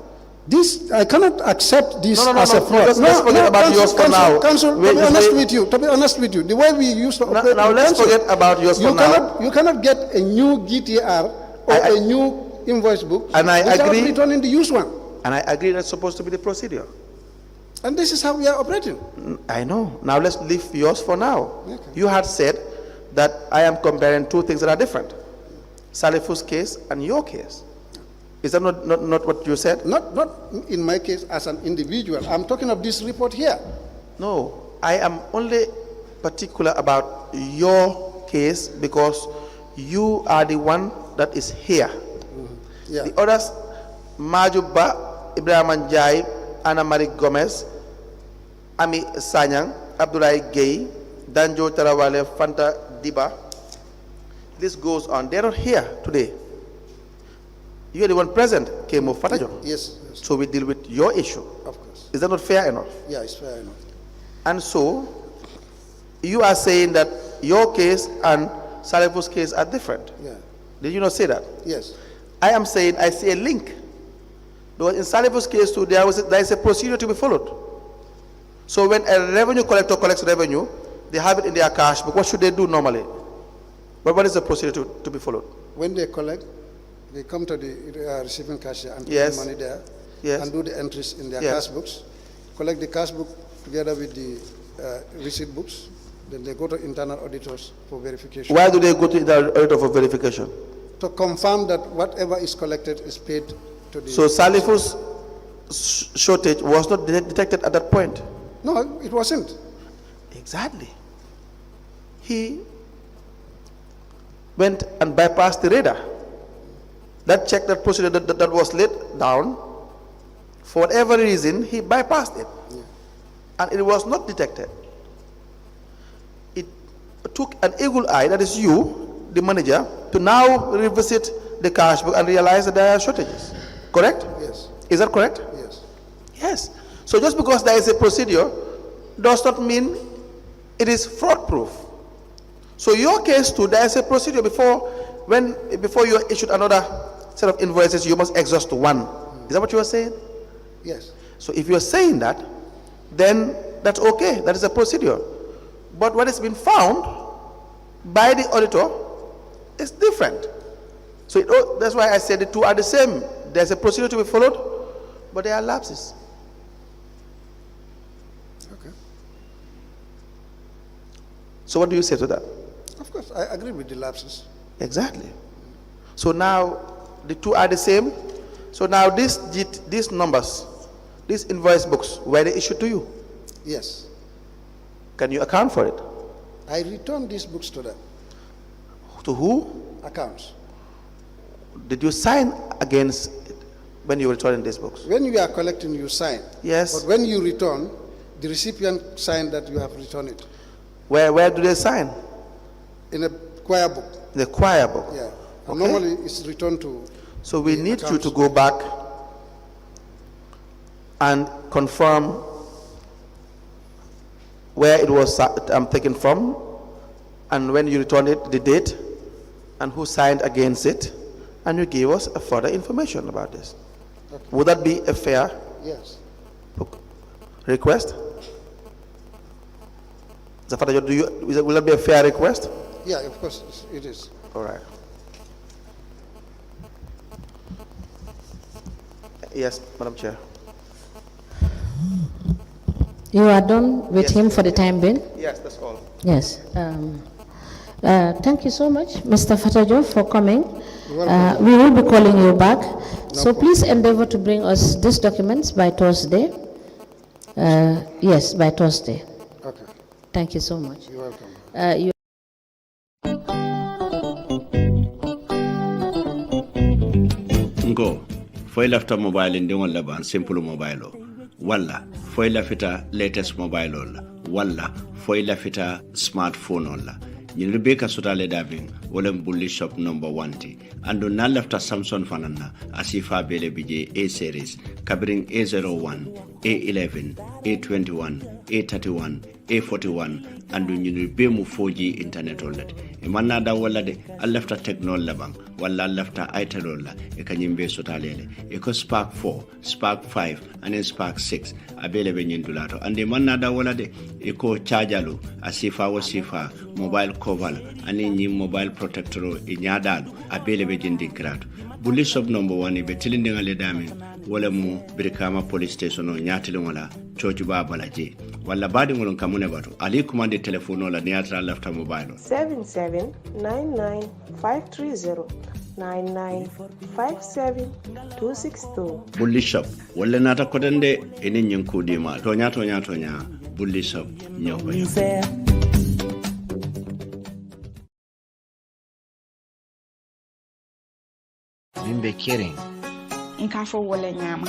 This, I cannot accept this as a fraud. Let's forget about yours for now. Council, to be honest with you, the way we used to operate... Now let's forget about yours for now. You cannot get a new GTR or a new invoice book without returning the used one. And I agree that's supposed to be the procedure. And this is how we are operating. I know. Now let's leave yours for now. Okay. You had said that I am comparing two things that are different. Salifu's case and your case. Is that not what you said? Not in my case as an individual. I'm talking of this report here. No, I am only particular about your case because you are the one that is here. Yeah. The others, Majuba, Ibrahim Njai, Anna Marie Gomez, Ami Sanyang, Abdullah Gay, Danjo Tarawale, Fanta Diba. This goes on. They're not here today. You are the one present, Kemo Fatajo. Yes. So we deal with your issue. Of course. Is that not fair enough? Yeah, it's fair enough. And so, you are saying that your case and Salifu's case are different. Yeah. Did you not say that? Yes. I am saying I see a link. Because in Salifu's case too, there is a procedure to be followed. So when a revenue collector collects revenue, they have it in their cash book. What should they do normally? But what is the procedure to be followed? When they collect, they come to the receiving cashier and put Yes. the money there Yes. and do the entries in their Yes. cash books, collect the cash book together with the receipt books, then they go to internal auditors for verification. Why do they go to the auditor for verification? To confirm that whatever is collected is paid to the... So Salifu's shortage was not detected at that point? No, it wasn't. Exactly. He went and bypassed the radar. That check, that procedure that was laid down, for whatever reason, he bypassed it. Yeah. And it was not detected. It took an eagle eye, that is you, the manager, to now revisit the cash book and realize that there are shortages. Correct? Yes. Is that correct? Yes. Yes. So just because there is a procedure does not mean it is fraud proof. So your case too, there is a procedure before you are issued another set of invoices, you must exhaust one. Is that what you are saying? Yes. So if you are saying that, then that's okay. That is a procedure. But what has been found by the auditor is different. So that's why I said the two are the same. There's a procedure to be followed, but there are lapses. Okay. So what do you say to that? Of course, I agree with the lapses. Exactly. So now the two are the same. So now these numbers, these invoice books, were they issued to you? Yes. Can you account for it? I returned these books to them. To who? Accounts. Did you sign against it when you were returning these books? When you are collecting, you sign. Yes. But when you return, the recipient sign that you have returned it. Where do they sign? In a choir book. The choir book. Yeah. Okay. Normally it's returned to. So we need accounts. you to go back and confirm where it was taken from, and when you return it, the date, and who signed against it, and you give us a further information about this. Okay. Would that be a fair Yes. request? Zafata, will that be a fair request? Yeah, of course it is. All right. Yes, Madam Chair. You are done with Yes. him for the time being? Yes, that's all. Yes. Thank you so much, Mr. Fatajo, for coming. We will be calling you back. So please endeavor to bring us these documents by Thursday. Yes, by Thursday. Okay. Thank you so much. You're welcome. Ngo foy lafta mobile ndi won laban simple mobile o walla foy lafita latest mobile o walla foy lafita smartphone o la ñin be ka sutale davin wala bulli shop number 1 ti ando na lafta Samsung fanana asifa bele bije A series kabirin A01 A11 A21 A31 A41 andu ñin be mu 4G internet on lati e manna da wala de alafta technology labang wala alafta itel la e kanyim be sotalele e ko Spark 4 Spark 5 and Spark 6 abele be ñin dulato ande manna da wala de e ko chargerlo asifa wasifa mobile cover ani ñi mobile protector e nyaadalu abele be jindi krato bulli shop number 1 be tilinde ngale dami wala mu Birkama police station o nyaatile wala choju ba balaje wala badi ngolon kamune bato ali commande telephone la niatra lafta mobile 77995309957262 bulli shop wala nata kodende enen nyen kudima tonya bulli shop nyoba Mengbe Kering. Nkafo wole nyama.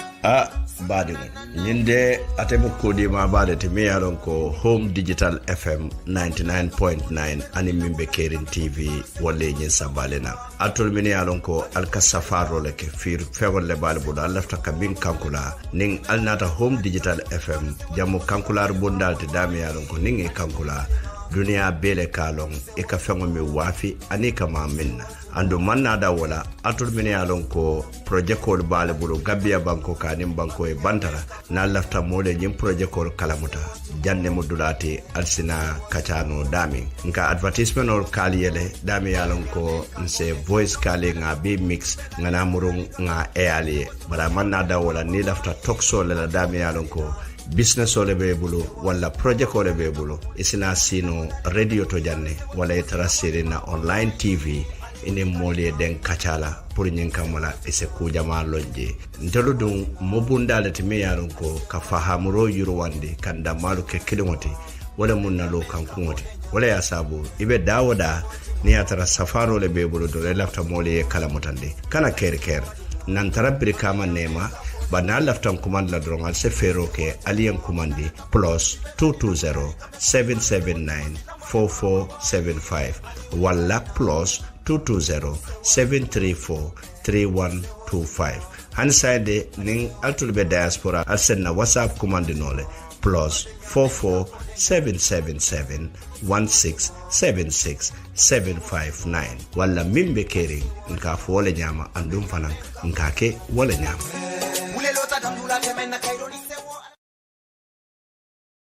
Badi nyinde atebe kudima bade te me yaron ko Home Digital FM 99.9 ani Mengbe Kering TV wole nyin sambalena atol mini yaron ko alka safaro leke fir fewol le bal buda lafta kabin kankula ning alnata Home Digital FM jamu kankular bundal te dami yaron ko ning e kankula dunia bele kalong e ka fengo mi wafi ani kama minna ando manna da wala atur mini alon ko project ko bale bulu gabia banko kanim banko e bantara na lafta mole nyim project ko kalamuta janne mudulati alsina kachano dami nka advertisement or kaliyele dami alon ko nse voice kali nga bi mix ngana murung nga eali bara manna da wala ni lafta talk la dami alon ko business ole be bulu wala project ole be bulu isina sino radio to janne wala itarasiri na online TV ine mole den kachala pour nyin kamala ese ku jama lonje ntelu dum mobundale timi yaron ko ka fahamuro yurwande kanda malu ke kilimoti wala munna lo kan kumoti wala ya sabu ibe dawoda ni atara safaro le be bulu do le lafta mole kala mutande kana ker nan tarabri kama nema bana laftan command la drongal se fero ke alien commandi plus 220 779 4475 wala plus 220-734-3125 hanside ning altulbe diaspora alsenna WhatsApp commande nole +44 777 1676 759 wala Mengbe Kering nka fo wala nyama andum fanan nka ke wala nyama